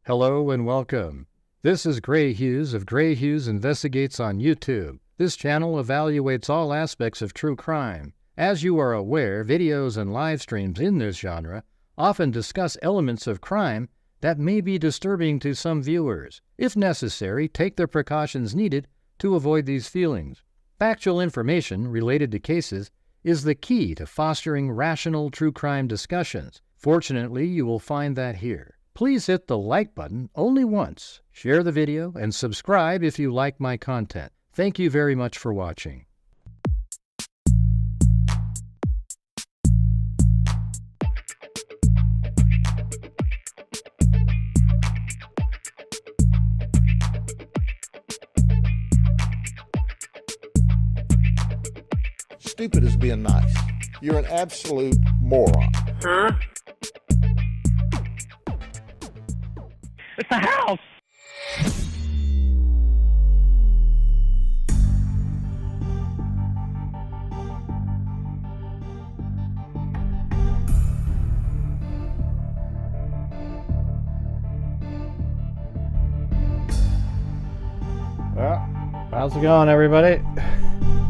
Hello and welcome. This is Gray Hughes of Gray Hughes Investigates on YouTube. This channel evaluates all aspects of true crime. As you are aware, videos and live streams in this genre often discuss elements of crime that may be disturbing to some viewers. If necessary, take the precautions needed to avoid these feelings. Factual information related to cases is the key to fostering rational true crime discussions. Fortunately, you will find that here. Please hit the like button only once, share the video, and subscribe if you like my content. Thank you very much for watching. Stupid is being nice. You're an absolute moron. Huh? It's the house! Well, how's it going, everybody?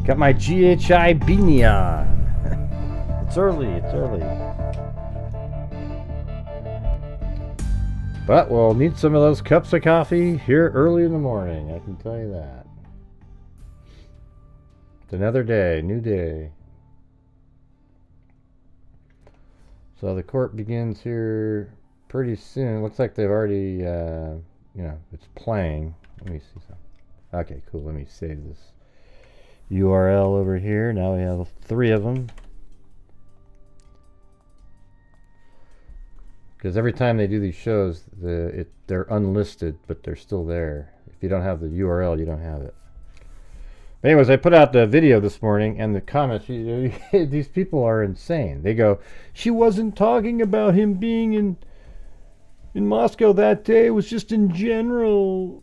Got my GHI beanie on. It's early. But we'll need some of those cups of coffee here early in the morning, I can tell you that. It's another day, new day. So the court begins here pretty soon. Looks like they've already, it's playing. Let me see something. Okay, cool. Let me save this URL over here. Now we have 3 of them. Because every time they do these shows, they're unlisted, but they're still there. If you don't have the URL, you don't have it. But anyways, I put out the video this morning, and the comments, these people are insane. They go, she wasn't talking about him being in Moscow that day. It was just in general.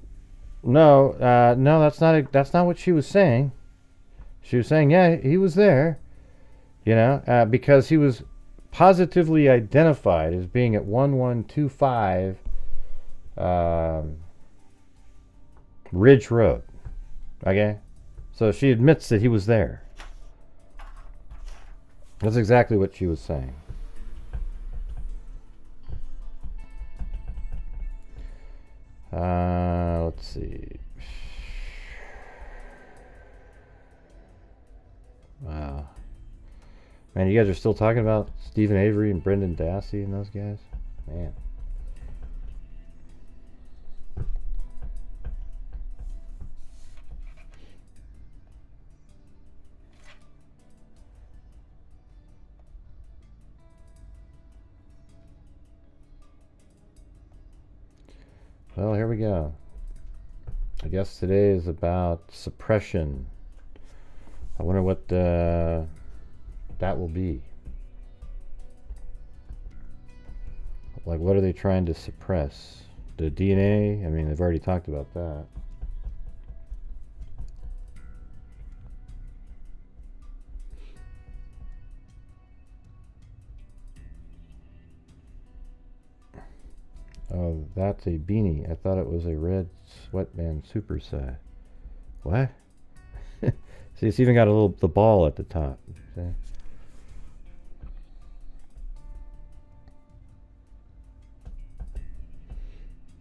No, that's not what she was saying. She was saying, yeah, he was there, because he was positively identified as being at 1125 Ridge Road. Okay? So she admits that he was there. That's exactly what she was saying. Let's see. Wow. Man, you guys are still talking about Stephen Avery and Brendan Dassey and those guys? Man. Well, here we go. I guess today is about suppression. I wonder what that will be. Like, what are they trying to suppress? The DNA? I mean, they've already talked about that. Oh, that's a beanie. I thought it was a red sweatband super size. What? See, it's even got the ball at the top. See?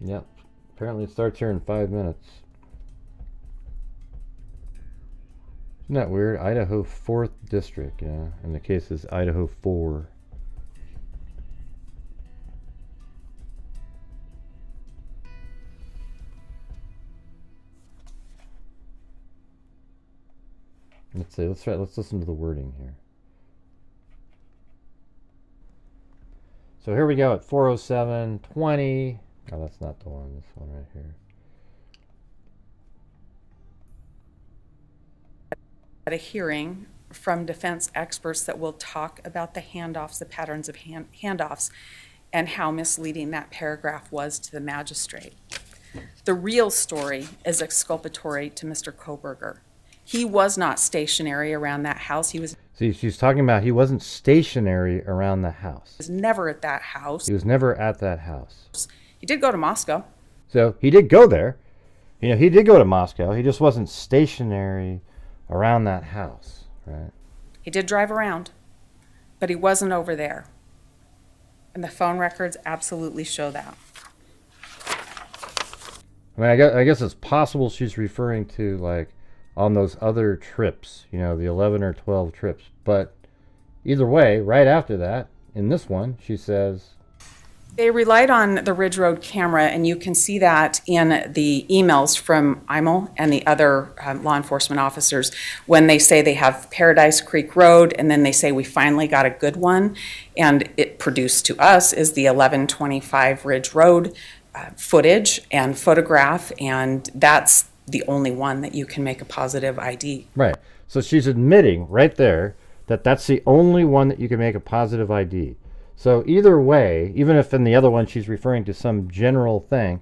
Yep. Apparently it starts here in 5 minutes. Isn't that weird? Idaho 4th District, yeah. And the case is Idaho 4. Let's see. Let's listen to the wording here. So here we go at 4:07:20. Oh, that's not the one. This one right here. At a hearing from defense experts that will talk about the handoffs, the patterns of handoffs, and how misleading that paragraph was to the magistrate. The real story is exculpatory to Mr. Kohberger. He was not stationary around that house. He was. See, she's talking about he wasn't stationary around the house. He was never at that house. He was never at that house. He did go to Moscow. So he did go there. You know, he did go to Moscow. He just wasn't stationary around that house, right? He did drive around, but he wasn't over there. And the phone records absolutely show that. I mean, I guess it's possible she's referring to, like, on those other trips, you know, the 11 or 12 trips. But either way, right after that, in this one, she says... They relied on the Ridge Road camera, and you can see that in the emails from Imel and the other law enforcement officers when they say they have Paradise Creek Road, and then they say we finally got a good one, and it produced to us is the 1125 Ridge Road footage and photograph, and that's the only one that you can make a positive ID. Right. So she's admitting right there that that's the only one that you can make a positive ID. So either way, even if in the other one she's referring to some general thing,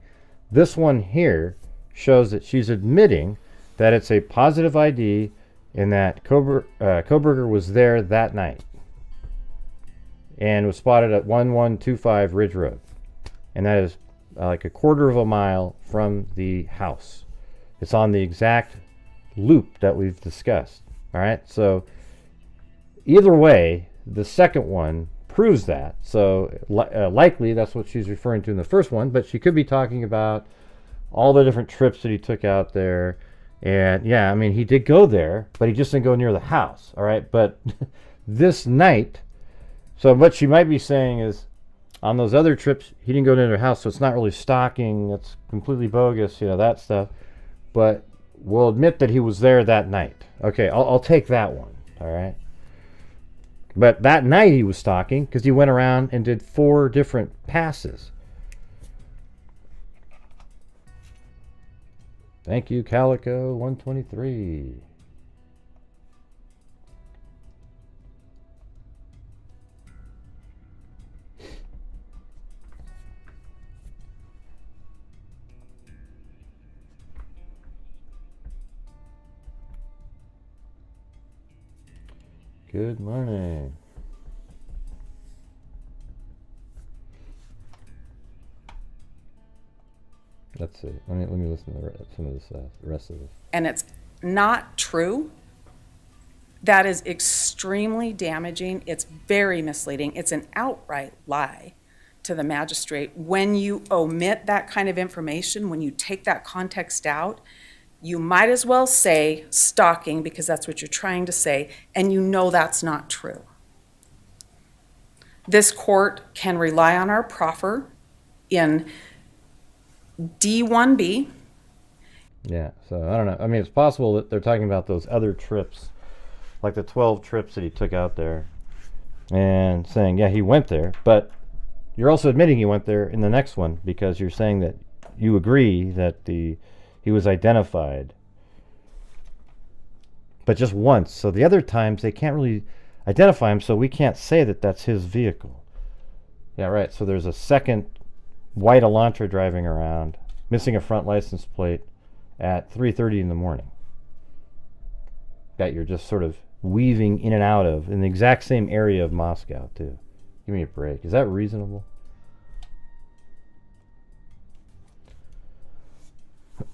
this one here shows that she's admitting that it's a positive ID and that Kohberger was there that night and was spotted at 1125 Ridge Road. And that is like a quarter of a mile from the house. It's on the exact loop that we've discussed. All right, so either way, the second one proves that. So likely that's what she's referring to in the first one, but she could be talking about all the different trips that he took out there. And yeah, I mean, he did go there, but he just didn't go near the house. All right, but this night, so what she might be saying is on those other trips, he didn't go near their house, so it's not really stalking. It's completely bogus, you know, that stuff. But we'll admit that he was there that night. Okay, I'll take that one. All right. But that night he was stalking because he went around and did 4 different passes. Thank you, Calico 123. Good morning. Let's see. Let me listen to some of this, the rest of this. And it's not true. That is extremely damaging. It's very misleading. It's an outright lie to the magistrate. When you omit that kind of information, when you take that context out, you might as well say stalking because that's what you're trying to say, and you know that's not true. This court can rely on our proffer in D1B. Yeah, so I don't know. I mean, it's possible that they're talking about those other trips, like the 12 trips that he took out there, and saying, yeah, he went there, but you're also admitting he went there in the next one because you're saying that you agree that he was identified, but just once. So the other times they can't really identify him, so we can't say that that's his vehicle. Yeah, right. So there's a second white Elantra driving around, missing a front license plate at 3:30 in the morning. That you're just sort of weaving in and out of in the exact same area of Moscow too. Give me a break. Is that reasonable?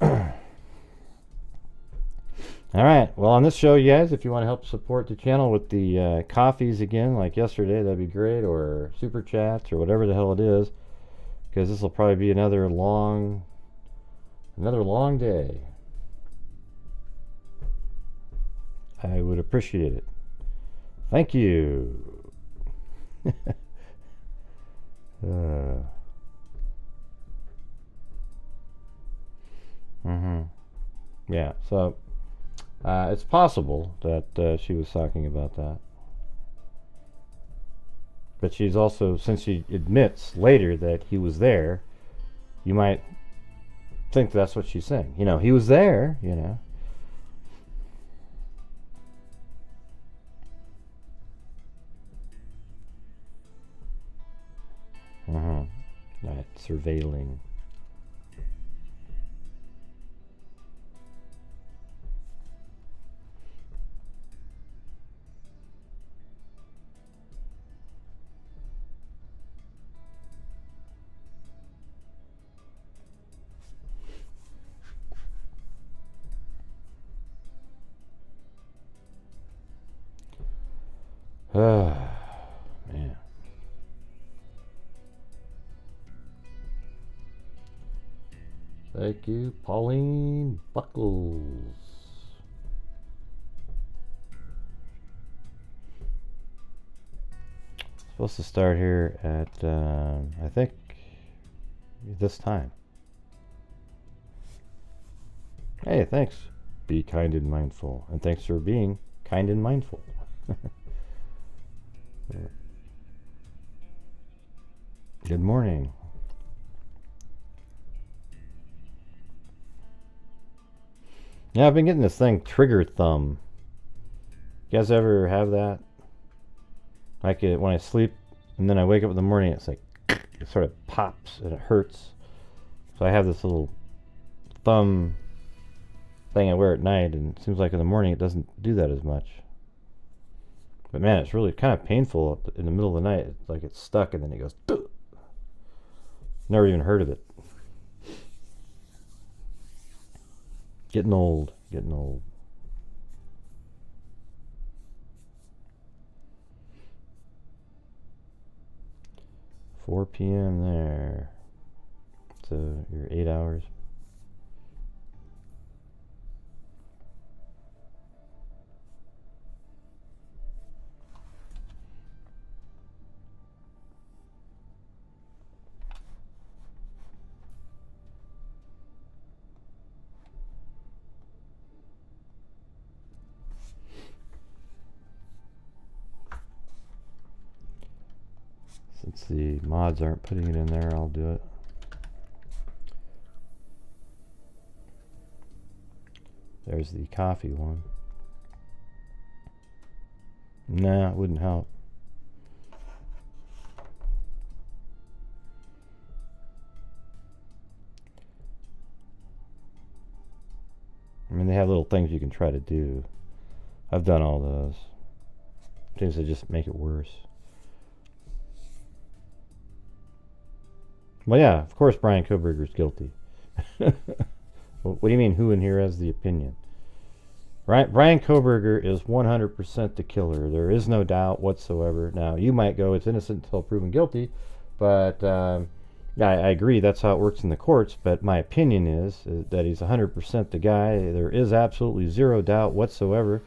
All right. Well, on this show, you guys, if you want to help support the channel with the coffees again, like yesterday, that'd be great, or super chats, or whatever the hell it is, because this will probably be another long day. I would appreciate it. Thank you. Yeah, so it's possible that she was talking about that. But she's also, since she admits later that he was there, you might think that's what she's saying. You know, he was there, you know. Right, surveilling. Thank you, Pauline Buckles. Supposed to start here at, I think, this time. Hey, thanks. Be kind and mindful. And thanks for being kind and mindful. Good morning. Yeah, I've been getting this thing, trigger thumb. You guys ever have that? Like when I sleep and then I wake up in the morning, it's like it sort of pops and it hurts. So I have this little thumb thing I wear at night, and it seems like in the morning it doesn't do that as much. But man, it's really kind of painful in the middle of the night. It's like it's stuck and then it goes. Duh! Never even heard of it. Getting old. 4 p.m. there. So you're 8 hours. Since the mods aren't putting it in there, I'll do it. There's the coffee one. Nah, it wouldn't help. I mean, they have little things you can try to do. I've done all those. Seems to just make it worse. Well, yeah, of course Bryan Kohberger is guilty. What do you mean, who in here has the opinion? Bryan Kohberger is 100% the killer. There is no doubt whatsoever. Now, you might go, it's innocent until proven guilty, but yeah, I agree, that's how it works in the courts, but my opinion is that he's 100% the guy. There is absolutely zero doubt whatsoever,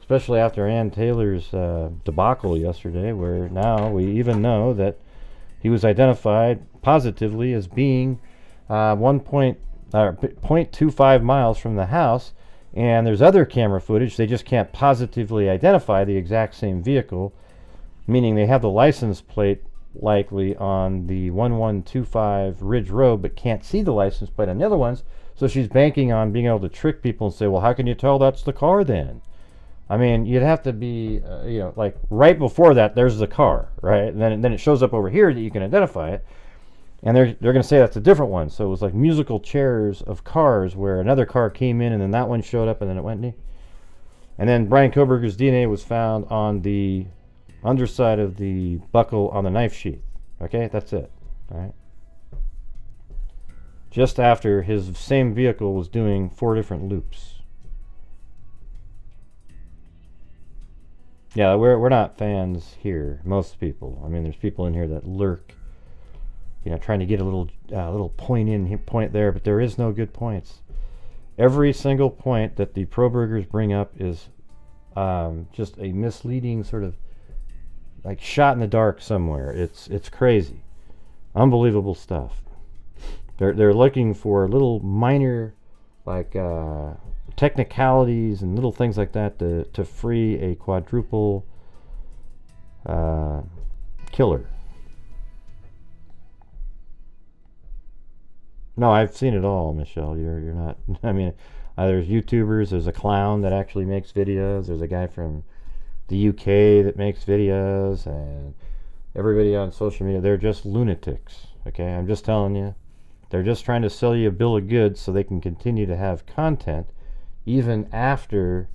especially after Ann Taylor's debacle yesterday, where now we even know that he was identified positively as being 0.25 miles from the house, and there's other camera footage. They just can't positively identify the exact same vehicle, meaning they have the license plate likely on the 1125 Ridge Road, but can't see the license plate on the other ones. So she's banking on being able to trick people and say, well, how can you tell that's the car then? I mean, you'd have to be, you know, like right before that, there's the car, right? And then it shows up over here that you can identify it. And they're going to say that's a different one. So it was like musical chairs of cars where another car came in and then that one showed up and then it went. And then Bryan Kohberger's DNA was found on the underside of the buckle on the knife sheath. Okay, that's it. All right. Just after his same vehicle was doing 4 different loops. Yeah, we're not fans here. Most people. I mean, there's people in here that lurk, you know, trying to get a little point in, point there, but there is no good points. Every single point that the Kohbergers bring up is just a misleading sort of like shot in the dark somewhere. It's crazy, unbelievable stuff. They're looking for little minor like technicalities and little things like that to free a quadruple killer. No, I've seen it all, Michelle. You're not. I mean, there's YouTubers. There's a clown that actually makes videos. There's a guy from the UK that makes videos, and everybody on social media. They're just lunatics. Okay, I'm just telling you. They're just trying to sell you a bill of goods so they can continue to have content, even after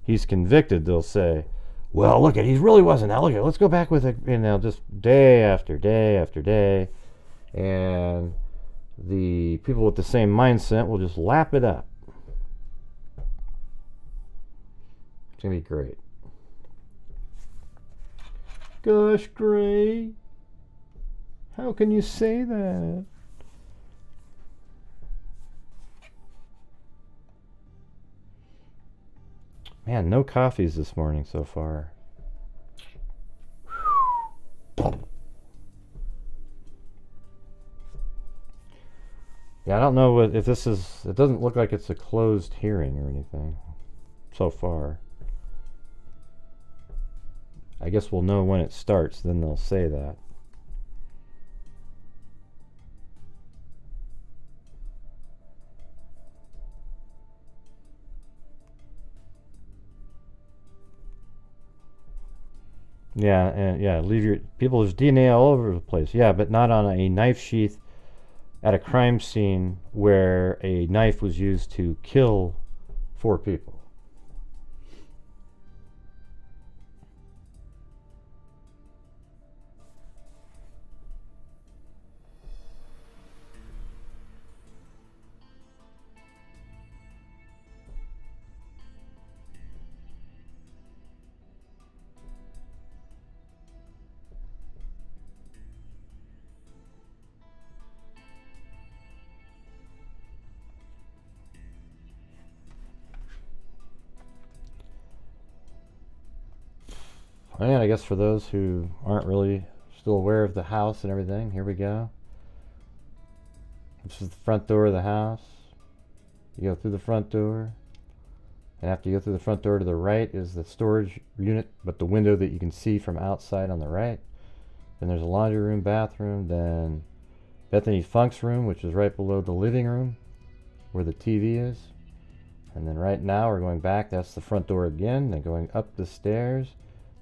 he's convicted. They'll say, "Well, look at he really wasn't. Now look at let's go back with it." And they'll just day after day after day, and the people with the same mindset will just lap it up. It's gonna be great. Gosh, Gray, how can you say that? Man, no coffees this morning so far. Yeah, I don't know if this is... It doesn't look like it's a closed hearing or anything so far. I guess we'll know when it starts, then they'll say that. Yeah, and yeah, leave your... People, there's DNA all over the place. Yeah, but not on a knife sheath at a crime scene where a knife was used to kill 4 people. And I guess for those who aren't really still aware of the house and everything, here we go. This is the front door of the house. You go through the front door, and after you go through the front door to the right is the storage unit, but the window that you can see from outside on the right. Then there's a laundry room, bathroom, then Bethany Funk's room, which is right below the living room where the TV is. And then right now we're going back, that's the front door again, then going up the stairs.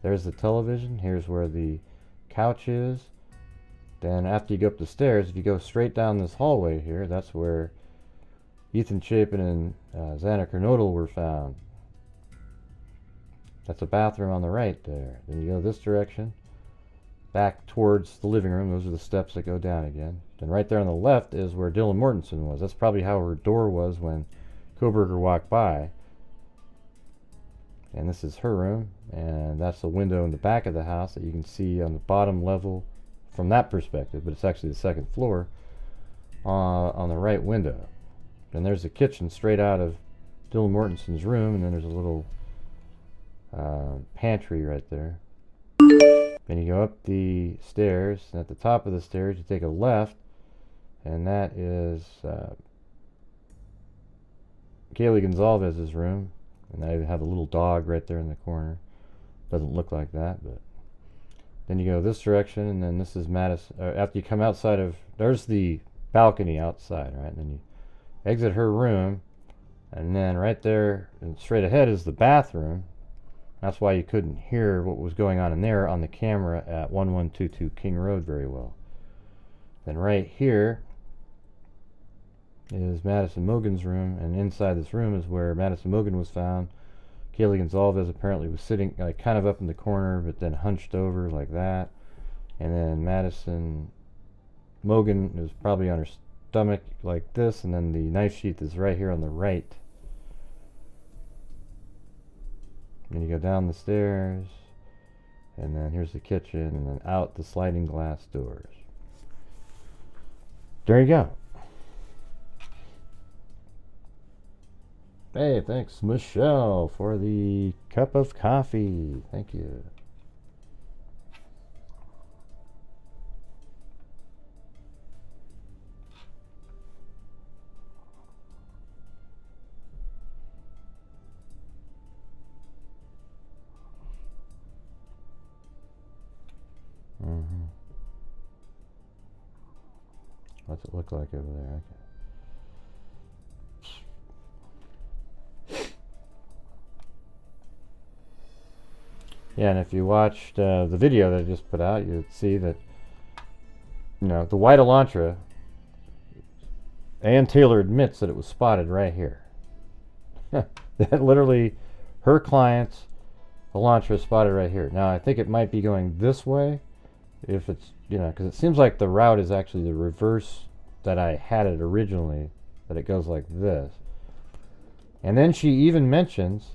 There's the television. Here's where the couch is. Then after you go up the stairs, if you go straight down this hallway here, that's where Ethan Chapin and Xana Kernodle were found. That's a bathroom on the right there. Then you go this direction, back towards the living room. Those are the steps that go down again. Then right there on the left is where Dylan Mortensen was. That's probably how her door was when Kohberger walked by. And this is her room, and that's the window in the back of the house that you can see on the bottom level from that perspective, but it's actually the second floor on the right window. And there's the kitchen straight out of Dylan Mortensen's room, and then there's a little pantry right there. Then you go up the stairs, and at the top of the stairs you take a left, and that is Kaylee Gonzalez's room. And I have a little dog right there in the corner. Doesn't look like that, but then you go this direction, and then this is Madison. After you come outside of, there's the balcony outside, right? And then you exit her room, and then right there and straight ahead is the bathroom. That's why you couldn't hear what was going on in there on the camera at 1122 King Road very well. Then right here is Madison Mogen's room, and inside this room is where Madison Mogen was found. Kaylee Gonzalez apparently was sitting like kind of up in the corner, but then hunched over like that. And then Madison Mogen is probably on her stomach like this, and then the knife sheath is right here on the right. Then you go down the stairs, and then here's the kitchen, and then out the sliding glass doors. There you go. Hey, thanks, Michelle, for the cup of coffee. Thank you. What's it look like over there? Okay. Yeah, and if you watched the video that I just put out, you'd see that, you know, the white Elantra, Ann Taylor admits that it was spotted right here. That literally, her client's Elantra spotted right here. Now, I think it might be going this way, if it's, you know, because it seems like the route is actually the reverse that I had it originally, that it goes like this. And then she even mentions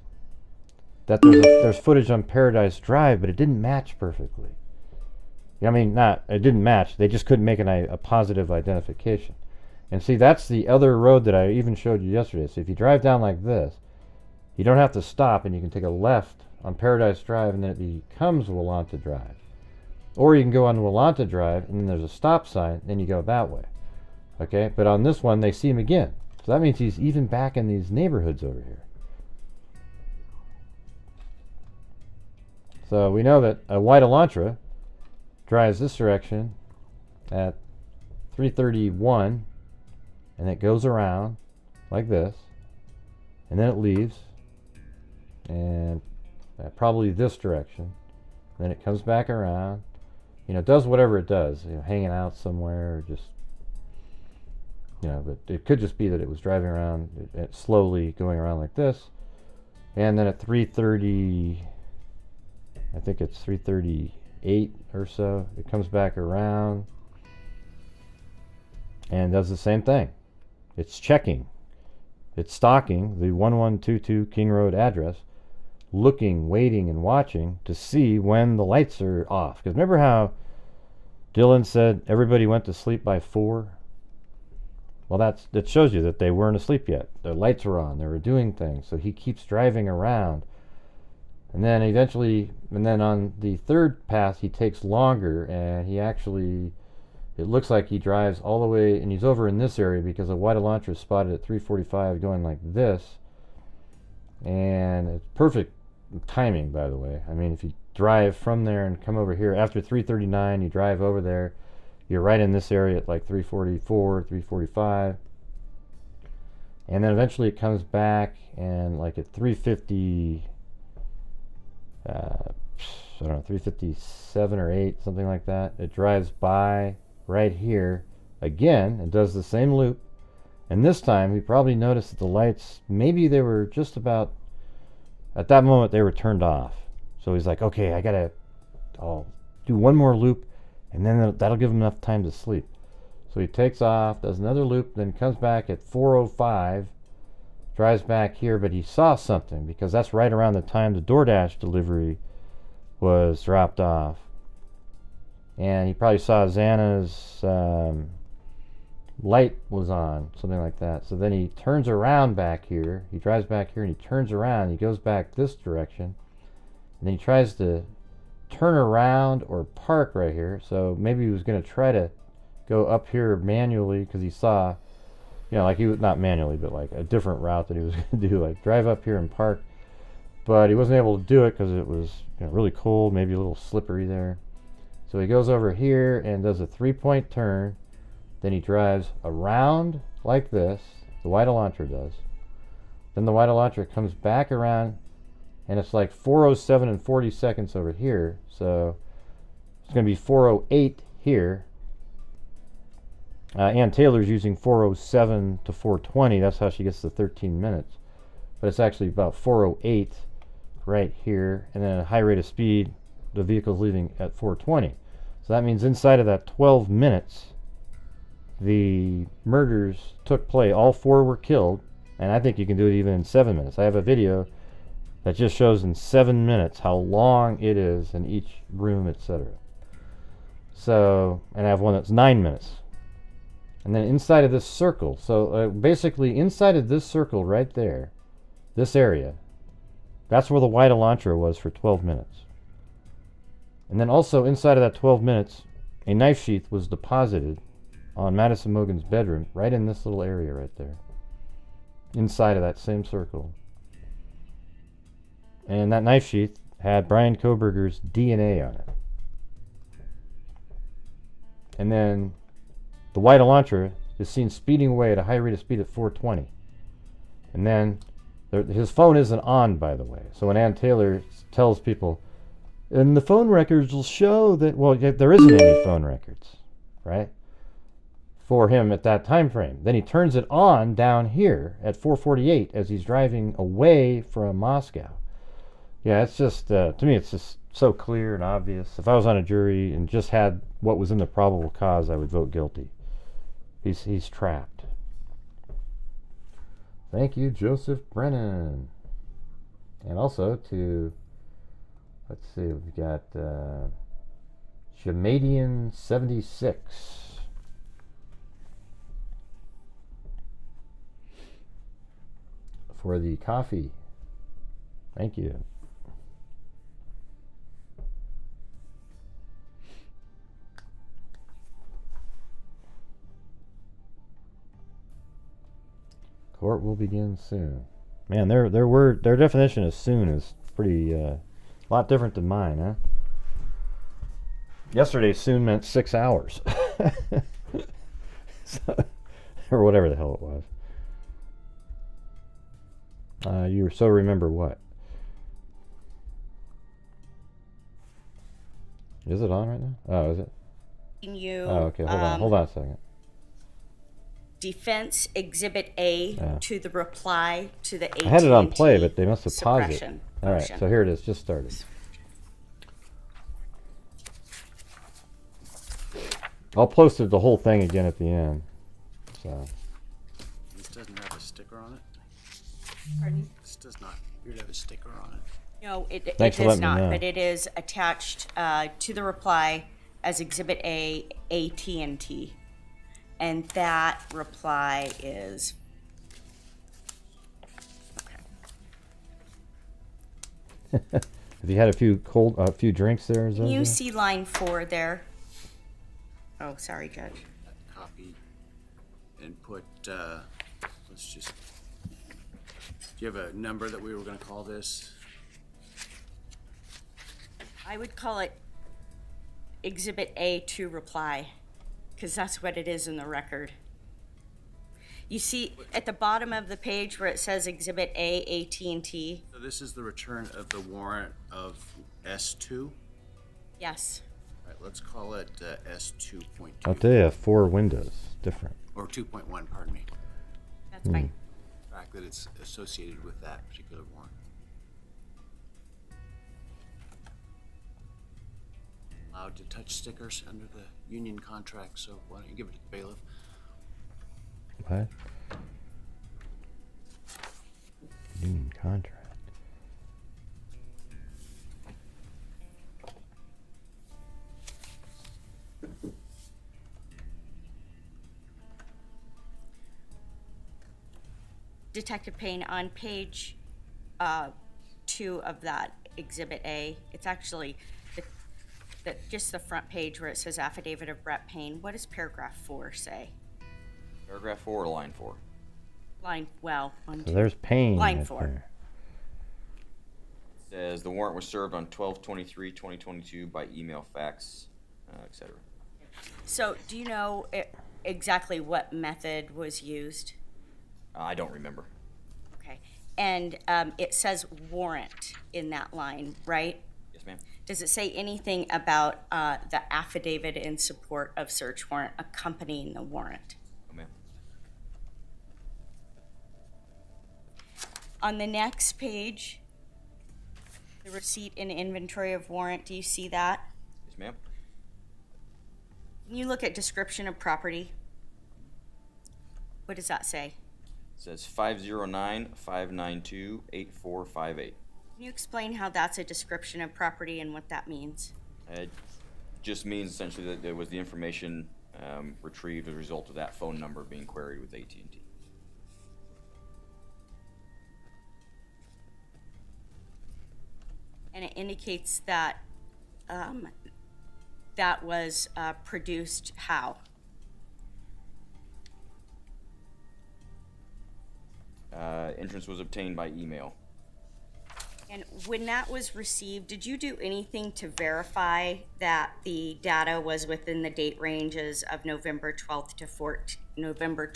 that there's footage on Paradise Drive, but it didn't match perfectly. I mean, it didn't match. They just couldn't make a positive identification. And see, that's the other road that I even showed you yesterday. So if you drive down like this, You don't have to stop, and you can take a left on Paradise Drive, and then it becomes Willanta Drive. Or you can go on Willanta Drive, and then there's a stop sign, and then you go that way. Okay, but on this one, they see him again. So that means he's even back in these neighborhoods over here. So we know that a white Elantra drives this direction at 3:31, and it goes around like this, and then it leaves, and probably this direction. Then it comes back around. You know, does whatever it does. You know, hanging out somewhere, or just, you know, but it could just be that it was driving around, slowly going around like this, and then at 3:30, I think it's 3:38 or so, it comes back around and does the same thing. It's checking. It's stalking the 1122 King Road address, looking, waiting, and watching to see when the lights are off. Because remember how Dylan said everybody went to sleep by 4? Well, that shows you that they weren't asleep yet. The lights were on. They were doing things. So he keeps driving around. And then eventually, and then on the third pass, he takes longer, and he actually, it looks like he drives all the way, and he's over in this area because a white Elantra is spotted at 3:45 going like this. And it's perfect timing, by the way. I mean, if you drive from there and come over here after 3:39, you drive over there, you're right in this area at like 3:44, 3:45. And then eventually it comes back, and like at 3:50, I don't know, 3:57 or 8, something like that, it drives by right here again and does the same loop. And this time he probably noticed that the lights, maybe they were just about, at that moment they were turned off. So he's like, okay, I'll do one more loop, and then that'll give him enough time to sleep. So he takes off, does another loop, then comes back at 4:05, drives back here, but he saw something because that's right around the time the DoorDash delivery was dropped off. And he probably saw Xana's light was on, something like that. So then he turns around back here. He drives back here and he turns around. He goes back this direction. And then he tries to turn around or park right here. So maybe he was going to try to go up here manually because he saw, you know, like he was, not manually, but like a different route that he was going to do, like drive up here and park. But he wasn't able to do it because it was, you know, really cold, maybe a little slippery there. So he goes over here and does a 3-point turn. Then he drives around like this, the white Elantra does. Then the white Elantra comes back around, and it's like 4:07 and 40 seconds over here. So it's going to be 4:08 here. Ann Taylor's using 4:07 to 4:20. That's how she gets the 13 minutes. But it's actually about 4:08 right here. And then at a high rate of speed, the vehicle's leaving at 4:20. So that means inside of that 12 minutes, the murders took place. All 4 were killed. And I think you can do it even in 7 minutes. I have a video that just shows in 7 minutes how long it is in each room, etc. So, and I have one that's 9 minutes. And then inside of this circle, so basically inside of this circle right there, this area, that's where the white Elantra was for 12 minutes. And then also inside of that 12 minutes, a knife sheath was deposited on Madison Mogen's bedroom, right in this little area right there, inside of that same circle. And that knife sheath had Bryan Kohberger's DNA on it. And then the white Elantra is seen speeding away at a high rate of speed at 4:20. And then his phone isn't on, by the way. So when Ann Taylor tells people, and the phone records will show that, well, there isn't any phone records, right, for him at that time frame. Then he turns it on down here at 4:48 as he's driving away from Moscow. Yeah, it's just, to me, it's just so clear and obvious. If I was on a jury and just had what was in the probable cause, I would vote guilty. He's trapped. Thank you, Joseph Brennan. And also to, let's see, we've got Jamadian76 for the coffee. Thank you. Court will begin soon. Man, their definition of soon is pretty a lot different than mine, huh? Yesterday soon meant 6 hours. Or whatever the hell it was. You so remember what? Is it on right now? Oh, is it? You, Oh, okay. Hold on a second. Defense Exhibit A to the reply to the AT&T I had it on play, but they must have paused it. suppression All right, motion. so here it is. Just started. I'll post the whole thing again at the end. So. This doesn't have a sticker on it. Pardon? This does not appear to have a sticker on it. No, it Thanks for does letting me not, know. but it is attached to the reply as Exhibit A, AT&T. And that reply is, Have you had a few drinks there? can you see line 4 there? Oh, sorry, Judge. Copy and put, let's just, do you have a number that we were gonna call this? I would call it Exhibit A to reply, because that's what it is in the record. You see at the bottom of the page where it says Exhibit A, AT&T? So this is the return of the warrant of S2? Yes. All right, let's call it S2.2. I'll tell you, 4 windows, different. Or 2.1, pardon me. That's fine. The fact that it's associated with that particular warrant. Allowed to touch stickers under the union contract, so why don't you give it to the bailiff? What? Union contract. Detective Payne, on page 2 of that Exhibit A, it's actually just the front page where it says Affidavit of Brett Payne. What does paragraph 4 say? Paragraph 4 or line 4? Line, well, on So 2. there's Payne. Line right 4. there. Says the warrant was served on 12/23/2022 by email, fax, etc. So do you know exactly what method was used? I don't remember. Okay. And it says warrant in that line, right? Yes, ma'am. Does it say anything about the affidavit in support of search warrant accompanying the warrant? Oh, ma'am. On the next page, the receipt and inventory of warrant, do you see that? Yes, ma'am. Can you look at description of property? What does that say? It says 509-592-8458. Can you explain how that's a description of property and what that means? It just means essentially that there was the information retrieved as a result of that phone number being queried with AT&T. And it indicates that that was produced how? Entrance was obtained by email. And when that was received, did you do anything to verify that the data was within the date ranges of November 12th to November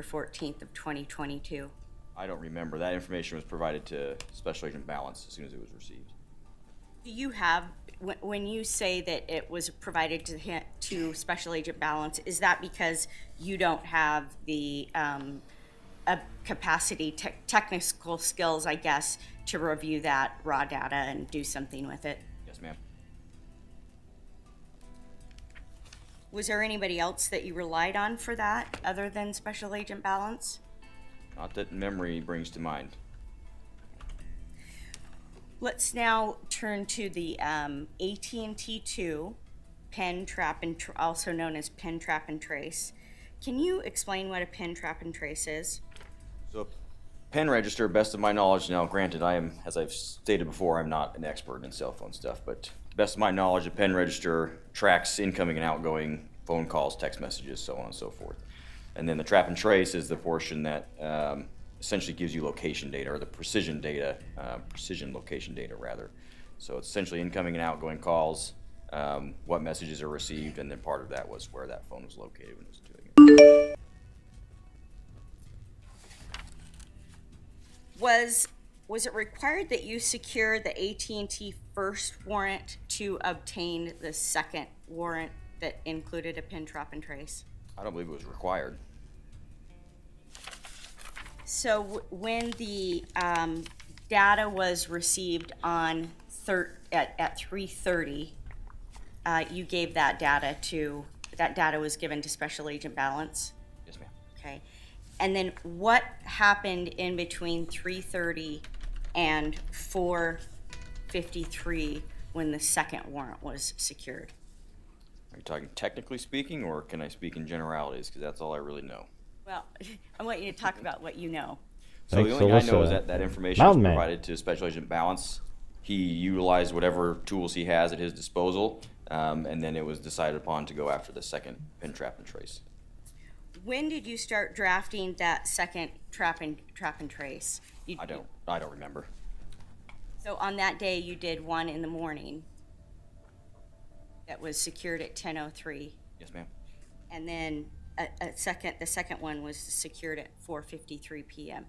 14th of 2022? I don't remember. That information was provided to Special Agent Balance as soon as it was received. Do you have, when you say that it was provided to Special Agent Balance, is that because you don't have the capacity, technical skills, I guess, to review that raw data and do something with it? Yes, ma'am. Was there anybody else that you relied on for that other than Special Agent Balance? Not that memory brings to mind. Let's now turn to the AT&T2 pen trap and also known as pen trap and trace. Can you explain what a pen trap and trace is? So, pen register, best of my knowledge, now granted, I am, as I've stated before, I'm not an expert in cell phone stuff, but to the best of my knowledge, a pen register tracks incoming and outgoing phone calls, text messages, so on and so forth. And then the trap and trace is the portion that essentially gives you location data, or the precision data, precision location data rather. So it's essentially incoming and outgoing calls, what messages are received, and then part of that was where that phone was located when it was doing it. Was it required that you secure the AT&T first warrant to obtain the second warrant that included a pin, trap, and trace? I don't believe it was required. So when the data was received on at 3:30, you gave that data was given to Special Agent Balance? Yes, ma'am. Okay. And then what happened in between 3:30 and 4:53 when the second warrant was secured? Are you talking technically speaking, or can I speak in generalities? Because that's all I really know. Well, I want you to talk about what you know. So Thanks, the only thing I know Alyssa. is that information was Mountain Man. provided to Special Agent Balance. He utilized whatever tools he has at his disposal, and then it was decided upon to go after the second pin, trap, and trace. When did you start drafting that second trap and trace? I don't remember. So on that day, you did one in the morning that was secured at 10:03, Yes, ma'am. and then the second one was secured at 4:53 p.m.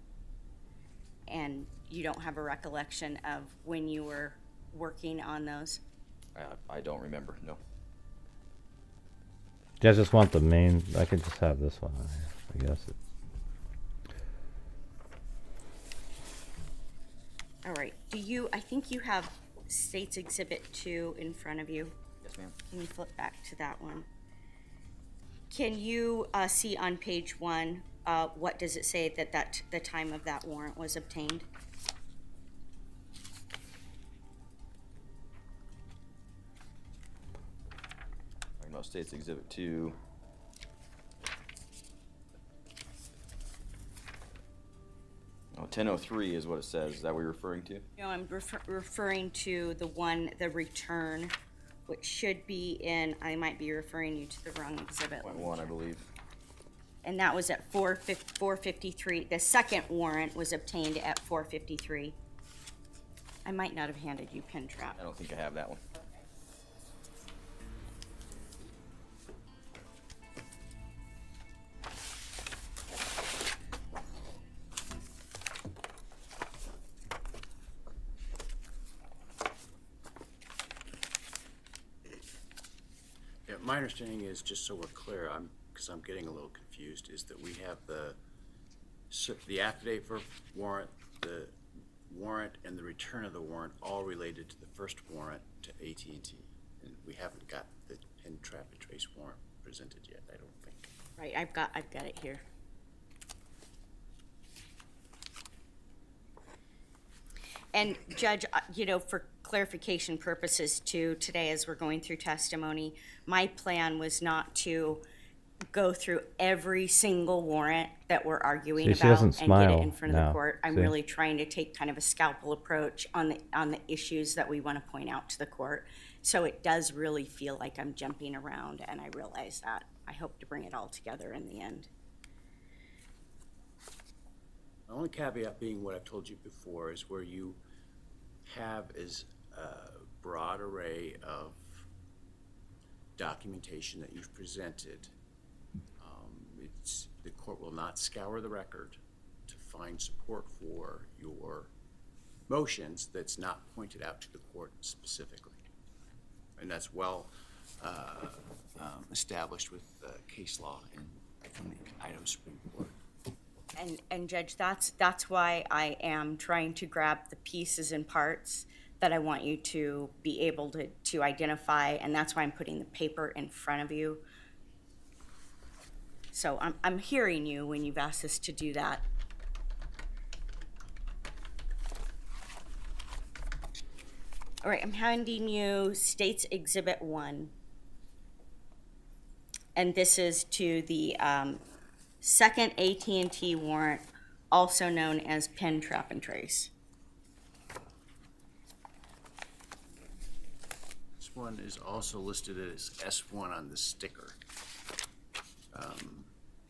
And you don't have a recollection of when you were working on those? I don't remember, no. Do you guys just want the main? I could just have this one on here, I guess. All right. I think you have State's Exhibit 2 in front of you. Yes, ma'am. Can you flip back to that one? Can you see on page 1, what does it say that the time of that warrant was obtained? Talking about State's Exhibit 2. Oh, 10:03 is what it says. Is that what you're referring to? No, I'm referring to the return, which should be in, I might be referring you to the wrong exhibit. Point 1, I believe. And that was at 4:53. The second warrant was obtained at 4:53. I might not have handed you pin trap. I don't think I have that one. Yeah, my understanding is, just so we're clear, because I'm getting a little confused, is that we have the affidavit for warrant, the warrant, and the return of the warrant all related to the first warrant to AT&T. And we haven't got the pin, trap, and trace warrant presented yet, I don't think. Right, I've got it here. And Judge, for clarification purposes too, today as we're going through testimony, my plan was not to go through every single warrant that we're arguing See, she about doesn't and get it smile in front of now. the court. I'm See? really trying to take kind of a scalpel approach on the issues that we want to point out to the court. So it does really feel like I'm jumping around, and I realize that. I hope to bring it all together in the end. The only caveat being what I've told you before is where you have as a broad array of documentation that you've presented. The court will not scour the record to find support for your motions that's not pointed out to the court specifically. And that's well established with case law from the Idaho Supreme Court. And Judge, that's why I am trying to grab the pieces and parts that I want you to be able to identify, and that's why I'm putting the paper in front of you. So I'm hearing you when you've asked us to do that. All right, I'm handing you State's Exhibit 1. And this is to the second AT&T warrant also known as pen trap and trace. This one is also listed as S1 on the sticker.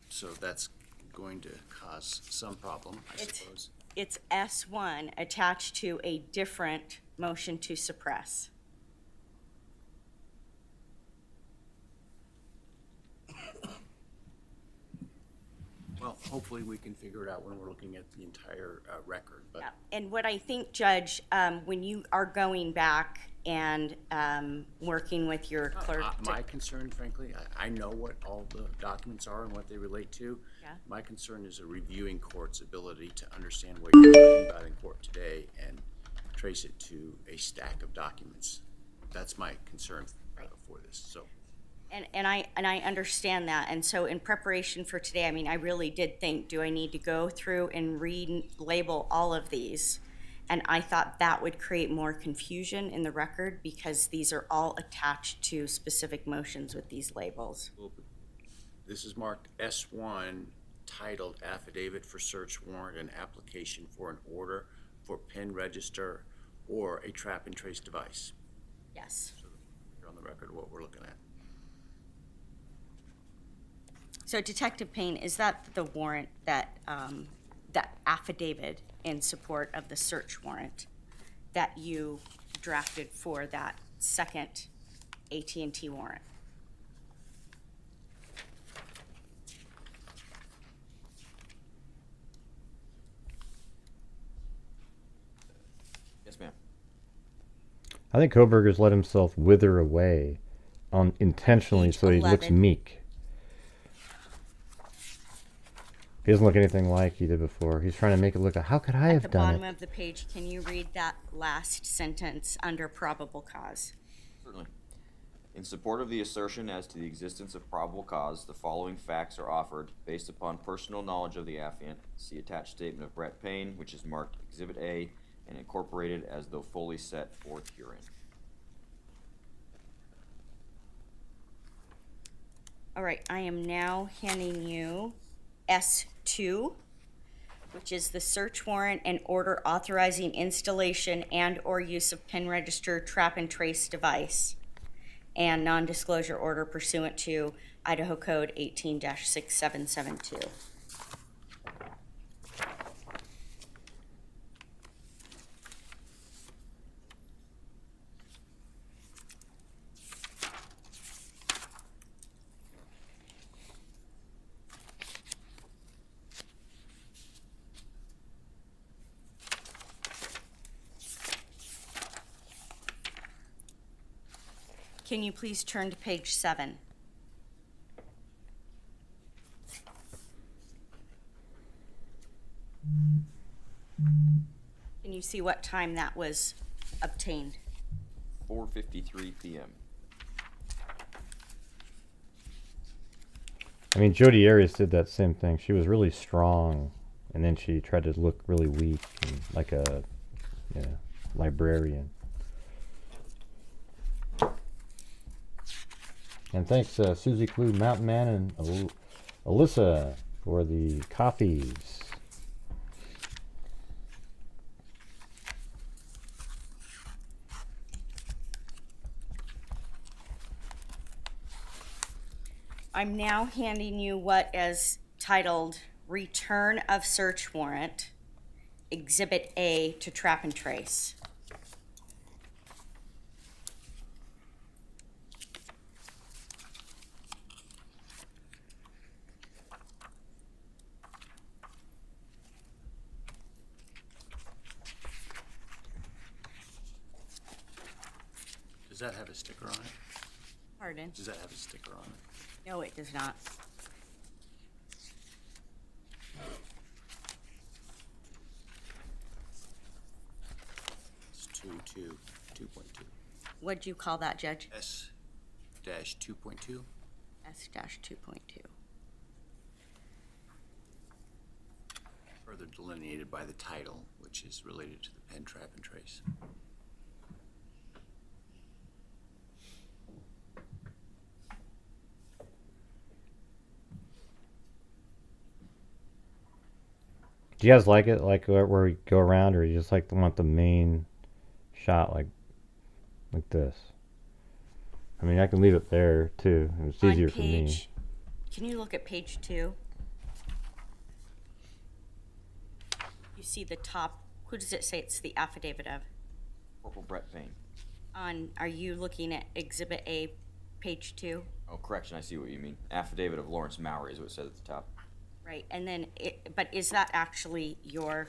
So that's going to cause some problem, I suppose. It's S1 attached to a different motion to suppress. Well, hopefully we can figure it out when we're looking at the entire record, but Yeah. And what I think, Judge, when you are going back and working with your clerk my concern, frankly, I know what all the documents are and what they relate to. Yeah. My concern is a reviewing court's ability to understand what you're talking about in court today and trace it to a stack of documents. That's my concern for this, so. And I understand that, and so in preparation for today, I mean, I really did think, do I need to go through and label all of these? And I thought that would create more confusion in the record because these are all attached to specific motions with these labels. This is marked S1, titled Affidavit for Search Warrant and Application for an Order for Pen Register or a Trap and Trace Device. Yes. So you're on the record what we're looking at. So Detective Payne, is that the warrant that, that affidavit in support of the search warrant that you drafted for that second AT&T warrant? Yes, ma'am. I think Kohberger's let himself wither away intentionally Page so he looks 11. meek. He doesn't look anything like he did before. He's trying to make it look like, how could I At have the done bottom it? of the page, can you read that last sentence under probable cause? Certainly. In support of the assertion as to the existence of probable cause, the following facts are offered based upon personal knowledge of the affiant. See attached statement of Brett Payne, which is marked Exhibit A and incorporated as though fully set forth herein. All right, I am now handing you S2, which is the search warrant and order authorizing installation and or use of pen register trap and trace device and non-disclosure order pursuant to Idaho Code 18-6772. Can you please turn to page 7? Can you see what time that was obtained? 4:53 p.m. I mean, Jodi Arias did that same thing. She was really strong, and then she tried to look really weak, and like a librarian. And thanks, Susie Clue, Mountain Man, and Alyssa for the copies. I'm now handing you what is titled Return of Search Warrant, Exhibit A to Trap and Trace. Does that have a sticker on it? Pardon? Does that have a sticker on it? No, it does not. It's 2.2. What'd you call that, Judge? S-2.2. S-2.2. Further delineated by the title, which is related to the pen trap and trace. Do you guys like it, like where we go around, or you just like want the main shot, like this? I mean, I can leave it there too. It's easier for me. Can you look at page 2? You see the top. Who does it say it's the affidavit of? Corporal Brett Payne. Are you looking at Exhibit A, page 2? Oh, correction, I see what you mean. Affidavit of Lawrence Maury is what it says at the top. Right, and then but is that actually your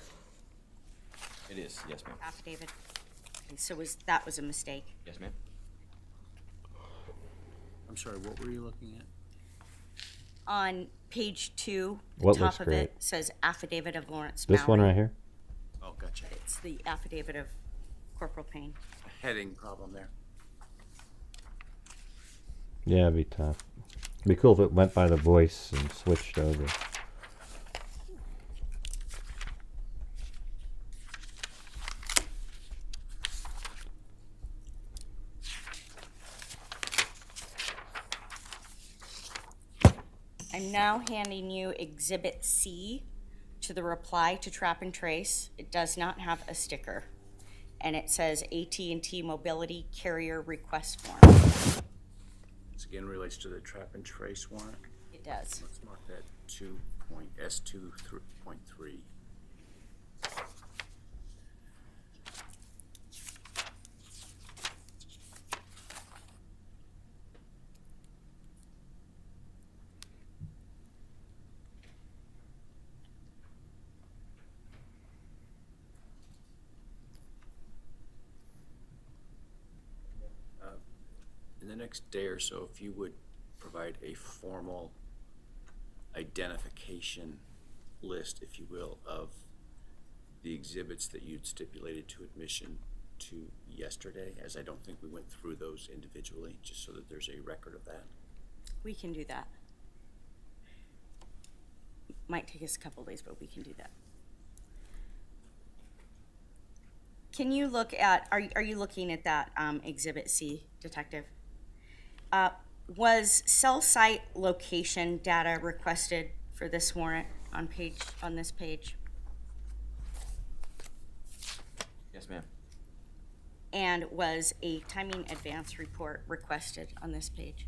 It is, yes, ma'am. affidavit? Okay, so that was a mistake. Yes, ma'am. I'm sorry, what were you looking at? On page 2, the What top looks of great? it says affidavit of Lawrence This one Maury. right here? Oh, gotcha. It's the affidavit of Corporal Payne. Heading problem there. Yeah, it'd be tough. It'd be cool if it went by the voice and switched over. I'm now handing you Exhibit C to the reply to Trap and Trace. It does not have a sticker, and it says AT&T Mobility Carrier Request Form. This again relates to the trap and trace warrant. It does. Let's mark that S2.3. In the next day or so, if you would provide a formal identification list, if you will, of the exhibits that you'd stipulated to admission to yesterday, as I don't think we went through those individually, just so that there's a record of that. We can do that. Might take us a couple days, but we can do that. Can you look at, are you looking at that Exhibit C, Detective? Was cell site location data requested for this warrant on this page? Yes, ma'am. And was a timing advance report requested on this page?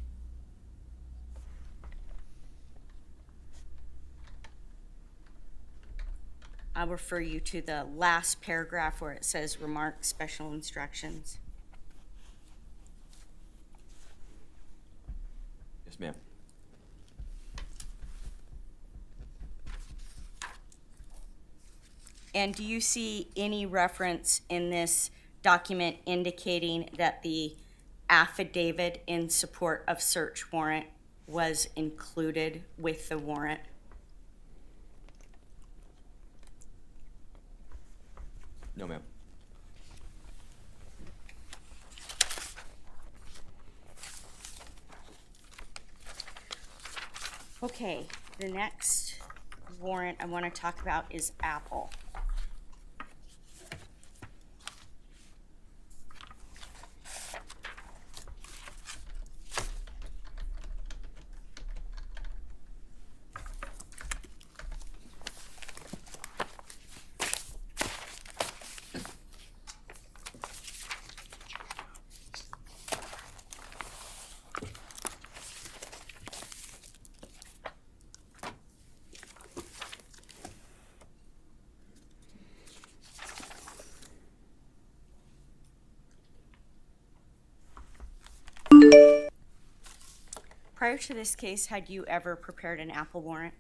I'll refer you to the last paragraph where it says remarks, special instructions. Yes, ma'am. And do you see any reference in this document indicating that the affidavit in support of search warrant was included with the warrant? No, ma'am. Okay, the next warrant I want to talk about is Apple. Prior to this case, had you ever prepared an Apple warrant?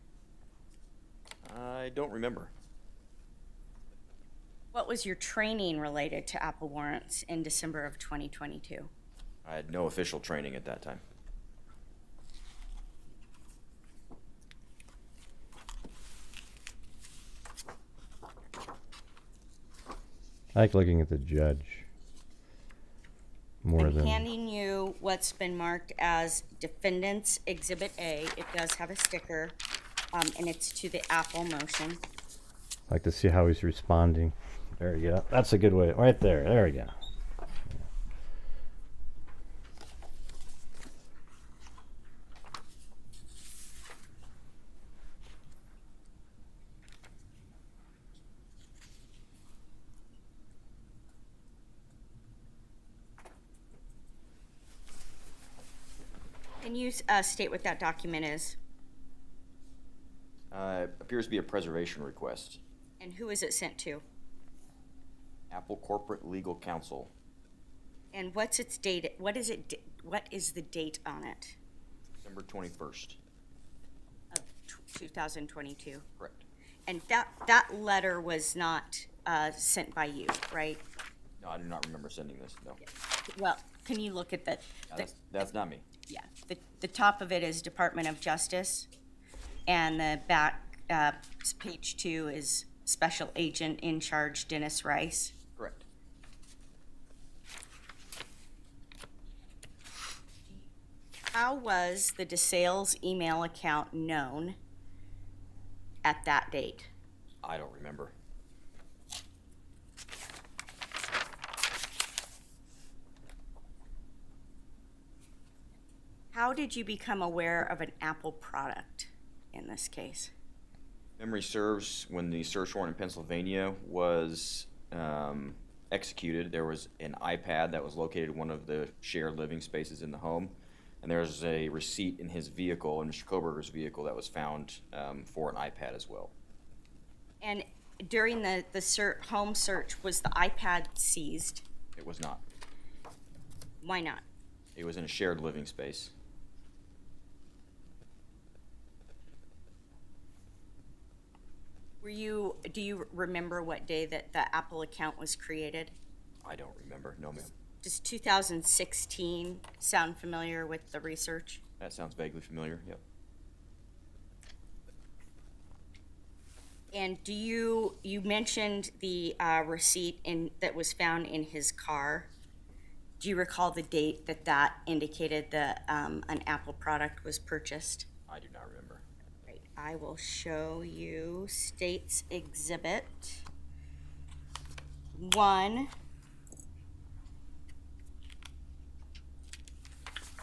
I don't remember. What was your training related to Apple warrants in December of 2022? I had no official training at that time. I like looking at the judge more I'm than. handing you what's been marked as Defendant's Exhibit A. It does have a sticker, and it's to the Apple motion. I like to see how he's responding. There you go. That's a good way. Right there. There we go. you state what that document is? Appears to be a preservation request. And who is it sent to? Apple Corporate Legal Counsel. And what's its date? What is it? What is the date on it? December 21st. Of 2022. Correct. And that letter was not sent by you, right? No, I do not remember sending this, no. Well, can you look at the That's not me. yeah, the top of it is Department of Justice, and the back, page 2 is Special Agent in Charge Dennis Rice. Correct. How was the DeSales email account known at that date? I don't remember. How did you become aware of an Apple product in this case? Memory serves, when the search warrant in Pennsylvania was executed, there was an iPad that was located in one of the shared living spaces in the home. And there was a receipt in his vehicle, in Mr. Kohberger's vehicle, that was found for an iPad as well. And during the home search, was the iPad seized? It was not. Why not? It was in a shared living space. Do you remember what day that the Apple account was created? I don't remember, no ma'am. Does 2016 sound familiar with the research? That sounds vaguely familiar, yep. And you mentioned the receipt that was found in his car. Do you recall the date that indicated that an Apple product was purchased? I do not remember. Right. I will show you State's Exhibit 1.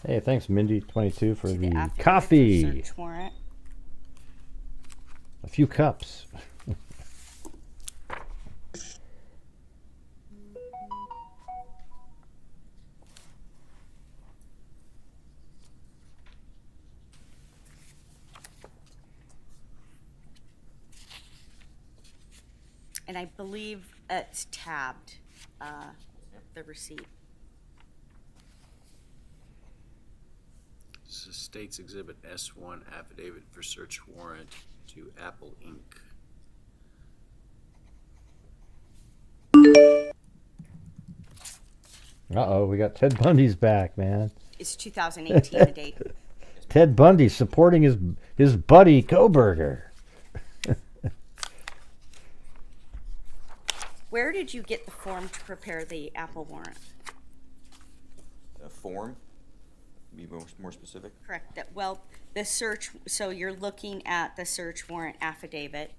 Hey, thanks, Mindy22, for to the affidavit of coffee. Search warrant. A few cups. And I believe it's tabbed, the receipt. This is State's Exhibit S1, Affidavit for Search Warrant to Apple Inc. Uh-oh, we got Ted Bundy's back, man. It's 2018, the date. Ted Bundy supporting his buddy Kohberger. Where did you get the form to prepare the Apple warrant? A form? Be more specific? Correct. The search, so you're looking at the search warrant affidavit,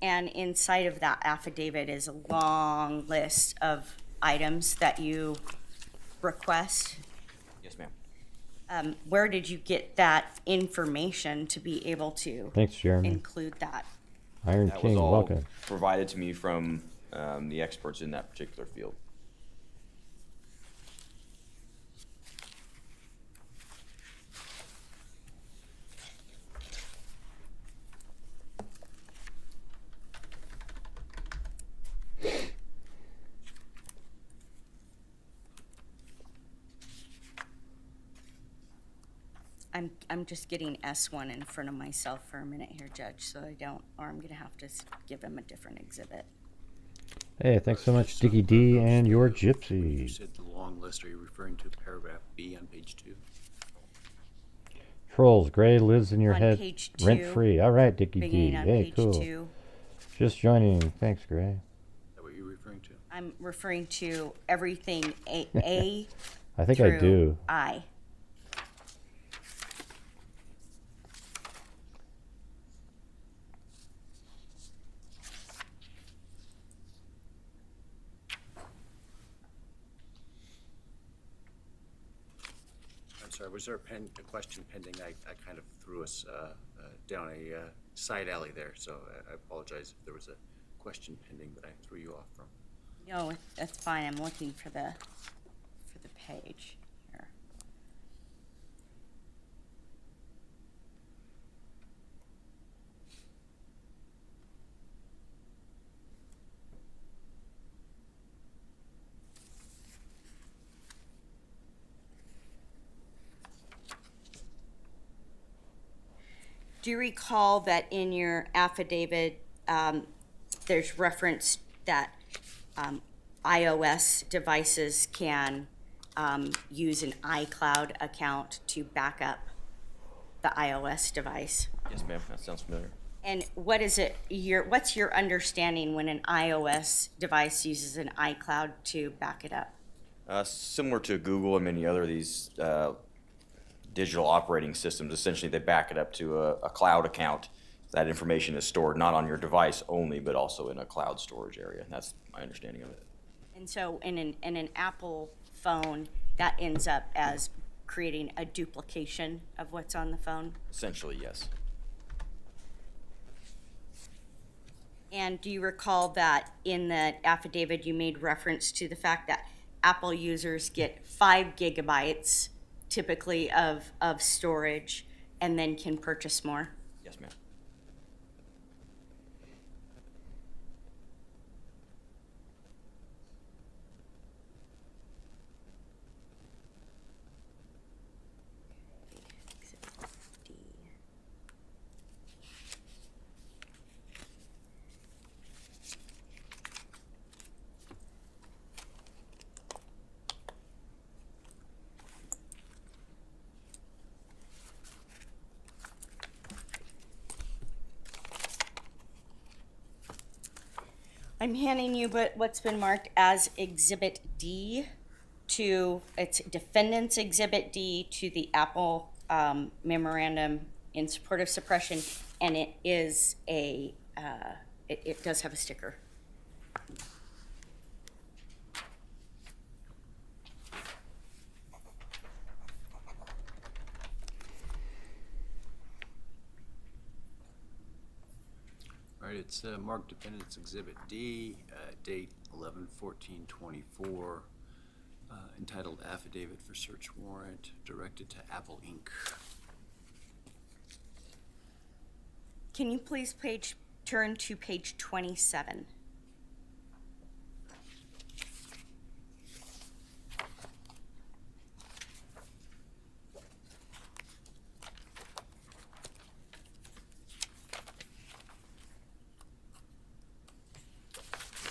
and inside of that affidavit is a long list of items that you request. Yes, ma'am. Where did you get that information to be able to Thanks, Jeremy. include that? Iron That King, was all welcome. provided to me from the experts in that particular field. I'm just getting S1 in front of myself for a minute here, Judge, so I don't, or I'm gonna have to give him a different exhibit. Hey, thanks so much, Dickie D and your You gypsy. said the long list. Are you referring to paragraph B on page 2? Trolls, Gray lives in your On head page 2, rent free. All right, Dickie D. Beginning on Hey, page cool. 2, Just joining. Thanks, Gray. Is that what you're referring to? I'm referring to everything A I think through I do. I. I'm sorry, was there a question pending? I kind of threw us down a side alley there, so I apologize if there was a question pending that I threw you off from. No, that's fine. I'm looking for the page here. Do you recall that in your affidavit, there's reference that iOS devices can use an iCloud account to back up the iOS device? Yes, ma'am, that sounds familiar. And what's your understanding when an iOS device uses an iCloud to back it up? Similar to Google and many other of these digital operating systems, essentially they back it up to a cloud account. That information is stored not on your device only, but also in a cloud storage area. That's my understanding of it. And so in an Apple phone, that ends up as creating a duplication of what's on the phone? Essentially, yes. And do you recall that in the affidavit you made reference to the fact that Apple users get 5 gigabytes typically of storage and then can purchase more? Yes, ma'am. I'm handing you what's been marked as Exhibit D it's Defendant's Exhibit D to the Apple memorandum in support of suppression, and it is it does have a sticker. All right, it's marked Defendant's Exhibit D, date 11/14/24, entitled Affidavit for Search Warrant, directed to Apple Inc. Can you please turn to page 27?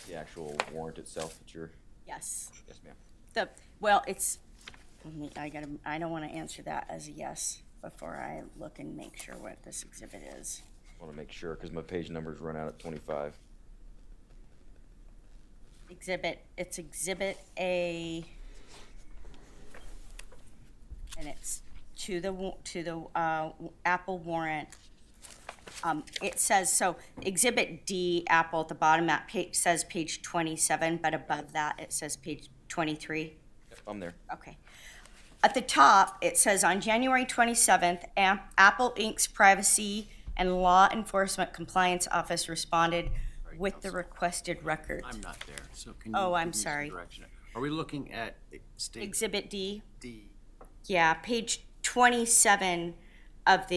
The actual warrant itself that you're... Yes. Yes, ma'am. I don't want to answer that as a yes before I look and make sure what this exhibit is. I want to make sure because my page numbers run out at 25. It's Exhibit A, and it's to the Apple warrant. It says, so Exhibit D, Apple, at the bottom that page says page 27, but above that it says page 23. Yep, I'm there. Okay. At the top, it says on January 27th, Apple Inc.'s Privacy and Law Enforcement Compliance Office responded with the requested records. I'm not there, so can you Oh, give I'm me some sorry. direction? Are we looking at Exhibit D? D? Yeah, page 27 of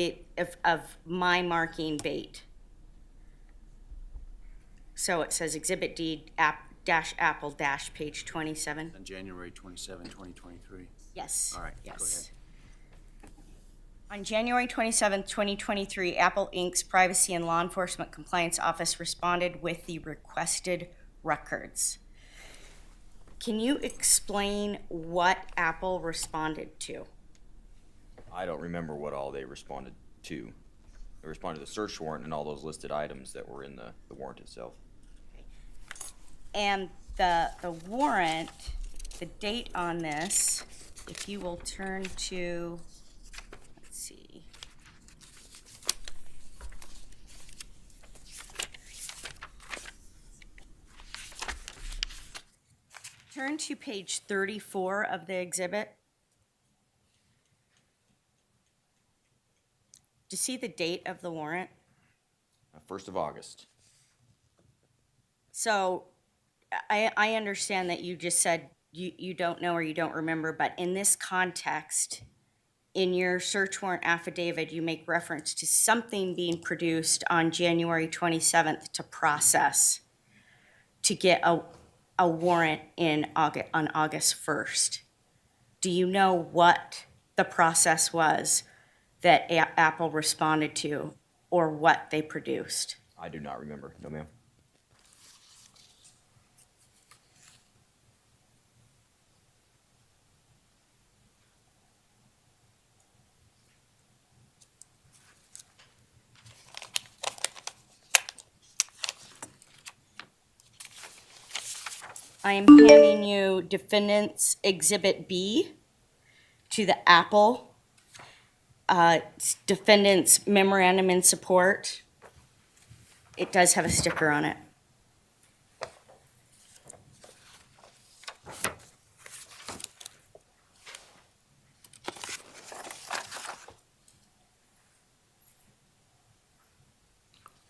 my marking bait. So it says Exhibit D Apple page 27. On January 27, 2023? Yes. All right, go Yes. On January 27, 2023, Apple Inc.'s Privacy and Law Enforcement Compliance Office responded with the requested records. Can you explain what Apple responded to? I don't remember what all they responded to. They responded to the search warrant and all those listed items that were in the warrant itself. And the warrant, the date on this, if you will turn to, let's see. Turn to page 34 of the exhibit. Do you see the date of the warrant? 1st of August. So I understand that you just said you don't know or you don't remember, but in this context, in your search warrant affidavit, you make reference to something being produced on January 27th to process to get a warrant on August 1st. Do you know what the process was that Apple responded to or what they produced? I do not remember. No, ma'am. I am handing you Defendant's Exhibit B to the Apple. Defendant's Memorandum in Support. It does have a sticker on it.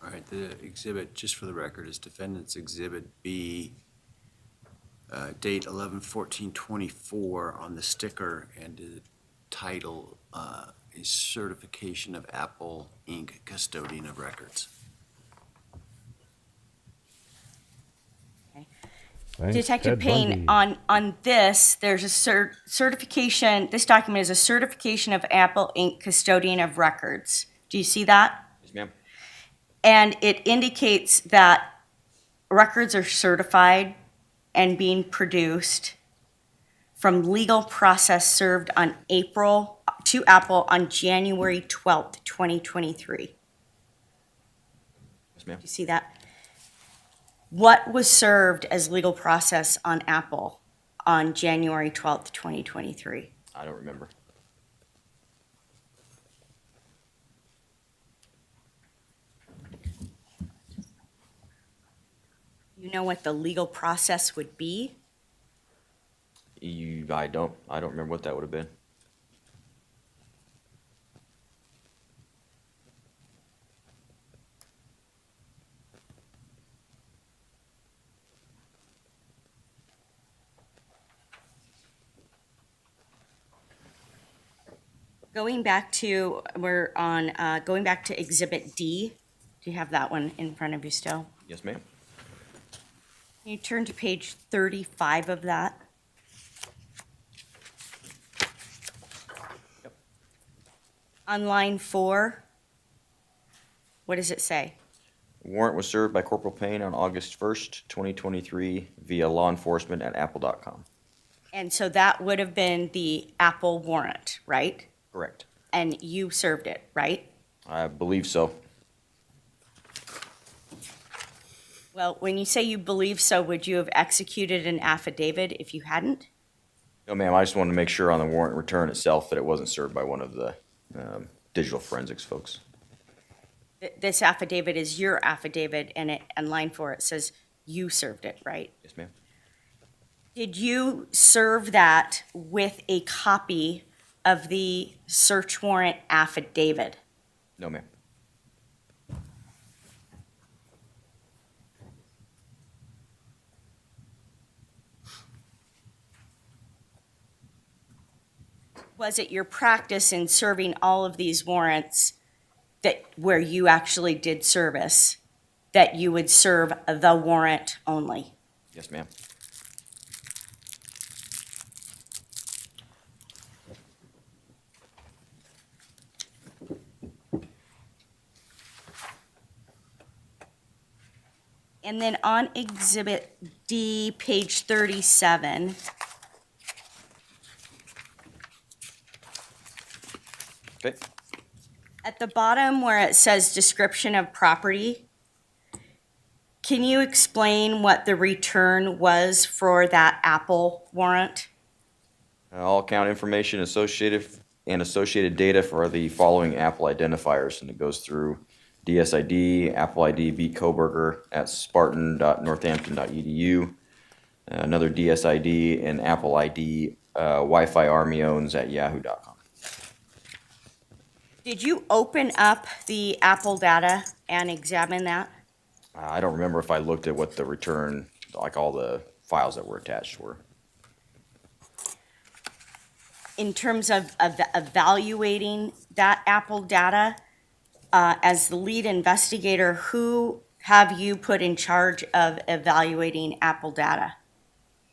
All right, the exhibit, just for the record, is Defendant's Exhibit B, date 11/14/24 on the sticker, and the title is Certification of Apple Inc. Custodian of Records. Thanks, Detective Ted Payne, Bundy. on this, there's a certification, this document is a certification of Apple Inc. Custodian of Records. Do you see that? Yes, ma'am. And it indicates that records are certified and being produced from legal process served on to Apple on January 12th, 2023. Yes, ma'am. Do you see that? What was served as legal process on Apple on January 12th, 2023? I don't remember. You know what the legal process would be? I don't remember what that would have been. Going back to Exhibit D. Do you have that one in front of you still? Yes, ma'am. Can you turn to page 35 of that? Yep. On line 4, what does it say? Warrant was served by Corporal Payne on August 1st, 2023 via law enforcement at apple.com. And so that would have been the Apple warrant, right? Correct. And you served it, right? I believe so. Well, when you say you believe so, would you have executed an affidavit if you hadn't? No, ma'am, I just wanted to make sure on the warrant return itself that it wasn't served by one of the digital forensics folks. This affidavit is your affidavit, and on line 4 it says you served it, right? Yes, ma'am. Did you serve that with a copy of the search warrant affidavit? No, ma'am. Was it your practice in serving all of these warrants that where you actually did service, that you would serve the warrant only? Yes, ma'am. And then on Exhibit D, page 37, Okay. at the bottom where it says description of property, can you explain what the return was for that Apple warrant? All account information associated data for the following Apple identifiers, and it goes through DSID, Apple ID, B. Kohberger at spartan.northampton.edu, another DSID, and Apple ID, Wi-Fi Army owns at yahoo.com. Did you open up the Apple data and examine that? I don't remember if I looked at what the return, like all the files that were attached were. In terms of evaluating that Apple data, as the lead investigator, who have you put in charge of evaluating Apple data?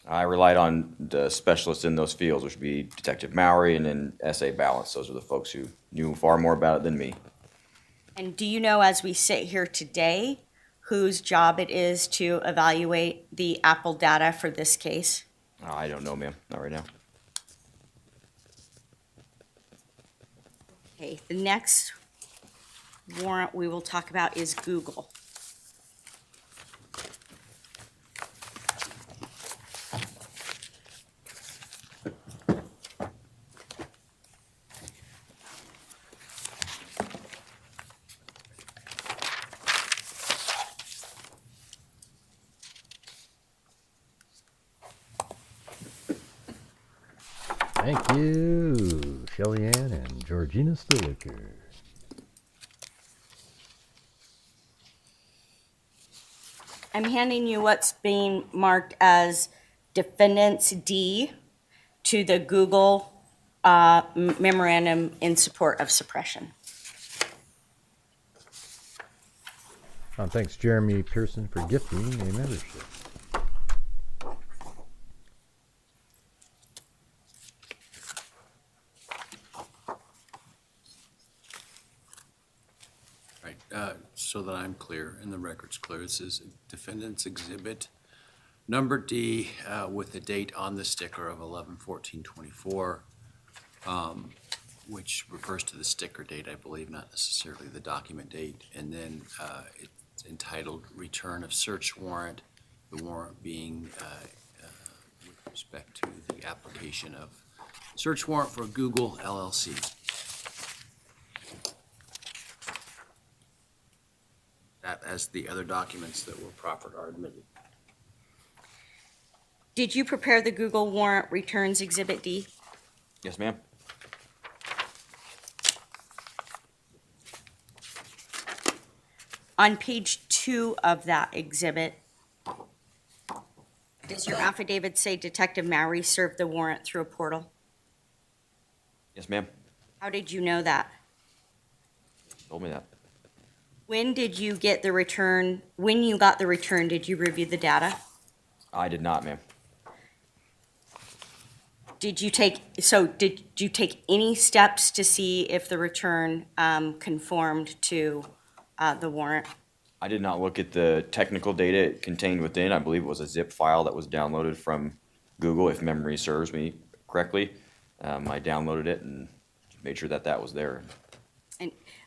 I relied on the specialists in those fields, which would be Detective Maury and then S.A. Balance. Those are the folks who knew far more about it than me. And do you know, as we sit here today, whose job it is to evaluate the Apple data for this case? I don't know, ma'am. Not right now. Okay, the next warrant we will talk about is Google. Thank you, Shelly Ann and Georgina Stiliker. I'm handing you what's being marked as Defendants D to the Google memorandum in support of suppression. Thanks, Jeremy Pearson, for gifting a membership. Right, so that I'm clear and the record's clear, this is Defendant's Exhibit Number D with the date on the sticker of 11/14/24, which refers to the sticker date, I believe, not necessarily the document date. And then it's entitled Return of Search Warrant, the warrant being with respect to the application of search warrant for Google LLC. That as the other documents that were proffered are admitted. Did you prepare the Google warrant returns Exhibit D? Yes, ma'am. On page 2 of that exhibit, does your affidavit say Detective Mauy served the warrant through a portal? Yes, ma'am. How did you know that? Told me that. When did you get the return? When you got the return, did you review the data? I did not, ma'am. Did you take any steps to see if the return conformed to the warrant? I did not look at the technical data it contained within. I believe it was a zip file that was downloaded from Google, if memory serves me correctly. I downloaded it and made sure that that was there.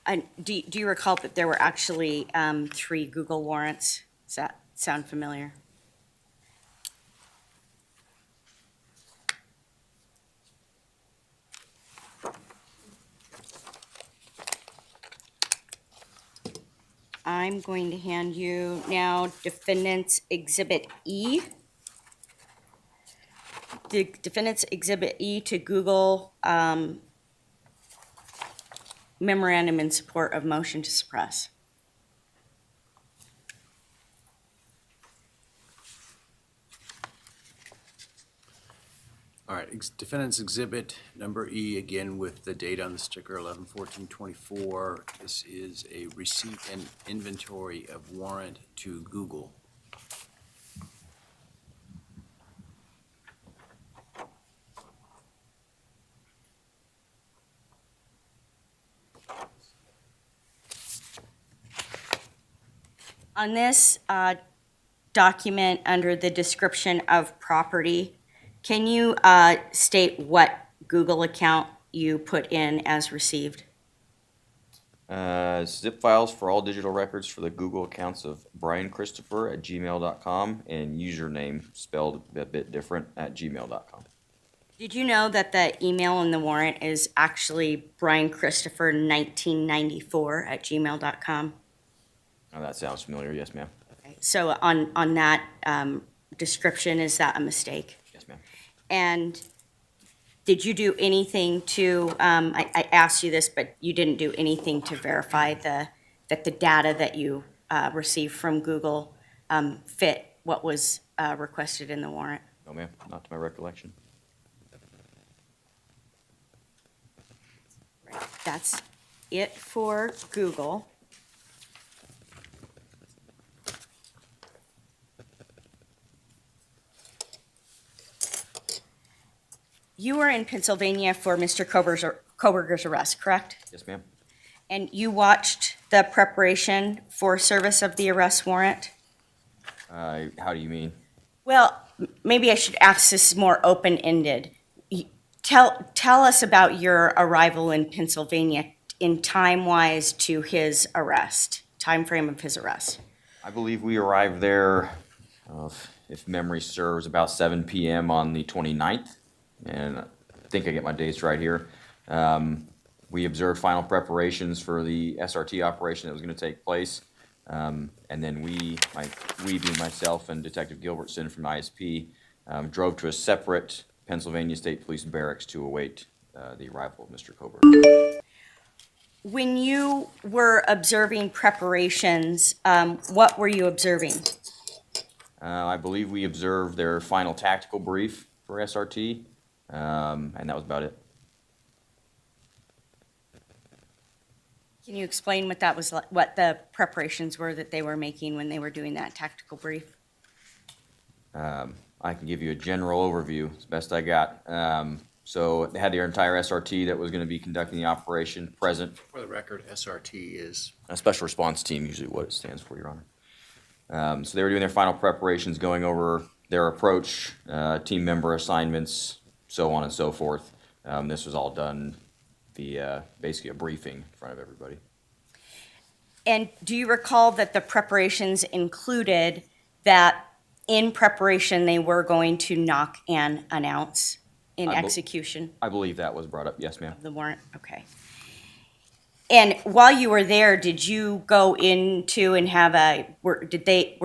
And do you recall that there were actually 3 Google warrants? Does that sound familiar? I'm going to hand you now Defendant's Exhibit E. The Defendant's Exhibit E to Google memorandum in support of motion to suppress. All right, Defendant's Exhibit Number E, again with the date on the sticker, 11/14/24. This is a receipt and inventory of warrant to Google. On this document under the description of property, can you state what Google account you put in as received? Zip files for all digital records for the Google accounts of Bryan Christopher at gmail.com and username spelled a bit different at gmail.com. Did you know that the email in the warrant is actually Bryan Christopher 1994 at gmail.com? Oh, that sounds familiar. Yes, ma'am. Okay. So on that description, is that a mistake? Yes, ma'am. And did you do anything to, I asked you this, but you didn't do anything to verify that the data that you received from Google fit what was requested in the warrant? No, ma'am. Not to my recollection. Right. That's it for Google. You were in Pennsylvania for Mr. Kohberger's arrest, correct? Yes, ma'am. And you watched the preparation for service of the arrest warrant? How do you mean? Well, maybe I should ask this more open-ended. Tell us about your arrival in Pennsylvania in time-wise to his arrest, time frame of his arrest. I believe we arrived there, if memory serves, about 7 p.m. on the 29th, and I think I get my dates right here. We observed final preparations for the SRT operation that was going to take place, and then we being myself and Detective Gilbertson from ISP, drove to a separate Pennsylvania State Police barracks to await the arrival of Mr. Kohberger. When you were observing preparations, what were you observing? I believe we observed their final tactical brief for SRT, and that was about it. Can you explain what that was, what the preparations were that they were making when they were doing that tactical brief? I can give you a general overview, as best I got. So they had their entire SRT that was going to be conducting the operation present. For the record, SRT is A special response team, usually what it stands for, Your Honor. So they were doing their final preparations, going over their approach, team member assignments, so on and so forth. This was all done via basically a briefing in front of everybody. And do you recall that the preparations included that in preparation they were going to knock and announce in execution I believe that was brought up, yes, ma'am. of the warrant? Okay. And while you were there, did you go into and have were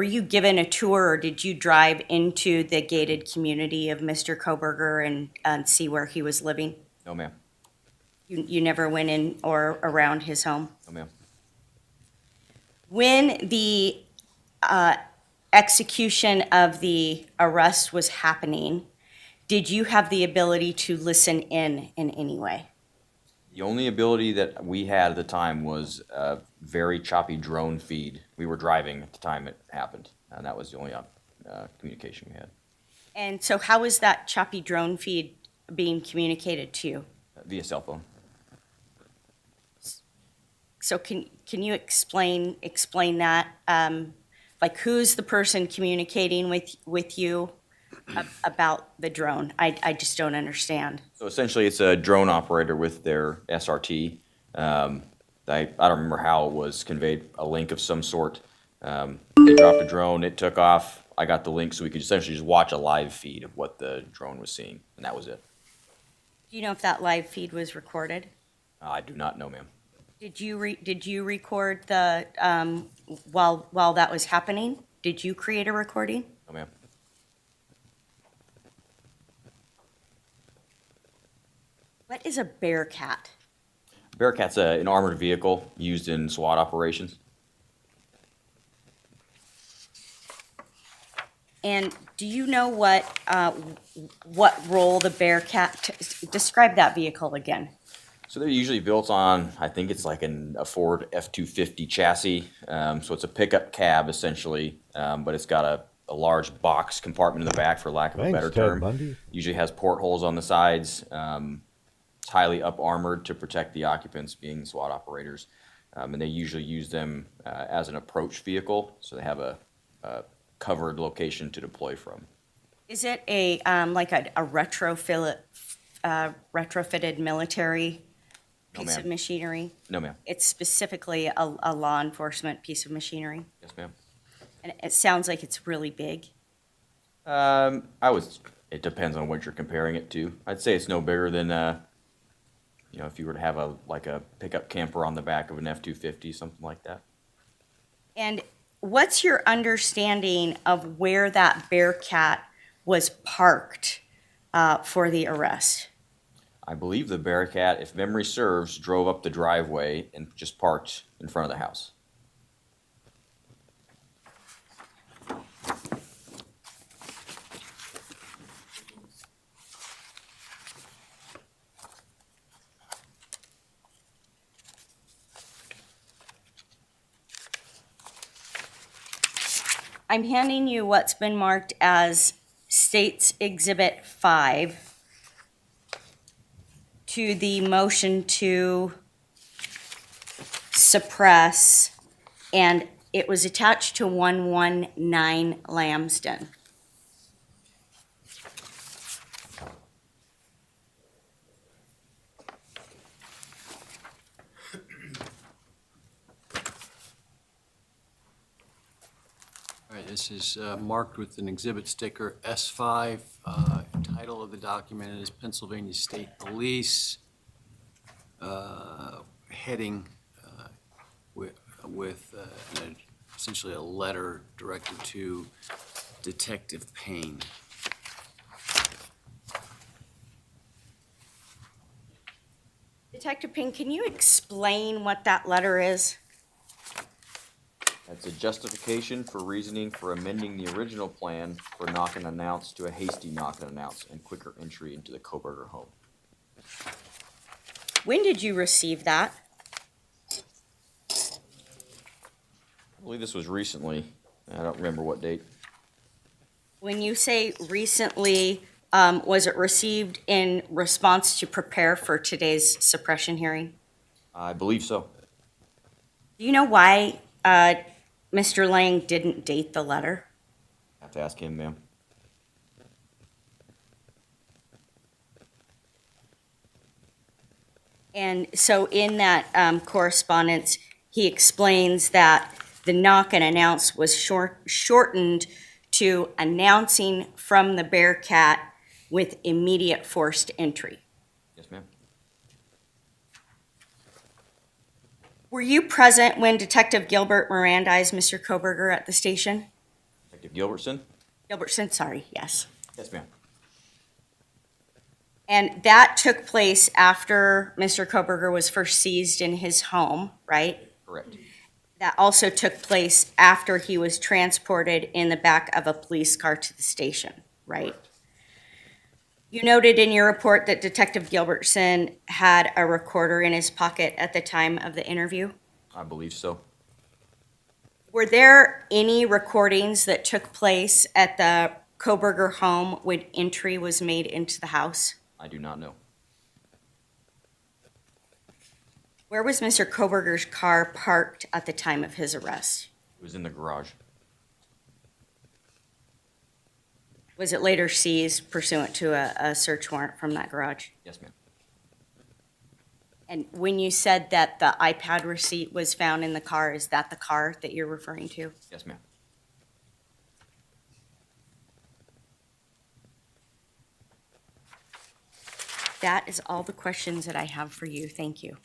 you given a tour, or did you drive into the gated community of Mr. Kohberger and see where he was living? No, ma'am. You never went in or around his home? No, ma'am. When the execution of the arrest was happening, did you have the ability to listen in any way? The only ability that we had at the time was a very choppy drone feed. We were driving at the time it happened, and that was the only communication we had. And so how is that choppy drone feed being communicated to you? Via cell phone. So can you explain that? Like, who's the person communicating with you about the drone? I just don't understand. So essentially, it's a drone operator with their SRT. I don't remember how it was conveyed, a link of some sort. They dropped a drone, it took off. I got the link so we could essentially just watch a live feed of what the drone was seeing, and that was it. Do you know if that live feed was recorded? I do not know, ma'am. Did you record the while that was happening? Did you create a recording? No, ma'am. What is a Bearcat? Bearcat's an armored vehicle used in SWAT operations. And do you know what role the Bearcat? Describe that vehicle again. So they're usually built on, I think it's like a Ford F-250 chassis. So it's a pickup cab essentially, but it's got a large box compartment in the back, for lack of a better term. Bundy. Usually has portholes on the sides. It's highly up armored to protect the occupants, being SWAT operators. And they usually use them as an approach vehicle, so they have a covered location to deploy from. Is it like a retrofitted military piece of machinery? No, ma'am. It's specifically a law enforcement piece of machinery, Yes, ma'am. and it sounds like it's really big. It depends on what you're comparing it to. I'd say it's no bigger than, if you were to have a pickup camper on the back of an F-250, something like that. And what's your understanding of where that Bearcat was parked for the arrest? I believe the Bearcat, if memory serves, drove up the driveway and just parked in front of the house. I'm handing you what's been marked as State's Exhibit 5 to the motion to suppress, and it was attached to 119 Lambsden. All right, this is marked with an exhibit sticker S5. Title of the document is Pennsylvania State Police. Heading with essentially a letter directed to Detective Payne. Detective Payne, can you explain what that letter is? That's a justification for reasoning for amending the original plan for knock and announce to a hasty knock and announce and quicker entry into the Kohberger home. When did you receive that? I believe this was recently. I don't remember what date. When you say recently, was it received in response to prepare for today's suppression hearing? I believe so. Do you know why Mr. Lang didn't date the letter? Have to ask him, ma'am. And so in that correspondence, he explains that the knock and announce was shortened to announcing from the Bearcat with immediate forced entry. Yes, ma'am. Were you present when Detective Gilbert Mirandized Mr. Kohberger at the station? Detective Gilbertson? Gilbertson, sorry, yes. Yes, ma'am. And that took place after Mr. Kohberger was first seized in his home, right? Correct. That also took place after he was transported in the back of a police car to the station, right? You noted in your report that Detective Gilbertson had a recorder in his pocket at the time of the interview. I believe so. Were there any recordings that took place at the Kohberger home when entry was made into the house? I do not know. Where was Mr. Kohberger's car parked at the time of his arrest? It was in the garage. Was it later seized pursuant to a search warrant from that garage? Yes, ma'am. And when you said that the iPad receipt was found in the car, is that the car that you're referring to? Yes, ma'am. That is all the questions that I have for you. Thank you.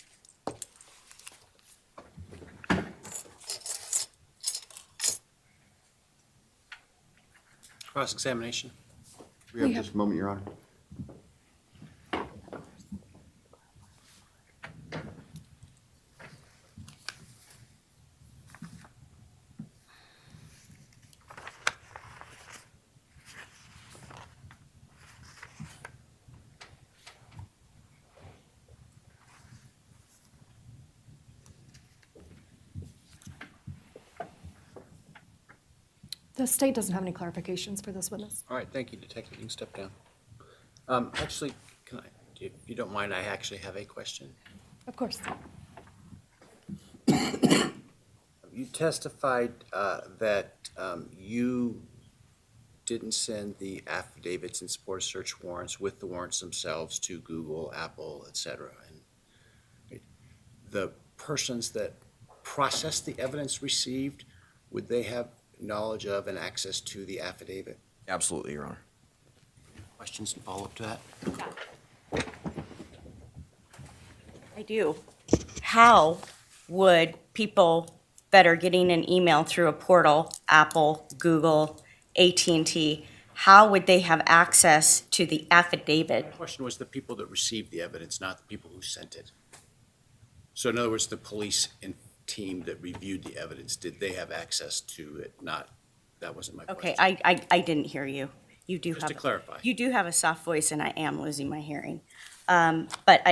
Cross-examination. We have just a moment, Your Honor. The state doesn't have any clarifications for this witness. All right, thank you, Detective. You can step down. Actually, can I, if you don't mind, I actually have a question. Of course. You testified that you didn't send the affidavits in support of search warrants with the warrants themselves to Google, Apple, et cetera. And the persons that processed the evidence received, would they have knowledge of and access to the affidavit? Absolutely, Your Honor. Questions and follow-up to that? I do. How would people that are getting an email through a portal, Apple, Google, AT&T, how would they have access to the affidavit? The question was the people that received the evidence, not the people who sent it. So in other words, the police and team that reviewed the evidence, did they have access to it? Not, that wasn't my question. Okay, I didn't hear you. You do Just have to clarify. You do have a soft voice, and I am losing my hearing. But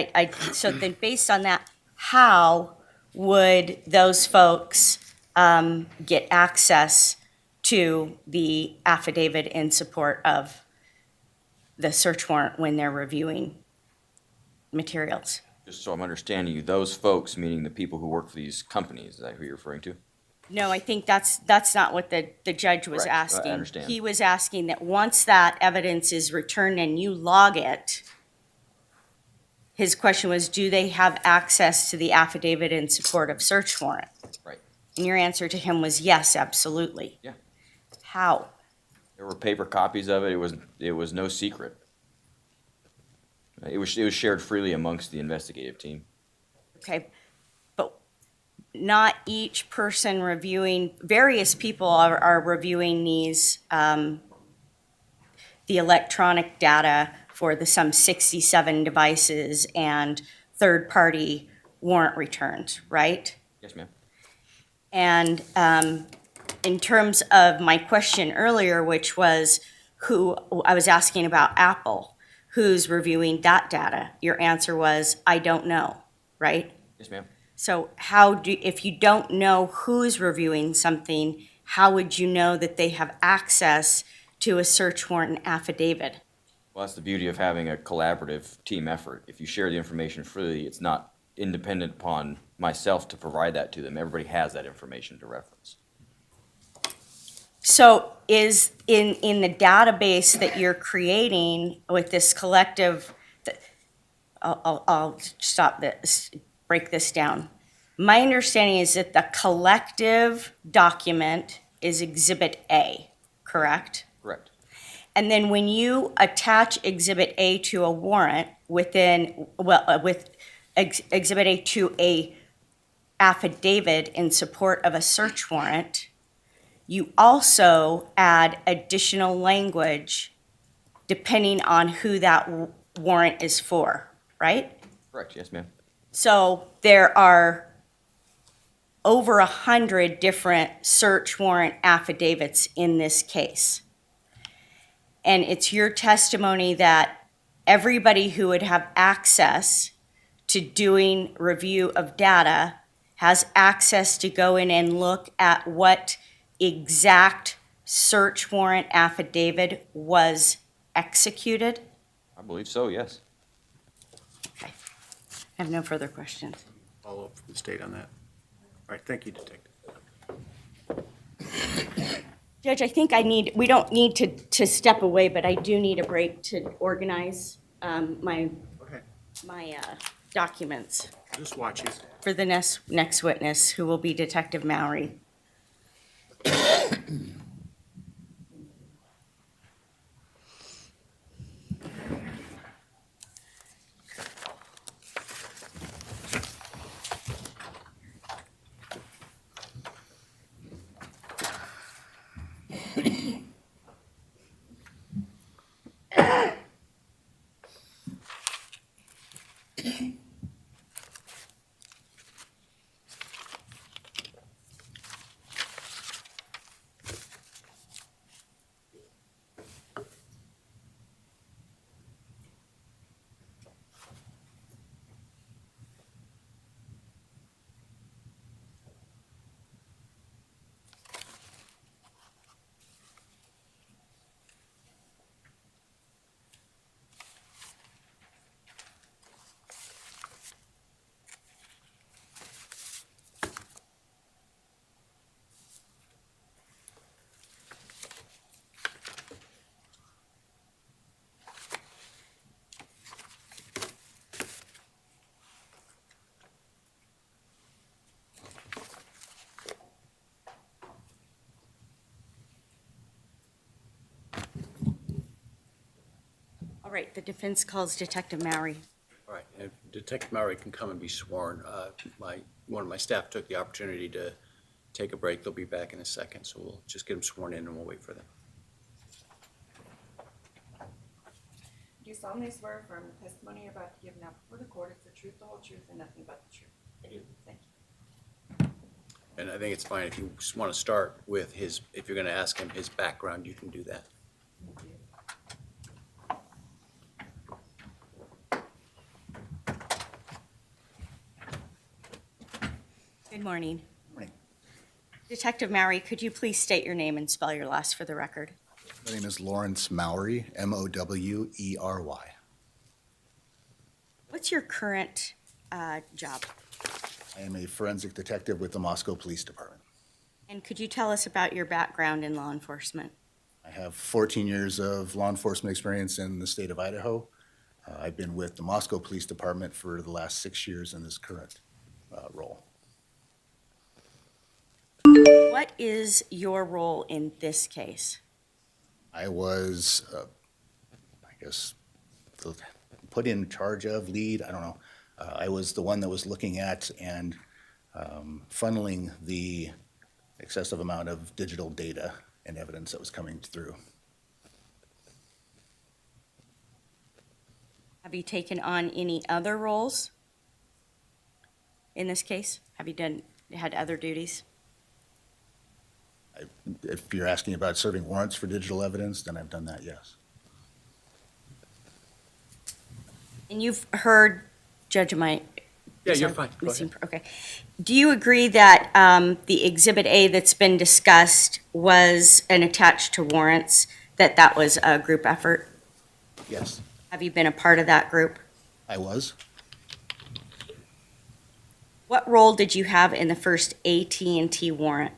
so then based on that, how would those folks get access to the affidavit in support of the search warrant when they're reviewing materials? Just so I'm understanding you, those folks, meaning the people who work for these companies, is that who you're referring to? No, I think that's not what the judge was Correct. I asking. understand. He was asking that once that evidence is returned and you log it, his question was, do they have access to the affidavit in support of search warrant? Right. And your answer to him was yes, absolutely. Yeah. How? There were paper copies of it. It was no secret. It was shared freely amongst the investigative team. Okay, but not each person reviewing, various people are reviewing these, the electronic data for the some 67 devices and third-party warrant returns, right? Yes, ma'am. And in terms of my question earlier, which was who, I was asking about Apple, who's reviewing that data? Your answer was, I don't know, right? Yes, ma'am. So if you don't know who's reviewing something, how would you know that they have access to a search warrant affidavit? Well, that's the beauty of having a collaborative team effort. If you share the information freely, it's not independent upon myself to provide that to them. Everybody has that information to reference. So is in the database that you're creating with this collective, I'll stop this, break this down. My understanding is that the collective document is Exhibit A, correct? Correct. And then when you attach Exhibit A to a warrant with Exhibit A to a affidavit in support of a search warrant, you also add additional language depending on who that warrant is for, right? Correct. Yes, ma'am. So there are over 100 different search warrant affidavits in this case. And it's your testimony that everybody who would have access to doing review of data has access to go in and look at what exact search warrant affidavit was executed? I believe so, yes. I have no further questions. Follow up from the state on that. All right, thank you, Detective. Judge, I think we don't need to step away, but I do need a break to organize my documents Just watch you. for the next witness, who will be Detective Maury. All right, the defense calls Detective Maury. All right, and Detective Maury can come and be sworn. One of my staff took the opportunity to take a break. They'll be back in a second, so we'll just get them sworn in and we'll wait for them. Do you solemnly swear affirm the testimony you're about to give now before the court is the truth, the whole truth, and nothing but the truth? I do. Thank you. And I think it's fine if you just want to start with if you're going to ask him his background, you can do that. Good morning. Morning. Detective Maury, could you please state your name and spell your last for the record? My name is Lawrence Maury, Mowrey. What's your current job? I am a forensic detective with the Moscow Police Department. And could you tell us about your background in law enforcement? I have 14 years of law enforcement experience in the state of Idaho. I've been with the Moscow Police Department for the last 6 years in this current role. What is your role in this case? I was, put in charge of, lead, I don't know. I was the one that was looking at and funneling the excessive amount of digital data and evidence that was coming through. Have you taken on any other roles in this case? Have you had other duties? If you're asking about serving warrants for digital evidence, then I've done that, yes. And you've heard Judge Mike. Yeah, you're fine. Go ahead. Okay. Do you agree that the Exhibit A that's been discussed was and attached to warrants, that was a group effort? Yes, Have you been a part of that group? I was. What role did you have in the first AT&T warrant?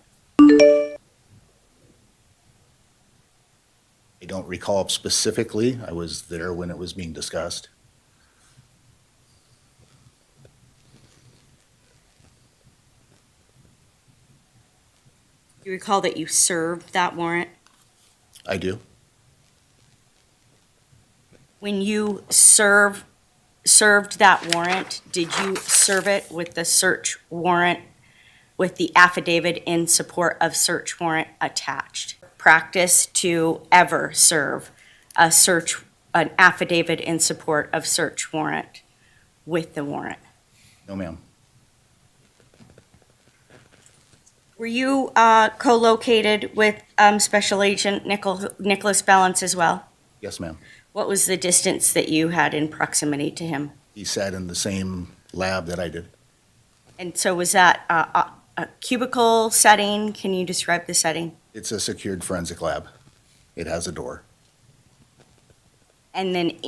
I don't recall specifically. I was there when it was being discussed. Do you recall that you served that warrant? I do. When you served that warrant, did you serve it with the search warrant, with the affidavit in support of search warrant attached? Practice to ever serve an affidavit in support of search warrant with the warrant? No, ma'am. Were you co-located with Special Agent Nicholas Balance as well? Yes, ma'am. What was the distance that you had in proximity to him? He sat in the same lab that I did. And so was that a cubicle setting? Can you describe the setting? It's a secured forensic lab. It has a door. And then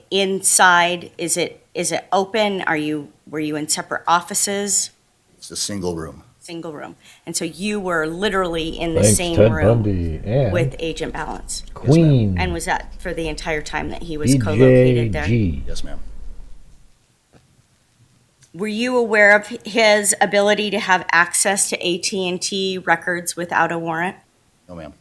inside, is it open? Were you in separate offices? It's a single room. Single room. And so you were literally in the Thanks, same Ted room Bundy and with Agent Balance. Queen And was that for the entire time that he was co-located there? DJG. Yes, ma'am. Were you aware of his ability to have access to AT&T records without a warrant? No, ma'am.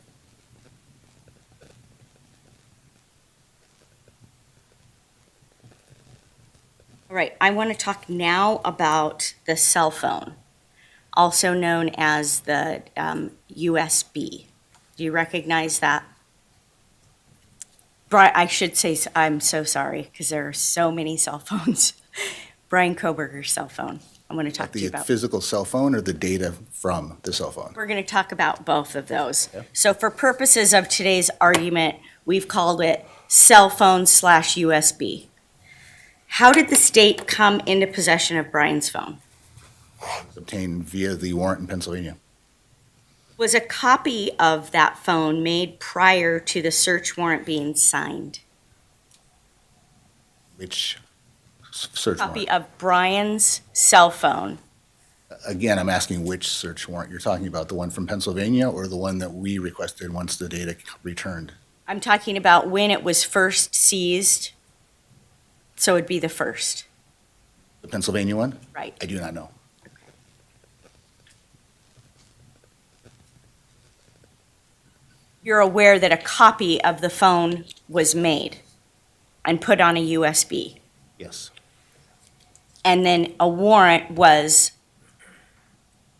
All right, I want to talk now about the cell phone, also known as the USB. Do you recognize that? I should say, I'm so sorry, because there are so many cell phones. Bryan Kohberger's cell phone. I want to talk to you The about. physical cell phone or the data from the cell phone? We're going to talk about both of those. Okay. So for purposes of today's argument, we've called it cell phone / USB. How did the state come into possession of Bryan's phone? It was obtained via the warrant in Pennsylvania. Was a copy of that phone made prior to the search warrant being signed? Which search Copy warrant? of Bryan's cell phone. Again, I'm asking which search warrant. You're talking about the one from Pennsylvania or the one that we requested once the data returned? I'm talking about when it was first seized, so it'd be the first, The Pennsylvania one? right? I do not know. You're aware that a copy of the phone was made and put on a USB, Yes. and then a warrant was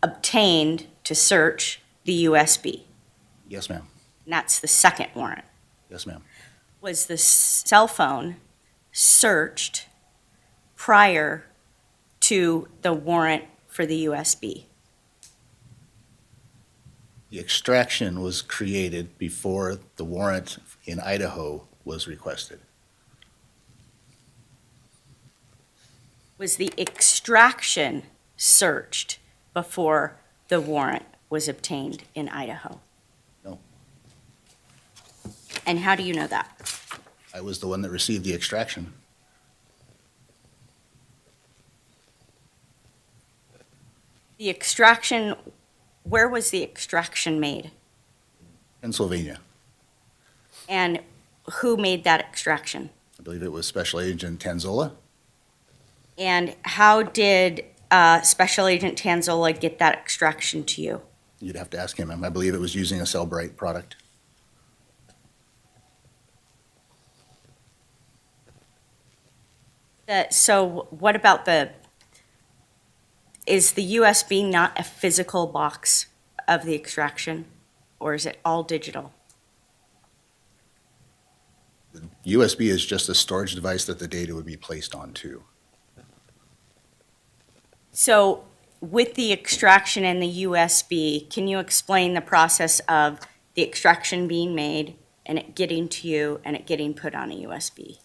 obtained to search the USB. Yes, ma'am. And that's the second warrant. Yes, ma'am. Was the cell phone searched prior to the warrant for the USB? The extraction was created before the warrant in Idaho was requested. Was the extraction searched before the warrant was obtained in Idaho? No. And how do you know that? I was the one that received the extraction. The extraction, where was the extraction made? Pennsylvania. And who made that extraction? I believe it was Special Agent Tanzola. And how did Special Agent Tanzola get that extraction to you? You'd have to ask him. I believe it was using a Cellbrite product. So what about is the USB not a physical box of the extraction, or is it all digital? USB is just a storage device that the data would be placed onto. So with the extraction and the USB, can you explain the process of the extraction being made and it getting to you and it getting put on a USB?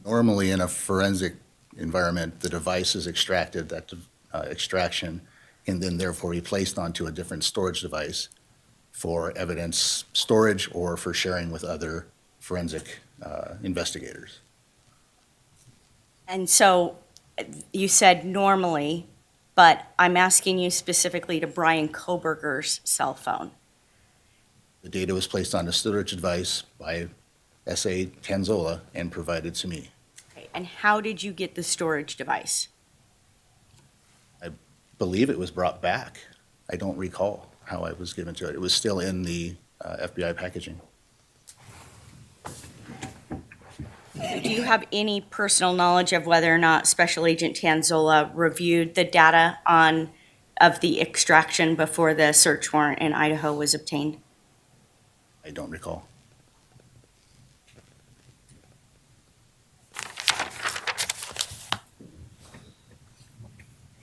Normally, in a forensic environment, the device is extracted, that extraction can then therefore be placed onto a different storage device for evidence storage or for sharing with other forensic investigators. And so you said normally, but I'm asking you specifically to Bryan Kohberger's cell phone. The data was placed on a storage device by S.A. Tanzola and provided to me. Okay, and how did you get the storage device? I believe it was brought back. I don't recall how I was given to it. It was still in the FBI packaging. Do you have any personal knowledge of whether or not Special Agent Tanzola reviewed the data of the extraction before the search warrant in Idaho was obtained? I don't recall.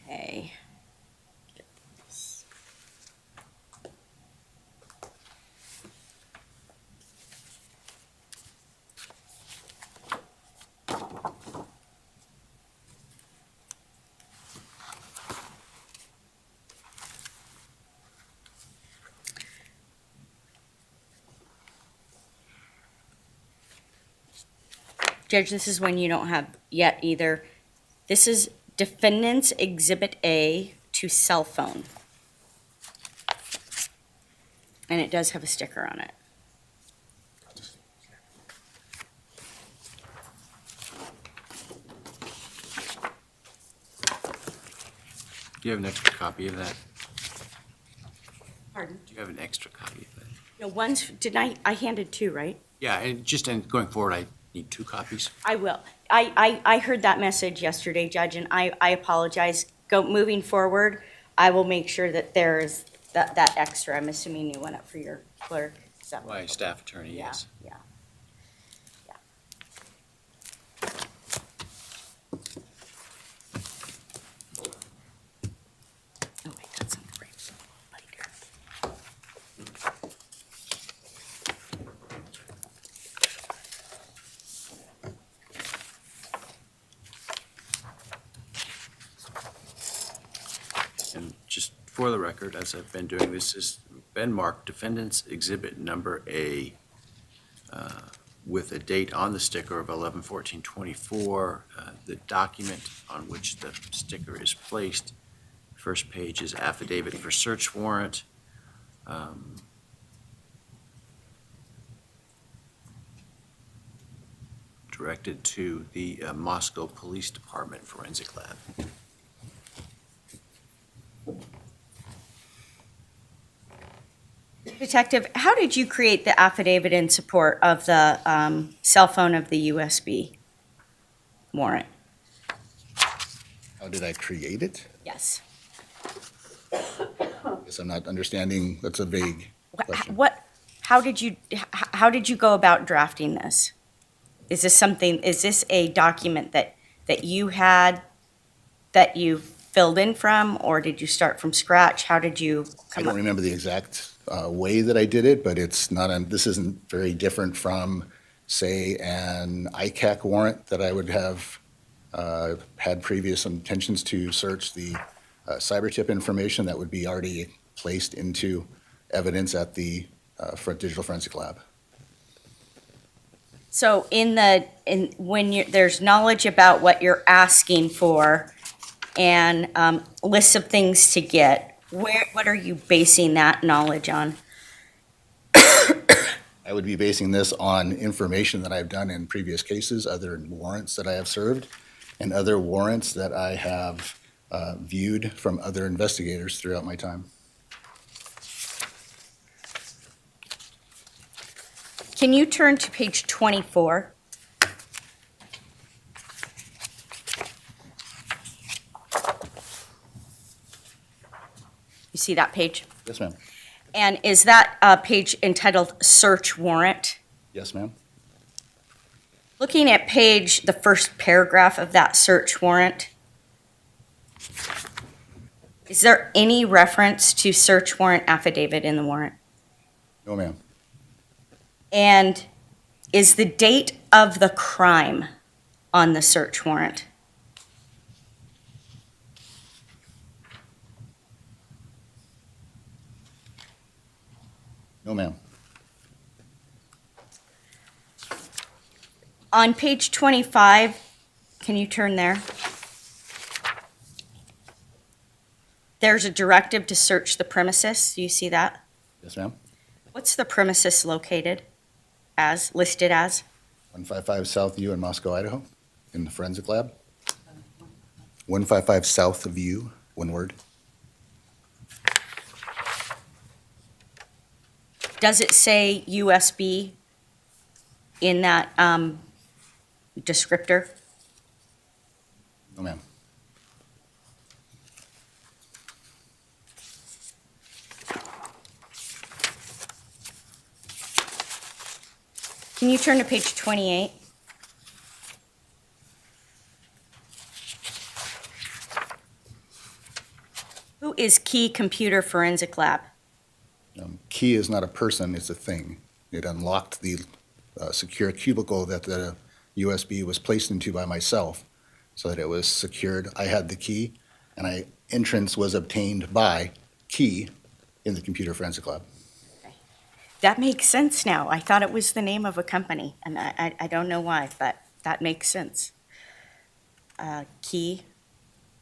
Okay. Judge, this is one you don't have yet either. This is Defendant's Exhibit A to cell phone. And it does have a sticker on it. Do you have an extra copy of that? Pardon? Do you have an extra copy of that? No, I handed two, right? Yeah, and going forward, I need 2 copies. I will. I heard that message yesterday, Judge, and I apologize. Moving forward, I will make sure that there's that extra. I'm assuming you went up for your clerk. Is that My staff attorney, Yeah, yes. yeah. Oh, wait, that's not the right lighter. And just for the record, as I've been doing, this has been marked Defendant's Exhibit Number A with a date on the sticker of 11/14/24. The document on which the sticker is placed, first page is affidavit for search warrant. Directed to the Moscow Police Department Forensic Lab. Detective, how did you create the affidavit in support of the cell phone of the USB warrant? How did I create it? Yes. Guess I'm not understanding. That's a vague question. How did you go about drafting this? Is this a document that you had, that you filled in from, or did you start from scratch? How did you I come don't up? remember the exact way that I did it, but it's not, this isn't very different from, say, an ICAC warrant that I would have had previous intentions to search the cyber tip information that would be already placed into evidence at the digital forensic lab. So there's knowledge about what you're asking for and lists of things to get, what are you basing that knowledge on? I would be basing this on information that I've done in previous cases, other warrants that I have served, and other warrants that I have viewed from other investigators throughout my time. Can you turn to page 24? You see that page? Yes, ma'am. And is that page entitled Search Warrant? Yes, ma'am. Looking at the first paragraph of that search warrant, is there any reference to search warrant affidavit in the warrant? No, ma'am. And is the date of the crime on the search warrant? No, ma'am. On page 25, can you turn there? There's a directive to search the premises. Do you see that? Yes, ma'am. What's the premises listed as? 155 South View in Moscow, Idaho, in the forensic lab. 155 South View, one word. Does it say USB in that descriptor? No, ma'am. Can you turn to page 28? Who is Key Computer Forensic Lab? Key is not a person, it's a thing. It unlocked the secure cubicle that the USB was placed into by myself so that it was secured. I had the key, and entrance was obtained by Key in the Computer Forensic Lab. That makes sense now. I thought it was the name of a company, and I don't know why, but that makes sense. Key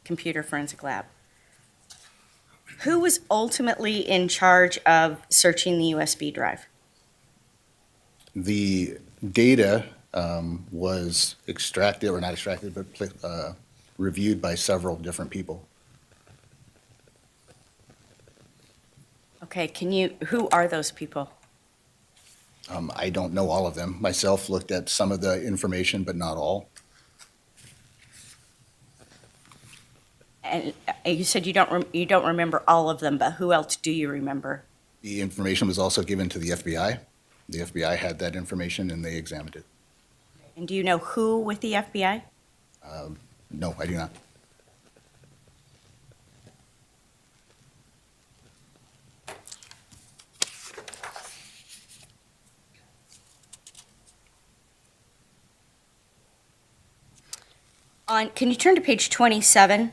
Computer Forensic Lab. Who was ultimately in charge of searching the USB drive? The data was extracted, or not extracted, but reviewed by several different people. Okay, who are those people? I don't know all of them. Myself looked at some of the information, but not all. And you said you don't remember all of them, but who else do you remember? The information was also given to the FBI. The FBI had that information and they examined it. And do you know who with the FBI? No, I do not. Can you turn to page 27?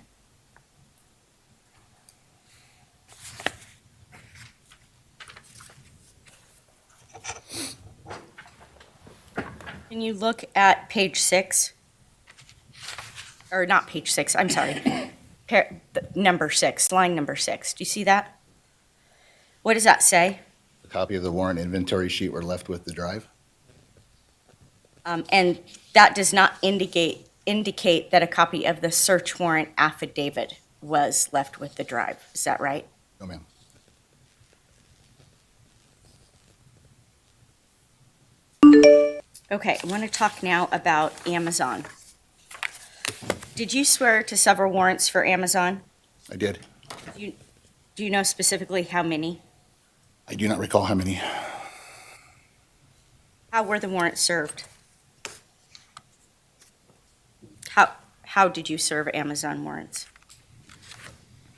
Can you look at page 6? Or not page 6, I'm sorry. Number 6, line number 6. Do you see that? What does that say? A copy of the warrant inventory sheet were left with the drive. And that does not indicate that a copy of the search warrant affidavit was left with the drive. Is that right? No, ma'am. Okay, I want to talk now about Amazon. Did you swear to several warrants for Amazon? I did. Do you know specifically how many? I do not recall how many. How were the warrants served? How did you serve Amazon warrants?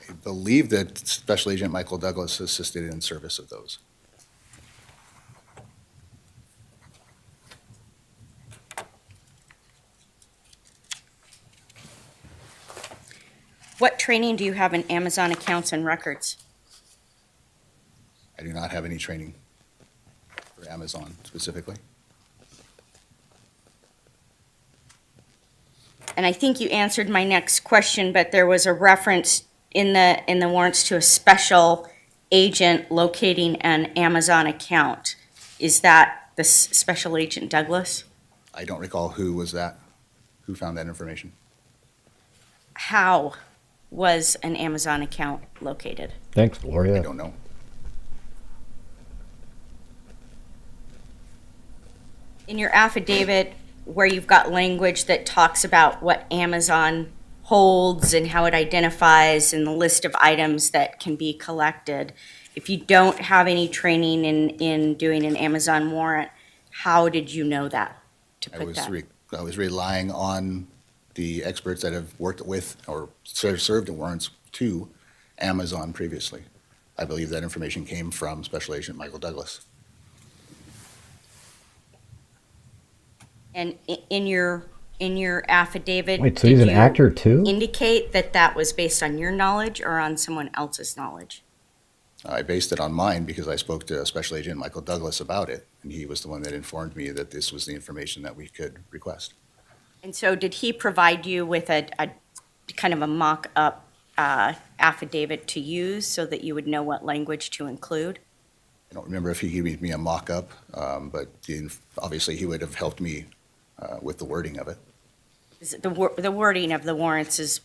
I believe that Special Agent Michael Douglas assisted in service of those. What training do you have in Amazon accounts and records? I do not have any training for Amazon specifically. and I think you answered my next question, but there was a reference in the warrants to a special agent locating an Amazon account. Is that the special agent Douglas? I don't recall who was that, who found that information. How was an Amazon account located? Thanks, I Gloria. don't know. In your affidavit, where you've got language that talks about what Amazon holds and how it identifies and the list of items that can be collected, if you don't have any training in doing an Amazon warrant, how did you know that, to put that? I was relying on the experts that have worked with or served in warrants to Amazon previously. I believe that information came from Special Agent Michael Douglas. And in your affidavit, Wait, so he's an did you actor too? indicate that that was based on your knowledge or on someone else's knowledge? I based it on mine because I spoke to Special Agent Michael Douglas about it, and he was the one that informed me that this was the information that we could request. And so did he provide you with a kind of a mock-up affidavit to use so that you would know what language to include? I don't remember if he gave me a mock-up, but obviously he would have helped me with the wording of it. The wording of the warrants is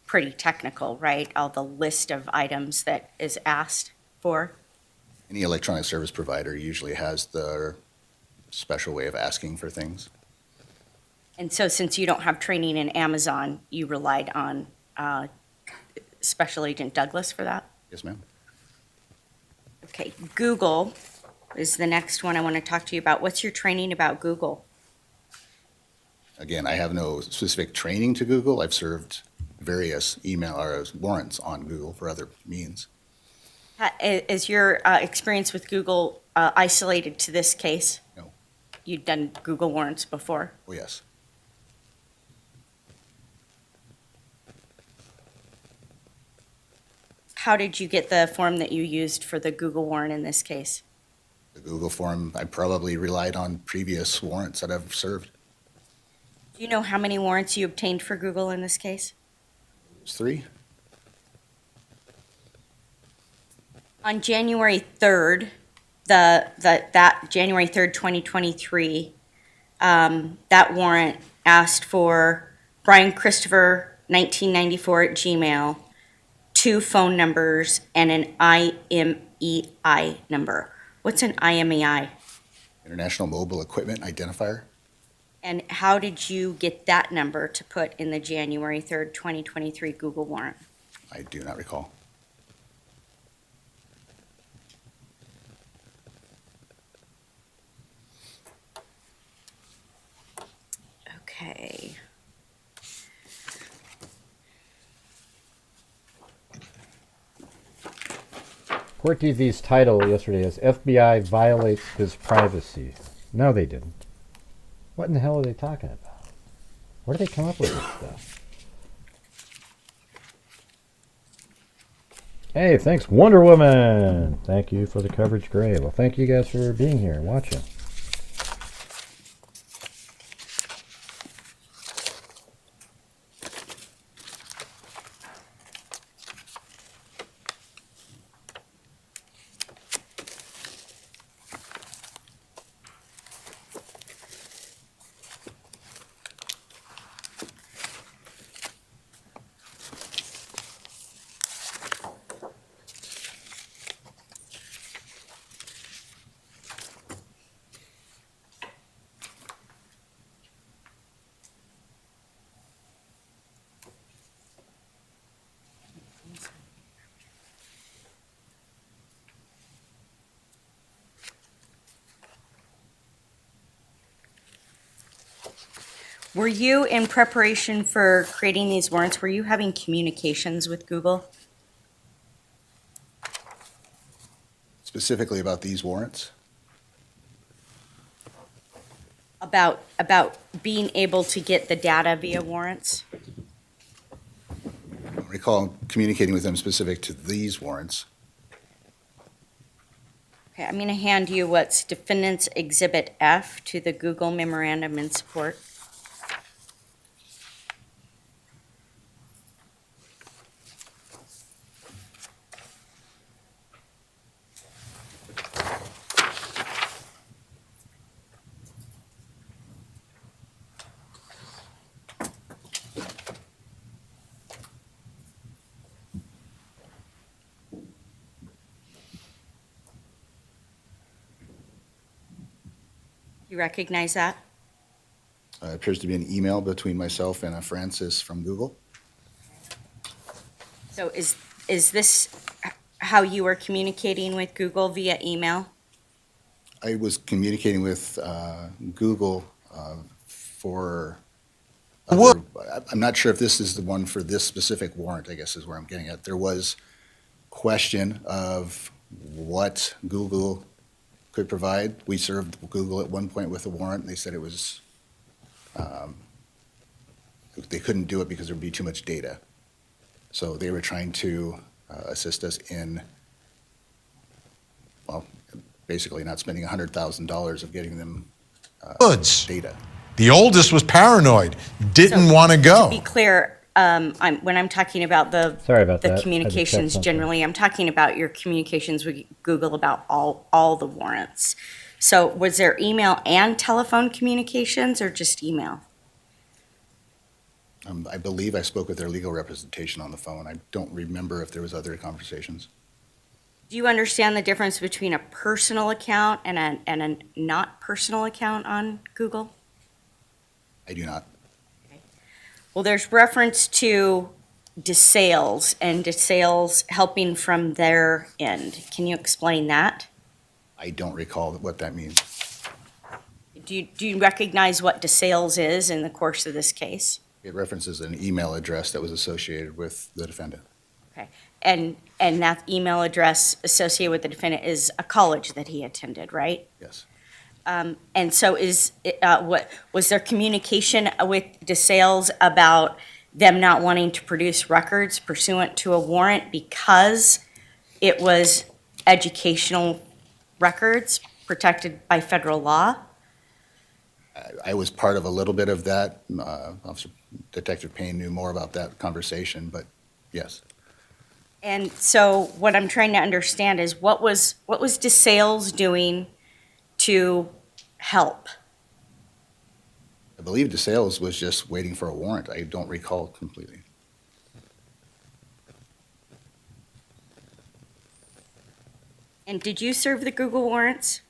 pretty technical, right? All the list of items that is asked for? Any electronic service provider usually has their special way of asking for things. And so since you don't have training in Amazon, you relied on Special Agent Douglas for that? Yes, ma'am. Okay, Google is the next one I want to talk to you about. What's your training about Google? Again, I have no specific training to Google. I've served various email or warrants on Google for other means. Is your experience with Google isolated to this case? No. You've done Google warrants before? Oh, yes. How did you get the form that you used for the Google warrant in this case? The Google form, I probably relied on previous warrants that I've served. Do you know how many warrants you obtained for Google in this case? It's 3. On January 3rd, that January 3rd, 2023, that warrant asked for Bryan Christopher, 1994 at Gmail, 2 phone numbers, and an IMEI number. What's an IMEI? International Mobile Equipment Identifier. And how did you get that number to put in the January 3rd, 2023 Google warrant? I do not recall. Okay. Court TV's title yesterday is FBI violates his privacy. No, they didn't. What in the hell are they talking about? Where did they come up with this stuff? Hey, thanks, Wonder Woman. Thank you for the coverage, Gray. Well, thank you guys for being here and watching. Were you, in preparation for creating these warrants, were you having communications with Google? Specifically about these warrants? About being able to get the data via warrants? I don't recall communicating with them specific to these warrants. Okay, I'm going to hand you what's Defendant's Exhibit F to the Google Memorandum in Support. You recognize that? It appears to be an email between myself and a Francis from Google. So is this how you were communicating with Google via email? I was communicating with Google for other, I'm not sure if this is the one for this specific warrant, I guess is where I'm getting at. There was question of what Google could provide. We served Google at one point with a warrant, and they said it was, they couldn't do it because there would be too much data. So they were trying to assist us in, well, basically not spending $100,000 of getting them Goods. data. The oldest was paranoid, didn't So, want to go. To be clear, when I'm talking about Sorry about that. I the had to check communications something. generally, I'm talking about your communications with Google about all the warrants. So was there email and telephone communications or just email? I believe I spoke with their legal representation on the phone. I don't remember if there was other conversations. Do you understand the difference between a personal account and a not personal account on Google? I do not. Well, there's reference to DeSales and DeSales helping from their end. Can you explain that? I don't recall what that means. Do you recognize what DeSales is in the course of this case? It references an email address that was associated with the defendant. Okay, and that email address associated with the defendant is a college that he attended, right? Yes. And so was there communication with DeSales about them not wanting to produce records pursuant to a warrant because it was educational records protected by federal law? I was part of a little bit of that. Officer Detective Payne knew more about that conversation, but yes. And so what I'm trying to understand is what was DeSales doing to help? I believe DeSales was just waiting for a warrant. I don't recall completely. And did you serve the Google warrants?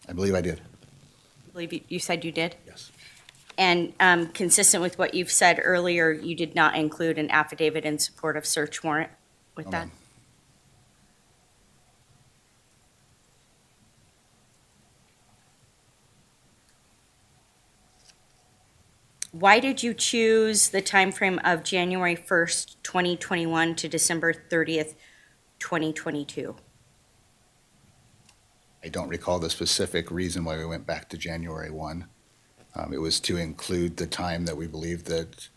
I believe I did. I believe you said you did? Yes. And consistent with what you've said earlier, you did not include an affidavit in support of search warrant with No, that? ma'am. Why did you choose the timeframe of January 1st, 2021 to December 30th, 2022? I don't recall the specific reason why we went back to January 1. It was to include the time that we believed that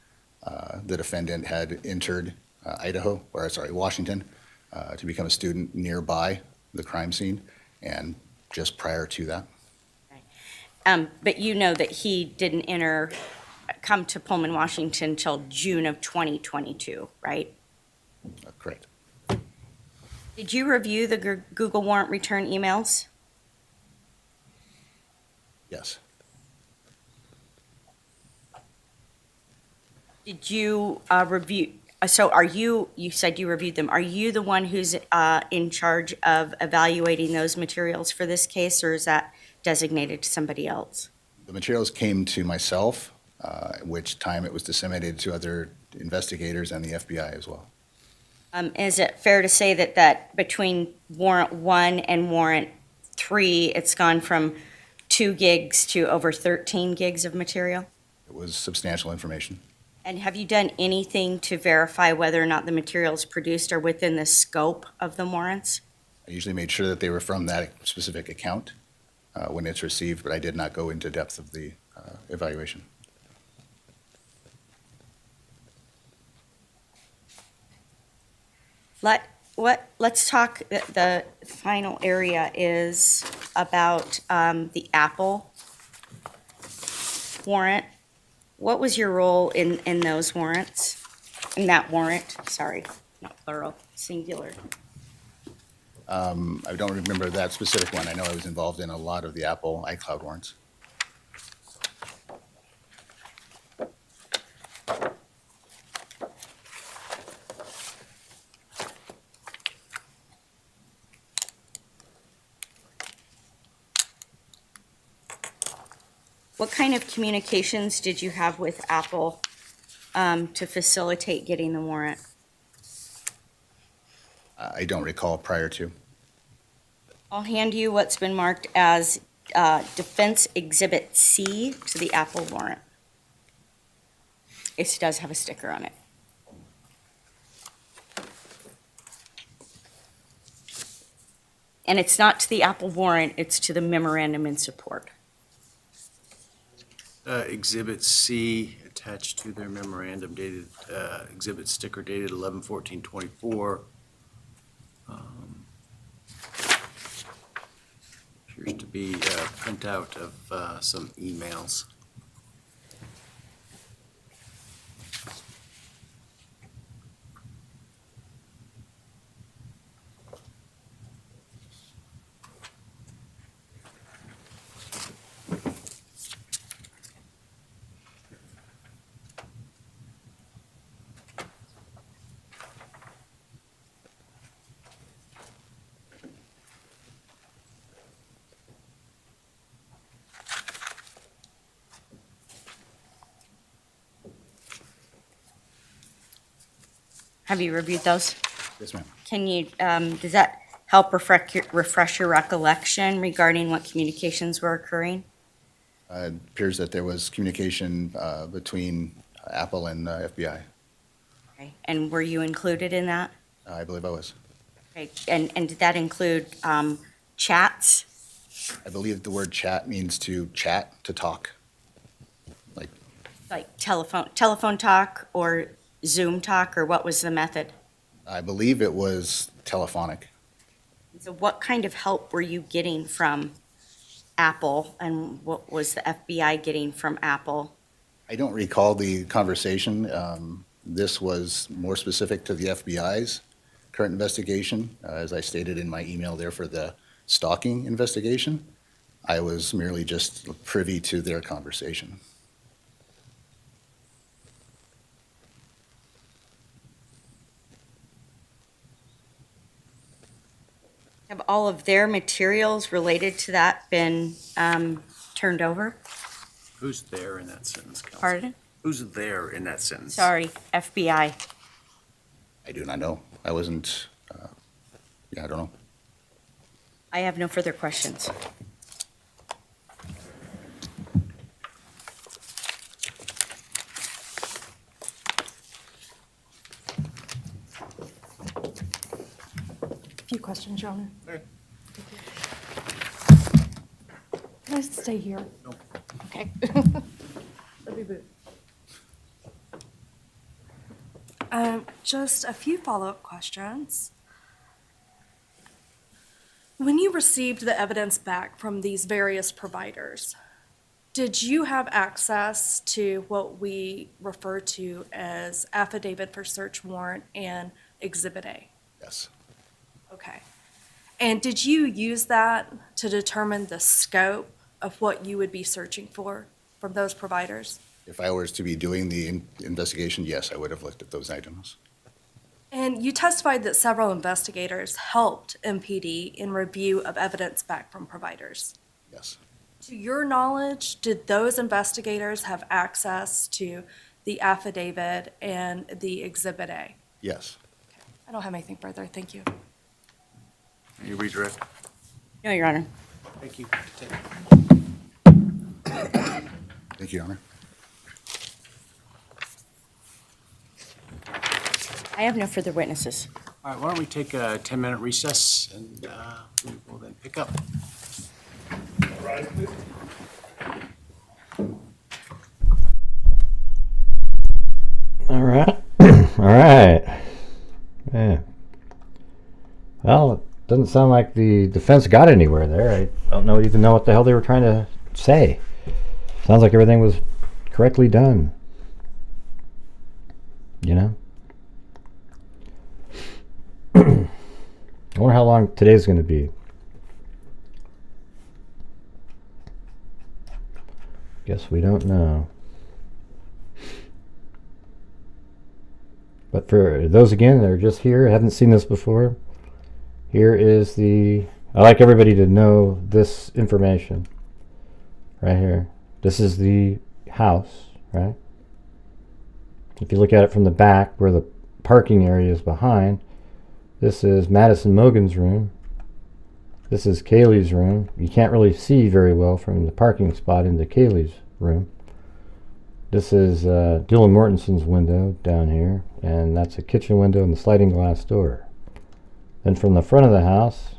the defendant had entered Washington, to become a student nearby the crime scene, and just prior to that. But you know that he didn't come to Pullman, Washington until June of 2022, right? Correct. Did you review the Google warrant return emails? Yes. Did you review, so you said you reviewed them. Are you the one who's in charge of evaluating those materials for this case, or is that designated to somebody else? The materials came to myself, at which time it was disseminated to other investigators and the FBI as well. Is it fair to say that between warrant 1 and warrant 3, it's gone from 2 gigs to over 13 gigs of material? It was substantial information. And have you done anything to verify whether or not the materials produced are within the scope of the warrants? I usually made sure that they were from that specific account when it's received, but I did not go into depth of the evaluation. Let's talk, the final area is about the Apple warrant. What was your role in those warrants, in that warrant? Sorry, not plural, singular. I don't remember that specific one. I know I was involved in a lot of the Apple iCloud warrants. What kind of communications did you have with Apple to facilitate getting the warrant? I don't recall prior to. I'll hand you what's been marked as Defense Exhibit C to the Apple warrant. It does have a sticker on it. And it's not to the Apple warrant, it's to the memorandum in support. Exhibit C attached to their memorandum dated, exhibit sticker dated 11/14/24. Appears to be a printout of some emails. Have you reviewed those? Yes, ma'am. Can you, does that help refresh your recollection regarding what communications were occurring? It appears that there was communication between Apple and FBI. Okay. And were you included in that? I believe I was. Okay. And did that include chats? I believe the word chat means to chat, to talk. Like telephone talk or Zoom talk, or what was the method? I believe it was telephonic. So what kind of help were you getting from Apple, and what was the FBI getting from Apple? I don't recall the conversation. This was more specific to the FBI's current investigation. As I stated in my email there for the stalking investigation, I was merely just privy to their conversation. Have all of their materials related to that been turned over? Who's there in that sentence, Counsel? Pardon? Who's there in that sentence? Sorry, FBI. I do not know. I wasn't, I don't know. I have no further questions. A few questions, Your Honor. Okay. Can I stay here? No. Okay. Let me move. Just a few follow-up questions. When you received the evidence back from these various providers, did you have access to what we refer to as affidavit for search warrant and Exhibit A? Yes. Okay. And did you use that to determine the scope of what you would be searching for from those providers? If I was to be doing the investigation, yes, I would have looked at those items. And you testified that several investigators helped MPD in review of evidence back from providers. Yes. To your knowledge, did those investigators have access to the affidavit and the Exhibit A? Yes. I don't have anything further. Thank you. Any redirect? No, Your Honor. Thank you. Thank you, Your Honor. I have no further witnesses. All right, why don't we take a 10-minute recess, and we will then pick up. All right. All right. Yeah. Well, it doesn't sound like the defense got anywhere there. I don't even know what the hell they were trying to say. Sounds like everything was correctly done. You know? I wonder how long today's going to be. Guess we don't know. But for those, again, that are just here, haven't seen this before, here is the... I like everybody to know this information right here. This is the house, right? If you look at it from the back where the parking area is behind, this is Madison Mogan's room. This is Kaylee's room. You can't really see very well from the parking spot into Kaylee's room. This is Dylan Mortenson's window down here, and that's a kitchen window and the sliding glass door. Then from the front of the house,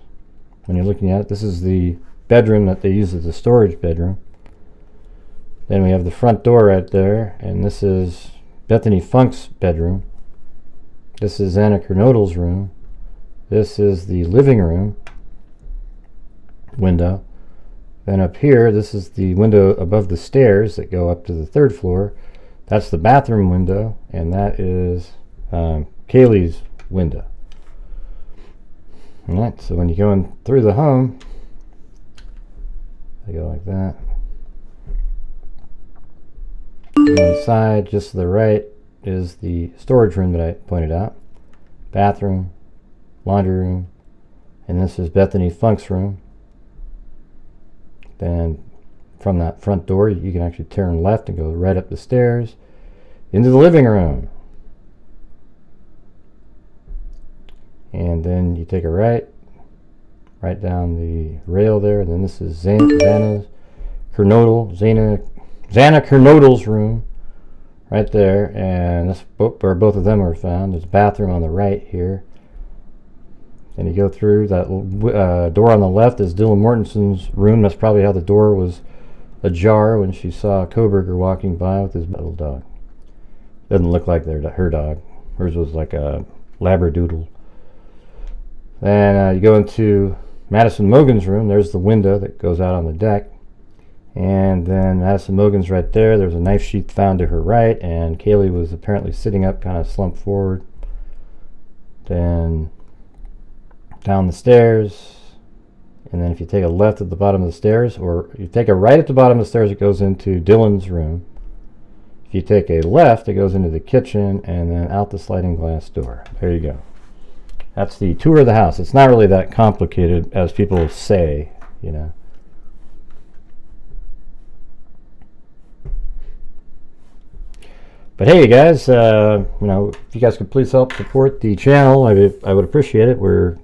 when you're looking at it, this is the bedroom that they use as a storage bedroom. Then we have the front door right there, and this is Bethany Funk's bedroom. This is Anna Kernodle's room. This is the living room window. Then up here, this is the window above the stairs that go up to the 3rd floor. That's the bathroom window, and that is Kaylee's window. Alright, so when you go in through the home, they go like that. You go inside, just to the right is the storage room that I pointed out. Bathroom, laundry room, and this is Bethany Funk's room. Then from that front door, you can actually turn left and go right up the stairs into the living room. And then you take a right down the rail there, and then this is Xana Kernodle's room right there, and that's where both of them are found. There's a bathroom on the right here. And you go through that door on the left is Dylan Mortenson's room. That's probably how the door was ajar when she saw Kohberger walking by with his little dog. Doesn't look like her dog. Hers was like a Labradoodle. Then you go into Madison Mogan's room. There's the window that goes out on the deck. And then Madison Mogan's right there. There's a knife sheath found to her right, and Kaylee was apparently sitting up, kind of slumped forward. Then down the stairs, and then if you take a left at the bottom of the stairs, or you take a right at the bottom of the stairs, it goes into Dylan's room. If you take a left, it goes into the kitchen, and then out the sliding glass door. There you go. That's the tour of the house. It's not really that complicated as people say, you know. But hey, guys, you know, if you guys could please help support the channel, I would appreciate it. We're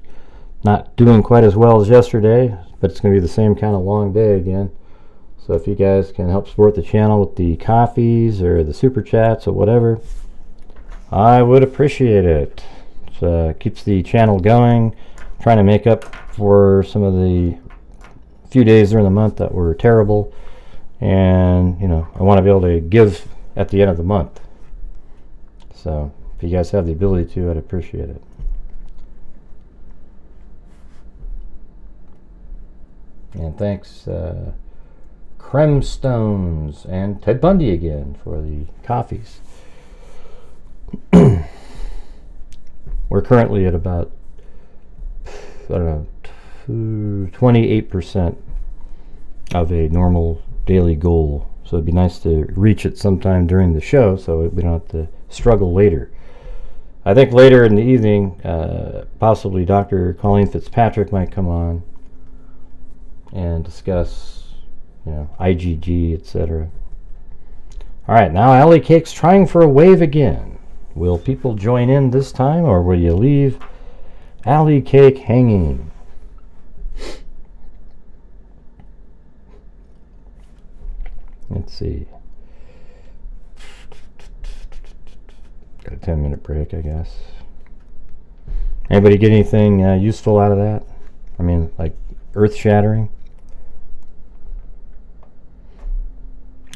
not doing quite as well as yesterday, but it's going to be the same kind of long day again. So if you guys can help support the channel with the coffees or the super chats or whatever, I would appreciate it. It keeps the channel going, trying to make up for some of the few days during the month that were terrible. And, you know, I want to be able to give at the end of the month. So if you guys have the ability to, I'd appreciate it. And thanks, Cremstones and Ted Bundy again for the coffees. We're currently at about, I don't know, 28% of a normal daily goal. So it'd be nice to reach it sometime during the show so we don't have to struggle later. I think later in the evening, possibly Dr. Colleen Fitzpatrick might come on and discuss, you know, IgG, etc. All right, now Alley Cake's trying for a wave again. Will people join in this time, or will you leave Alley Cake hanging? Let's see. Got a 10-minute break, I guess. Anybody get anything useful out of that? I mean, like earth-shattering?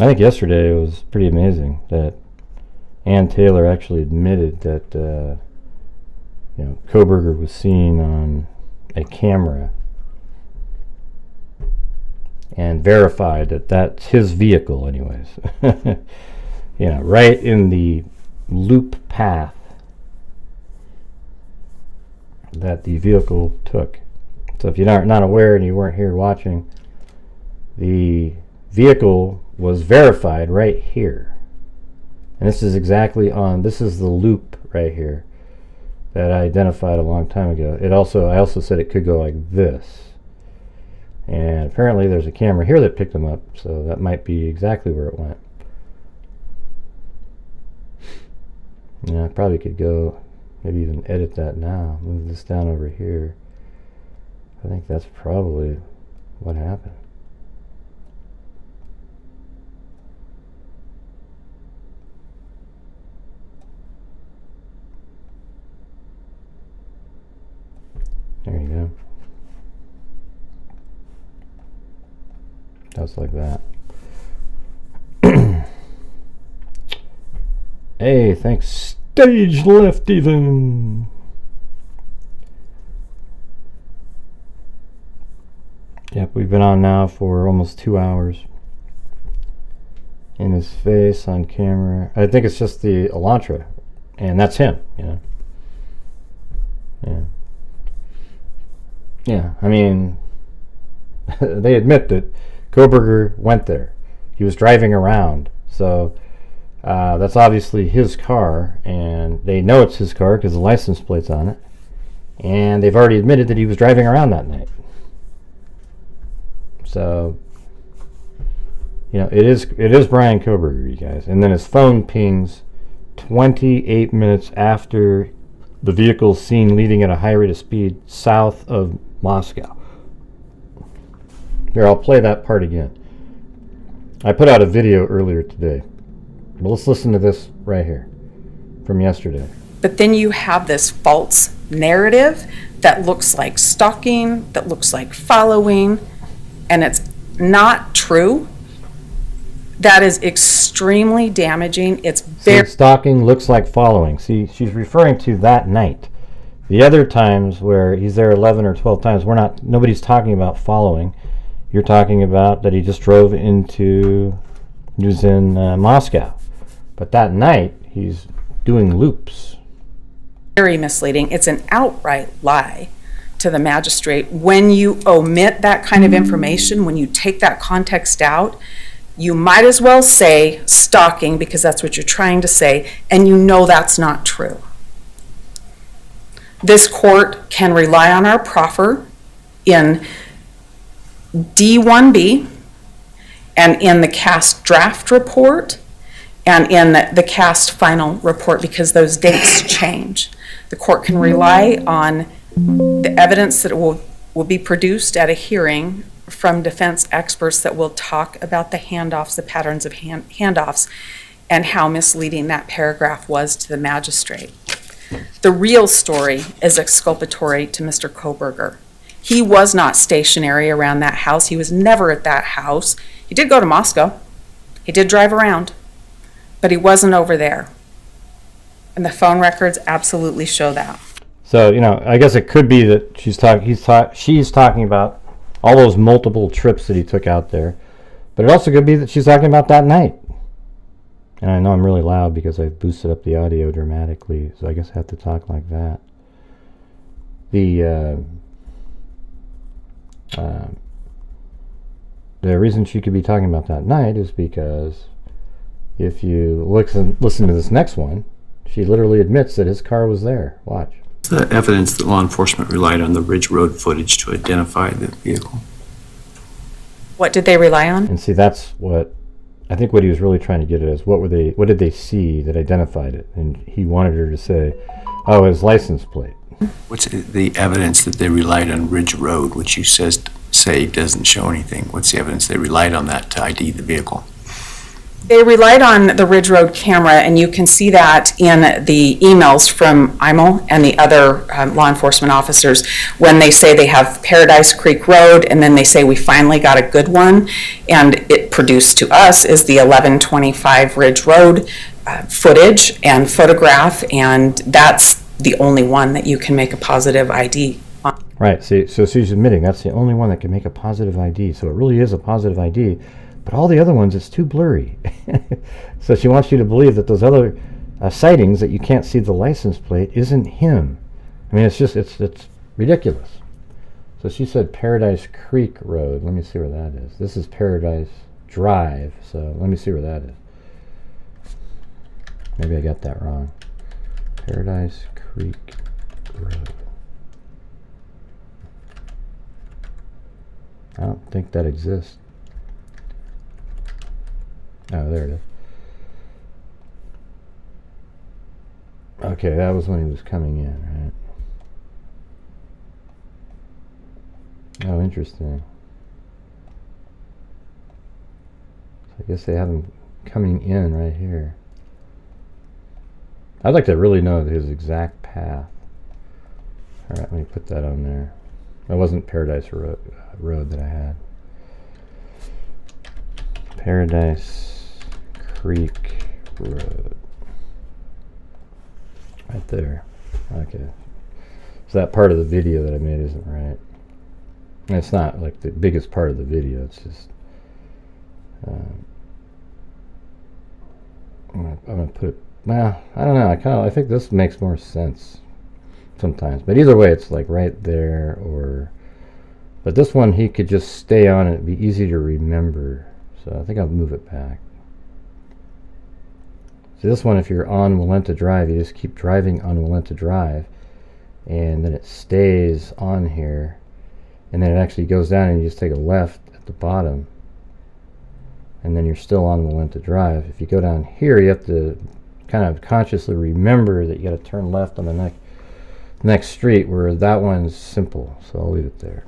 I think yesterday it was pretty amazing that Ann Taylor actually admitted that you know, Kohberger was seen on a camera and verified that that's his vehicle anyways. You know, right in the loop path that the vehicle took. So if you're not aware and you weren't here watching, the vehicle was verified right here. And this is exactly on, this is the loop right here that I identified a long time ago. I also said it could go like this. And apparently there's a camera here that picked him up, so that might be exactly where it went. Yeah, I probably could go, maybe even edit that now. Move this down over here. I think that's probably what happened. There you go. Just like that. Hey, thanks. Stage left even. Yep, we've been on now for almost 2 hours. In his face on camera. I think it's just the Elantra. And that's him, you know. Yeah. Yeah, I mean, they admit that Kohberger went there. He was driving around. So that's obviously his car, and they know it's his car because the license plate's on it. And they've already admitted that he was driving around that night. So, you know, it is Bryan Kohberger, you guys. And then his phone pings 28 minutes after the vehicle's seen leaving at a high rate of speed south of Moscow. Here, I'll play that part again. I put out a video earlier today. But let's listen to this right here from yesterday. But then you have this false narrative that looks like stalking, that looks like following, and it's not true. That is extremely damaging. It's very... See, stalking looks like following. See, she's referring to that night. The other times where he's there 11 or 12 times, nobody's talking about following. You're talking about that he just drove into, he was in Moscow. But that night, he's doing loops. Very misleading. It's an outright lie to the magistrate. When you omit that kind of information, when you take that context out, you might as well say stalking because that's what you're trying to say, and you know that's not true. This court can rely on our proffer in D1B and in the cast draft report and in the cast final report because those dates change. The court can rely on the evidence that will be produced at a hearing from defense experts that will talk about the handoffs, the patterns of handoffs, and how misleading that paragraph was to the magistrate. The real story is exculpatory to Mr. Kohberger. He was not stationary around that house. He was never at that house. He did go to Moscow. He did drive around, but he wasn't over there. And the phone records absolutely show that. So, you know, I guess it could be that she's talking about all those multiple trips that he took out there. But it also could be that she's talking about that night. And I know I'm really loud because I've boosted up the audio dramatically, so I guess I have to talk like that. The reason she could be talking about that night is because if you listen to this next one, she literally admits that his car was there. Watch. The evidence that law enforcement relied on the Ridge Road footage to identify the vehicle. What did they rely on? And see, that's what I think what he was really trying to get at is what did they see that identified it? And he wanted her to say, oh, his license plate. What's the evidence that they relied on Ridge Road, which you say doesn't show anything? What's the evidence they relied on that to ID the vehicle? They relied on the Ridge Road camera, and you can see that in the emails from IMO and the other law enforcement officers when they say they have Paradise Creek Road, and then they say we finally got a good one, and it produced to us is the 1125 Ridge Road footage and photograph, and that's the only one that you can make a positive ID on. Right, see, so she's admitting that's the only one that can make a positive ID, so it really is a positive ID. But all the other ones, it's too blurry. So she wants you to believe that those other sightings that you can't see the license plate isn't him. I mean, it's ridiculous. So she said Paradise Creek Road. Let me see where that is. This is Paradise Drive, so let me see where that is. Maybe I got that wrong. Paradise Creek Road. I don't think that exists. Oh, there it is. Okay, that was when he was coming in, right? Oh, interesting. So I guess they have him coming in right here. I'd like to really know his exact path. Alright, let me put that on there. That wasn't Paradise Road that I had. Paradise Creek Road. Right there. Okay. So that part of the video that I made isn't right. And it's not like the biggest part of the video. It's just... I'm gonna put it... Well, I don't know. I think this makes more sense sometimes. But either way, it's like right there or... But this one, he could just stay on it. It'd be easy to remember. So I think I'll move it back. So this one, if you're on Walenta Drive, you just keep driving on Walenta Drive, and then it stays on here, and then it actually goes down and you just take a left at the bottom, and then you're still on Walenta Drive. If you go down here, you have to kind of consciously remember that you got to turn left on the next street, where that one's simple. So I'll leave it there.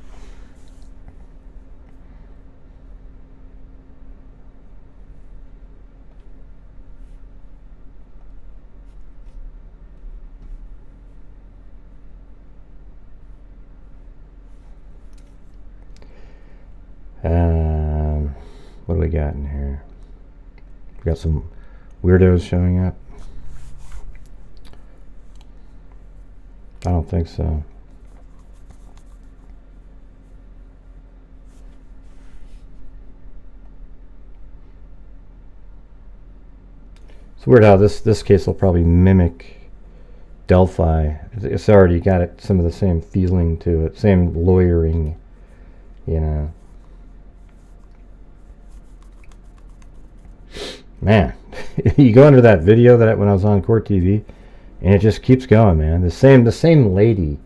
What do we got in here? We got some weirdos showing up. I don't think so. It's weird how this case will probably mimic Delphi. It's already got some of the same feeling to it, same lawyering, you know. Man, you go into that video that when I was on Court TV, and it just keeps going, man. The same lady,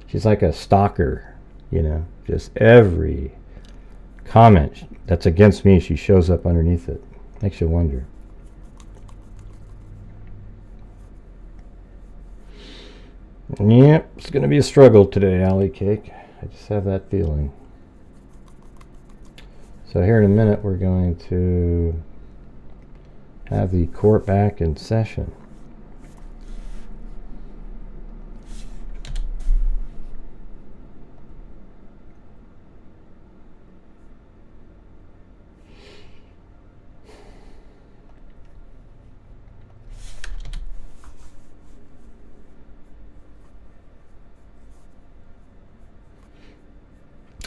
she's like a stalker, you know. Just every comment that's against me, she shows up underneath it. Makes you wonder. Yep, it's gonna be a struggle today, Alley Cake. I just have that feeling. So here in a minute, we're going to have the court back in session.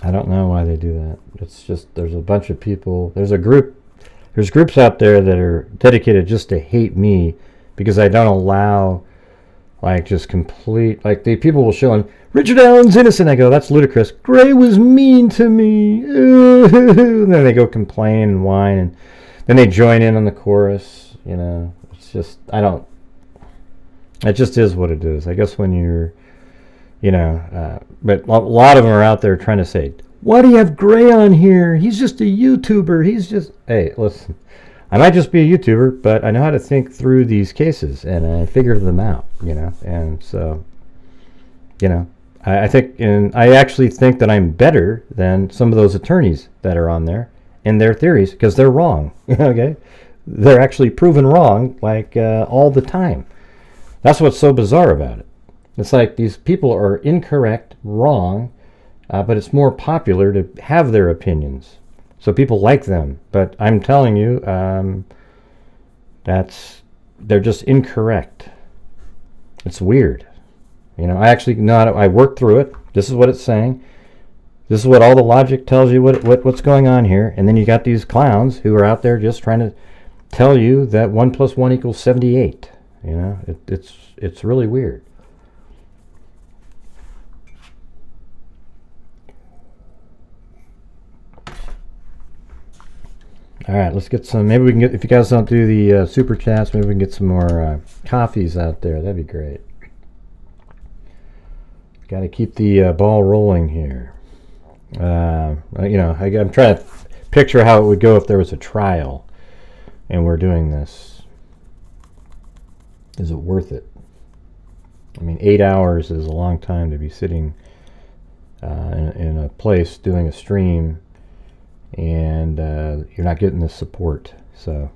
I don't know why they do that. It's just, there's a bunch of people, there's groups out there that are dedicated just to hate me because I don't allow, like, just complete, like, the people will show him, Richard Allen's innocent. I go, that's ludicrous. Gray was mean to me. And then they go complain and whine, and then they join in on the chorus. You know, it's just, it just is what it is. I guess when you're, you know, but a lot of them are out there trying to say, why do you have Gray on here? He's just a YouTuber. He's just... Hey, listen. I might just be a YouTuber, but I know how to think through these cases, and I figure them out, you know? And so, you know, I actually think that I'm better than some of those attorneys that are on there in their theories, because they're wrong, okay? They're actually proven wrong, like, all the time. That's what's so bizarre about it. It's like these people are incorrect, wrong, but it's more popular to have their opinions. So people like them. But I'm telling you, they're just incorrect. It's weird. You know, I actually I worked through it. This is what it's saying. This is what all the logic tells you what's going on here. And then you got these clowns who are out there just trying to tell you that 1 + 1 = 78. You know, it's really weird. All right, let's get some. Maybe we can get, if you guys don't do the super chats, maybe we can get some more coffees out there. That'd be great. Got to keep the ball rolling here. I'm trying to picture how it would go if there was a trial and we're doing this. Is it worth it? I mean, 8 hours is a long time to be sitting in a place doing a stream, and you're not getting the support. So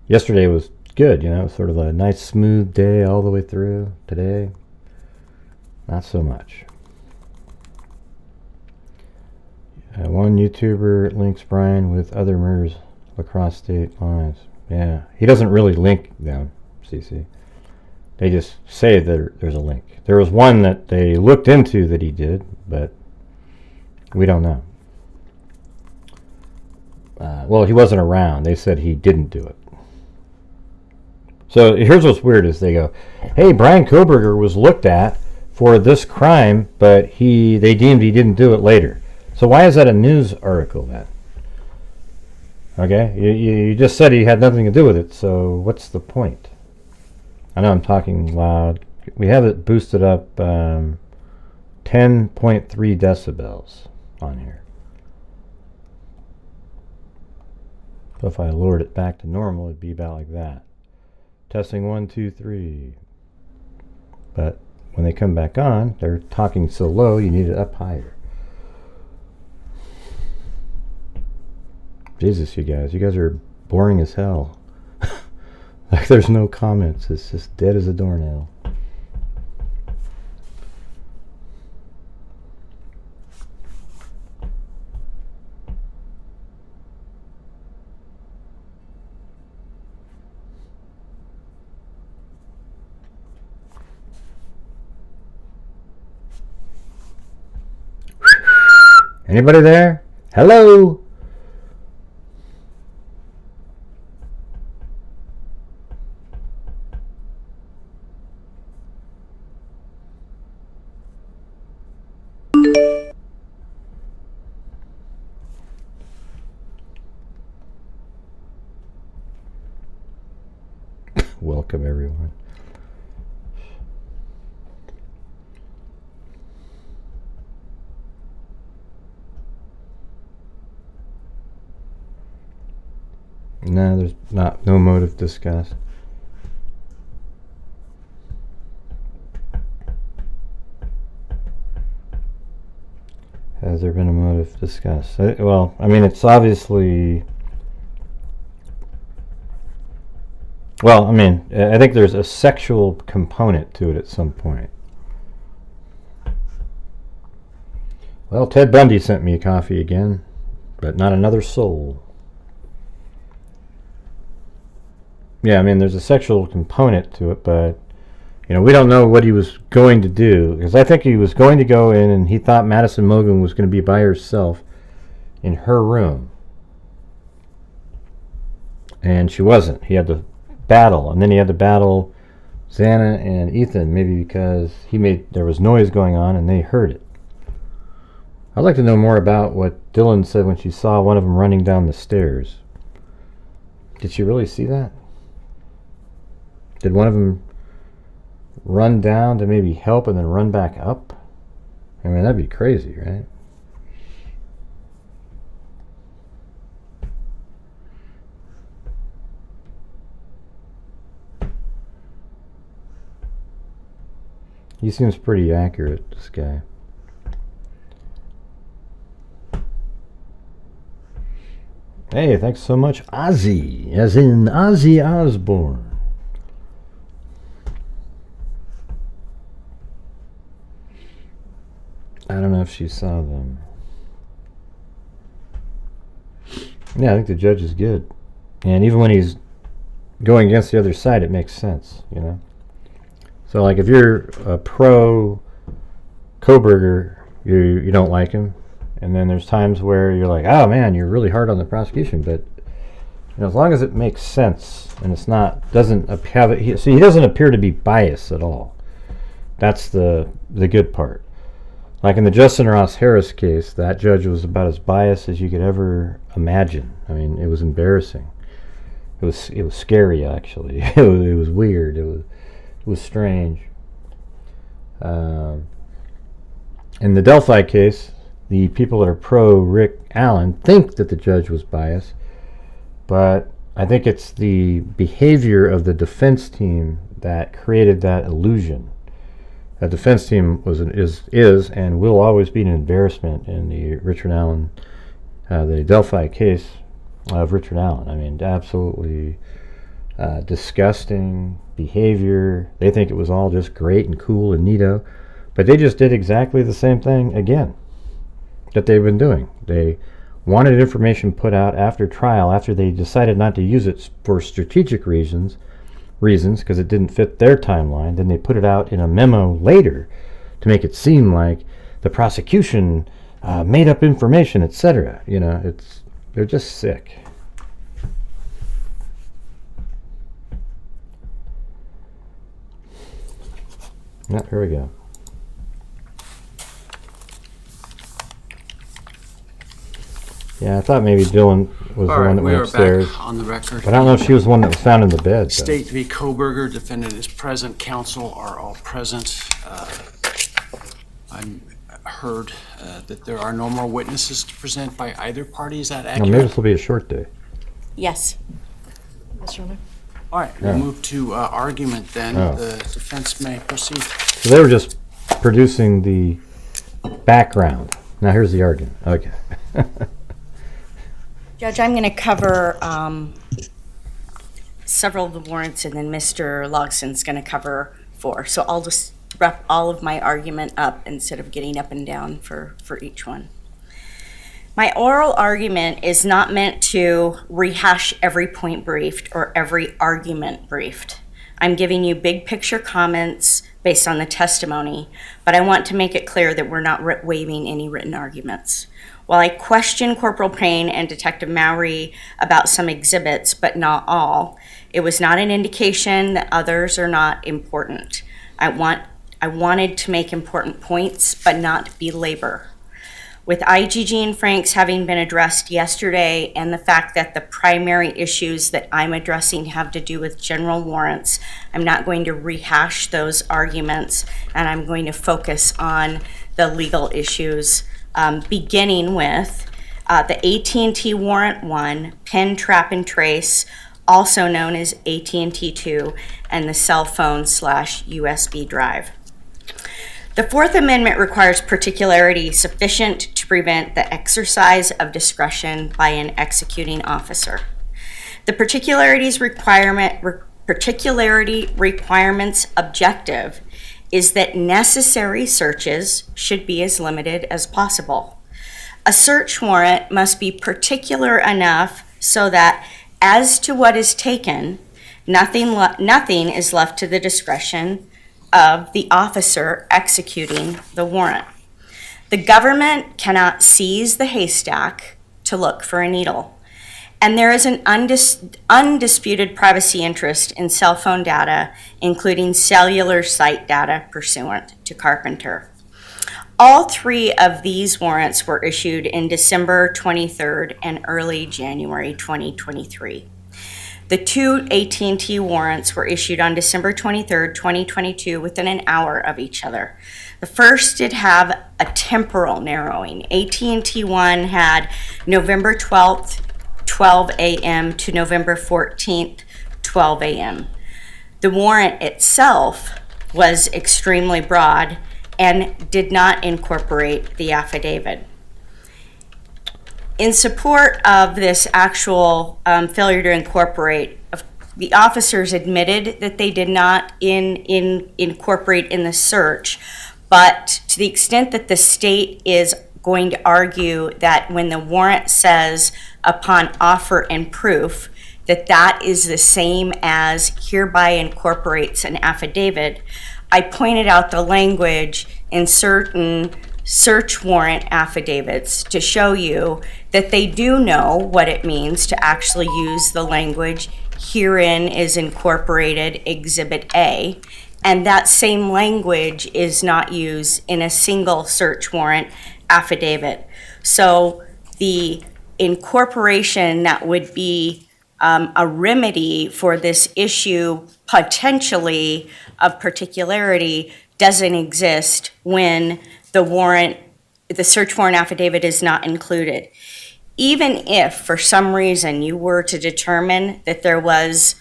yesterday was good, sort of a nice smooth day all the way through. Today, not so much. One YouTuber links Bryan with other murders across state lines. Yeah, he doesn't really link them, CC. They just say that there's a link. There was one that they looked into that he did, but we don't know. Well, he wasn't around. They said he didn't do it. So here's what's weird is they go, hey, Bryan Kohberger was looked at for this crime, but they deemed he didn't do it later. So why is that a news article then? Okay, you just said he had nothing to do with it, so what's the point? I know I'm talking loud. We have it boosted up 10.3 decibels on here. So if I lowered it back to normal, it'd be about like that. Testing 1, 2, 3. But when they come back on, they're talking so low, you need it up higher. Jesus, you guys are boring as hell. Like there's no comments. It's just dead as a doornail. Anybody there? Hello? Welcome, everyone. No, there's no motive discussed. Has there been a motive discussed? Well, I mean, it's obviously... Well, I mean, I think there's a sexual component to it at some point. Well, Ted Bundy sent me a coffee again, but not another soul. Yeah, I mean, there's a sexual component to it, but, we don't know what he was going to do. Because I think he was going to go in and he thought Madison Mogen was going to be by herself in her room. And she wasn't. He had to battle, and then he had to battle Xana and Ethan, maybe because there was noise going on and they heard it. I'd like to know more about what Dylan said when she saw one of them running down the stairs. Did she really see that? Did one of them run down to maybe help and then run back up? I mean, that'd be crazy, right? He seems pretty accurate, this guy. Hey, thanks so much, Ozzy, as in Ozzy Osbourne. I don't know if she saw them. Yeah, I think the judge is good. And even when he's going against the other side, it makes sense, So, like, if you're a pro Kohberger, you don't like him. And then there's times where you're like, oh, man, you're really hard on the prosecution. But, as long as it makes sense and it's not, doesn't have it. See, he doesn't appear to be biased at all. That's the good part. Like in the Justin Ross Harris case, that judge was about as biased as you could ever imagine. I mean, it was embarrassing. It was scary, actually. It was weird. It was strange. In the Delphi case, the people that are pro Rick Allen think that the judge was biased, but I think it's the behavior of the defense team that created that illusion. The defense team is and will always be an embarrassment in the Richard Allen, the Delphi case of Richard Allen. I mean, absolutely disgusting behavior. They think it was all just great and cool and neato, but they just did exactly the same thing again that they've been doing. They wanted information put out after trial, after they decided not to use it for strategic reasons because it didn't fit their timeline. Then they put it out in a memo later to make it seem like the prosecution made up information, etc. You know, they're just sick. Yeah, here we go. Yeah, I thought maybe Dylan was the one that went upstairs. We are back on the record. But I don't know if she was the one that was found in the bed. Though. State v. Kohberger, defendant is present, counsel are all present. I heard that there are no more witnesses to present by either party. Is that No, accurate? maybe this will be a short day. Yes. Mr. Honor? All right, Yeah. we'll move to argument then. Oh. The defense may proceed. So they were just producing the background. Now here's the argument. Okay. Judge, I'm going to cover several of the warrants, and then Mr. Logson's going to cover 4. So I'll just wrap all of my argument up instead of getting up and down for each one. My oral argument is not meant to rehash every point briefed or every argument briefed. I'm giving you big picture comments based on the testimony, but I want to make it clear that we're not waiving any written arguments. While I question Corporal Payne and Detective Maury about some exhibits, but not all, it was not an indication that others are not important. I wanted to make important points, but not belabor. With IGG and Franks having been addressed yesterday, and the fact that the primary issues that I'm addressing have to do with general warrants, I'm not going to rehash those arguments, and I'm going to focus on the legal issues, beginning with the AT&T Warrant 1, Pin, Trap, and Trace, also known as AT&T 2, and the cell phone / USB drive. The Fourth Amendment requires particularity sufficient to prevent the exercise of discretion by an executing officer. The particularity requirement's objective is that necessary searches should be as limited as possible. A search warrant must be particular enough so that, as to what is taken, nothing is left to the discretion of the officer executing the warrant. The government cannot seize the haystack to look for a needle. And there is an undisputed privacy interest in cell phone data, including cellular site data pursuant to Carpenter. All 3 of these warrants were issued in December 23rd and early January 2023. The 2 AT&T warrants were issued on December 23rd, 2022, within an hour of each other. The first did have a temporal narrowing. AT&T 1 had November 12th, 12 a.m. to November 14th, 12 a.m. The warrant itself was extremely broad and did not incorporate the affidavit. In support of this actual failure to incorporate, the officers admitted that they did not incorporate in the search, but to the extent that the state is going to argue that when the warrant says upon offer and proof, that is the same as hereby incorporates an affidavit, I pointed out the language in certain search warrant affidavits to show you that they do know what it means to actually use the language herein is incorporated Exhibit A, and that same language is not used in a single search warrant affidavit. So the incorporation that would be a remedy for this issue potentially of particularity doesn't exist when the warrant the search warrant affidavit is not included. Even if, for some reason, you were to determine that there was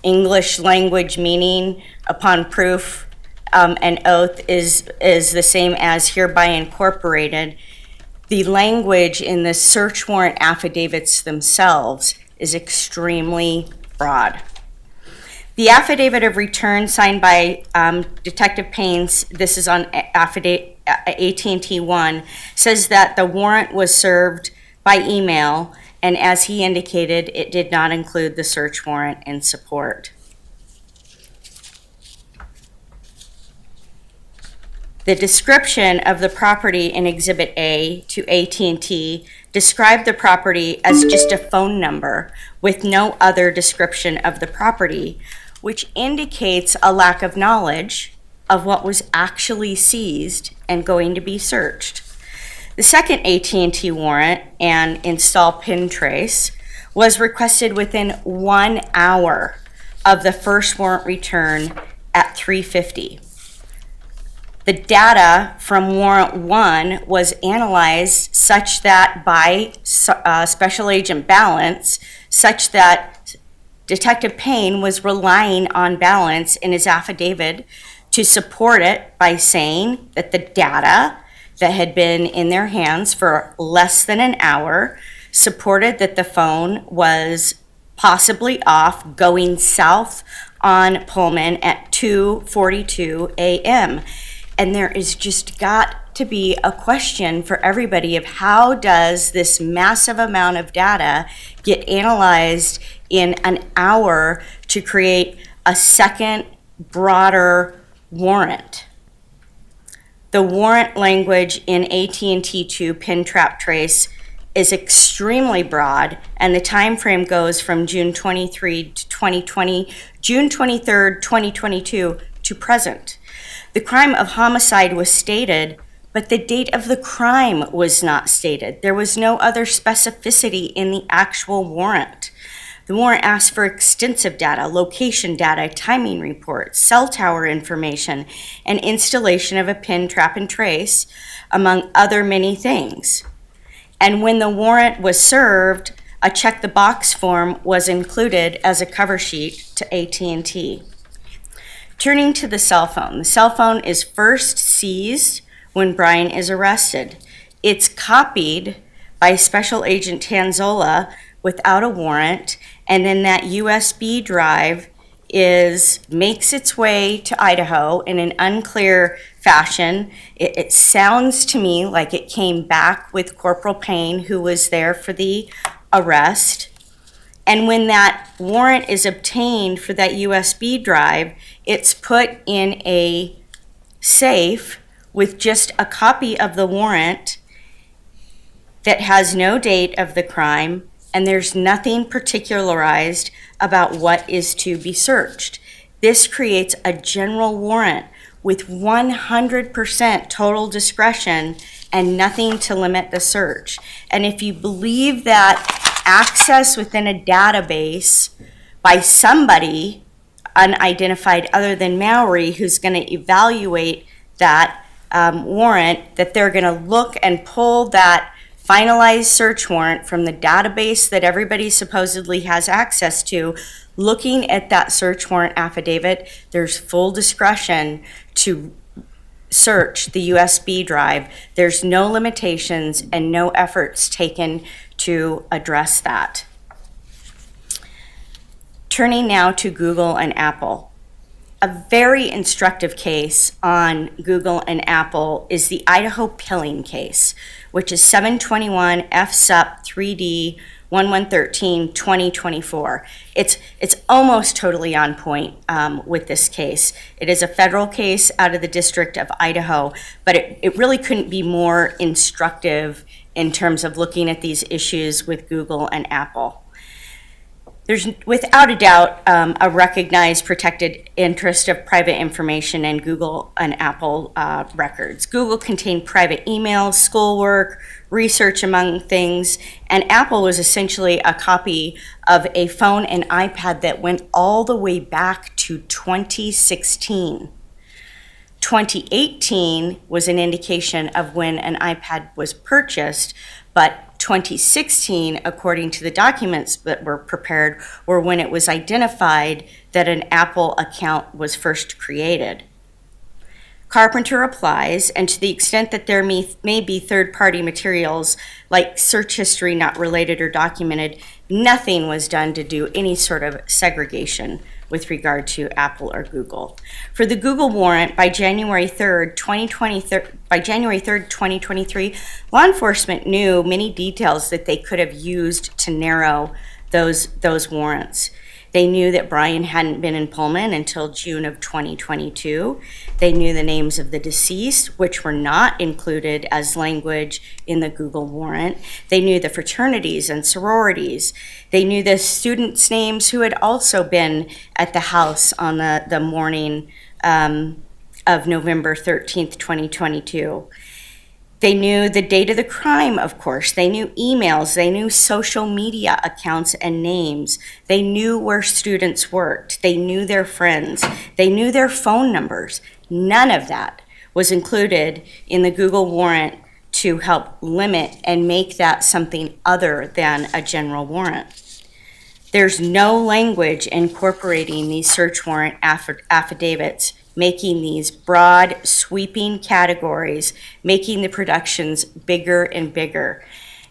English language meaning upon proof, an oath is the same as hereby incorporated, the language in the search warrant affidavits themselves is extremely broad. The affidavit of return signed by Detective Paynes, this is on affidavit AT&T 1, says that the warrant was served by email, and as he indicated, it did not include the search warrant in support. The description of the property in Exhibit A to AT&T described the property as just a phone number with no other description of the property, which indicates a lack of knowledge of what was actually seized and going to be searched. The second AT&T warrant and install pin trace was requested within 1 hour of the first warrant return at 3:50. The data from warrant 1 was analyzed such that by Special Agent Balance, such that Detective Payne was relying on Balance in his affidavit to support it by saying that the data that had been in their hands for less than an hour supported that the phone was possibly off going south on Pullman at 2:42 a.m. And there is just got to be a question for everybody of how does this massive amount of data get analyzed in an hour to create a second, broader warrant. The warrant language in AT&T 2 pin trap trace is extremely broad, and the time frame goes from June 23rd, 2022 to present. The crime of homicide was stated, but the date of the crime was not stated. There was no other specificity in the actual warrant. The warrant asked for extensive data, location data, timing reports, cell tower information, and installation of a pin, trap, and trace, among other many things. And when the warrant was served, a check the box form was included as a cover sheet to AT&T. Turning to the cell phone is first seized when Bryan is arrested. It's copied by Special Agent Tanzola without a warrant, and then that USB drive makes its way to Idaho in an unclear fashion. It sounds to me like it came back with Corporal Payne, who was there for the arrest. And when that warrant is obtained for that USB drive, it's put in a safe with just a copy of the warrant that has no date of the crime, and there's nothing particularized about what is to be searched. This creates a general warrant with 100% total discretion and nothing to limit the search. And if you believe that access within a database by somebody unidentified other than Maury, who's going to evaluate that warrant, that they're going to look and pull that finalized search warrant from the database that everybody supposedly has access to, looking at that search warrant affidavit, there's full discretion to search the USB drive. There's no limitations and no efforts taken to address that. Turning now to Google and Apple. A very instructive case on Google and Apple is the Idaho pilling case, which is 721 F-Sup 3D 1113 2024. It's almost totally on point with this case. It is a federal case out of the District of Idaho, but it really couldn't be more instructive in terms of looking at these issues with Google and Apple. There's without a doubt a recognized protected interest of private information in Google and Apple records. Google contained private emails, schoolwork, research among things, and Apple was essentially a copy of a phone and iPad that went all the way back to 2016. 2018 was an indication of when an iPad was purchased, but 2016, according to the documents that were prepared, were when it was identified that an Apple account was first created. Carpenter applies, and to the extent that there may be third-party materials like search history not related or documented, nothing was done to do any sort of segregation with regard to Apple or Google. For the Google warrant, by January 3rd, 2023, law enforcement knew many details that they could have used to narrow those warrants. They knew that Bryan hadn't been in Pullman until June of 2022. They knew the names of the deceased, which were not included as language in the Google warrant. They knew the fraternities and sororities. They knew the students' names who had also been at the house on the morning of November 13th, 2022. They knew the date of the crime, of course. They knew emails. They knew social media accounts and names. They knew where students worked. They knew their friends. They knew their phone numbers. None of that was included in the Google warrant to help limit and make that something other than a general warrant. There's no language incorporating these search warrant affidavits, making these broad, sweeping categories, making the productions bigger and bigger.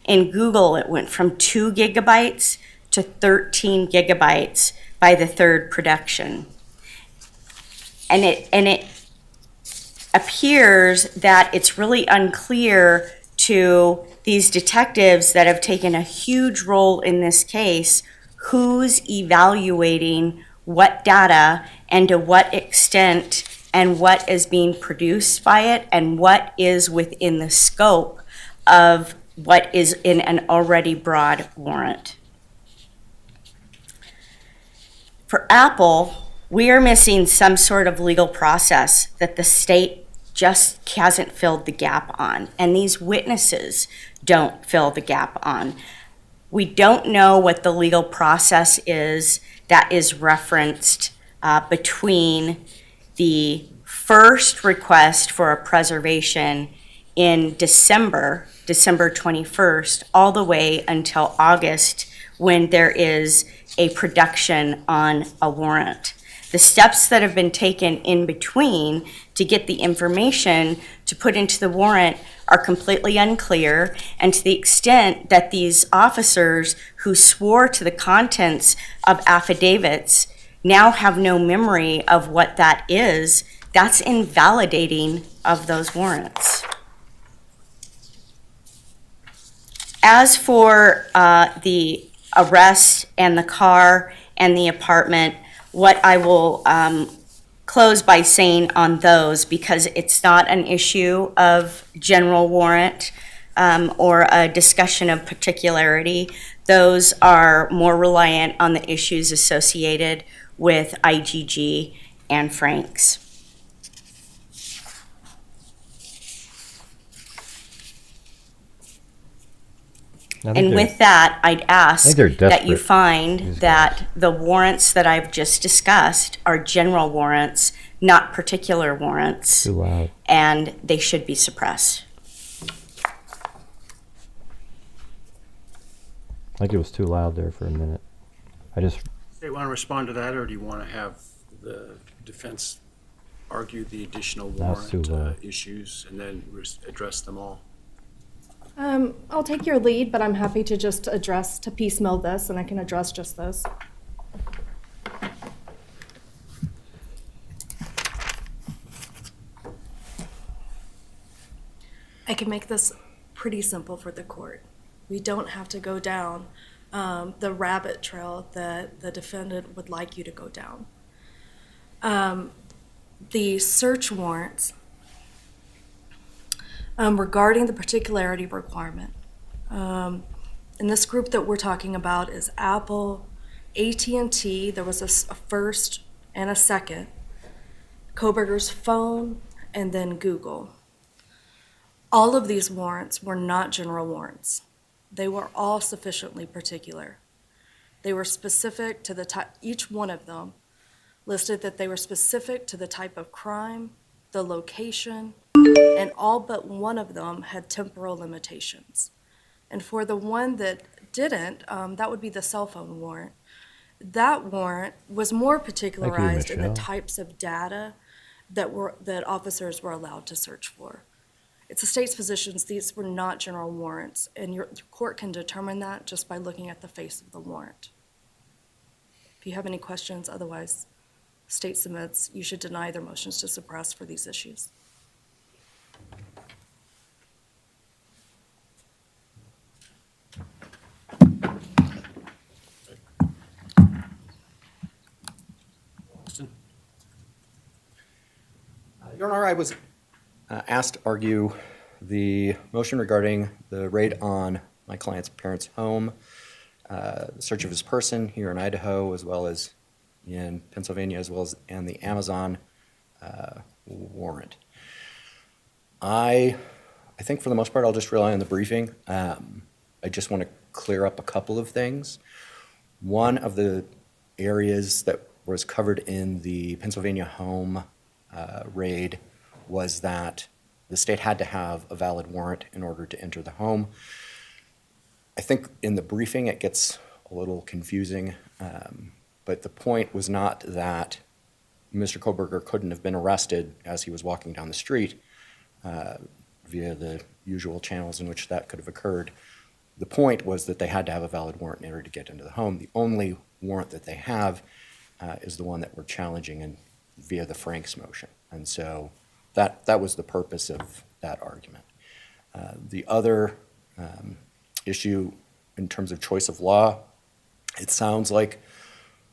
In Google, it went from 2 gigabytes to 13 gigabytes by the third production. And it appears that it's really unclear to these detectives that have taken a huge role in this case who's evaluating what data and to what extent and what is being produced by it and what is within the scope of what is in an already broad warrant. For Apple, we are missing some sort of legal process that the state just hasn't filled the gap on, and these witnesses don't fill the gap on. We don't know what the legal process is that is referenced between the first request for a preservation in December 21st, all the way until August, when there is a production on a warrant. The steps that have been taken in between to get the information to put into the warrant are completely unclear, and to the extent that these officers who swore to the contents of affidavits now have no memory of what that is, that's invalidating of those warrants. As for the arrest and the car and the apartment, what I will close by saying on those, because it's not an issue of general warrant or a discussion of particularity, those are more reliant on the issues associated with IGG and Franks. And with that, I'd ask that you find that the warrants that I've just discussed are general warrants, not particular warrants. Too loud. And they should be suppressed. I think it was too loud there for a minute. Do you want to respond to that, or do you want to have the defense argue the additional warrant issues and then address them all? I'll take your lead, but I'm happy to just to piecemeal this, and I can address just this. I can make this pretty simple for the court. We don't have to go down the rabbit trail that the defendant would like you to go down. The search warrants regarding the particularity requirement. And this group that we're talking about is Apple, AT&T, there was a first and a second, Kohberger's phone, and then Google. All of these warrants were not general warrants. They were all sufficiently particular. They were specific to the type, each one of them listed that they were specific to the type of crime the location, and all but one of them had temporal limitations. And for the one that didn't, that would be the cell phone warrant. That warrant was more particularized in the Michelle. types of data that officers were allowed to search for. It's the state's position these were not general warrants, and your court can determine that just by looking at the face of the warrant. If you have any questions, otherwise, state submits, you should deny their motions to suppress for these issues. Your Honor, I was asked to argue the motion regarding the raid on my client's parents' home, the search of his person here in Idaho, as well as in Pennsylvania, as well as and the Amazon warrant. I think for the most part, I'll just rely on the briefing. I just want to clear up a couple of things. One of the areas that was covered in the Pennsylvania home raid was that the state had to have a valid warrant in order to enter the home. I think in the briefing it gets a little confusing, but the point was not that Mr. Kohberger couldn't have been arrested as he was walking down the street via the usual channels in which that could have occurred. The point was that they had to have a valid warrant in order to get into the home. The only warrant that they have is the one that we're challenging and via the Franks motion. And so that was the purpose of that argument. The other issue in terms of choice of law, it sounds like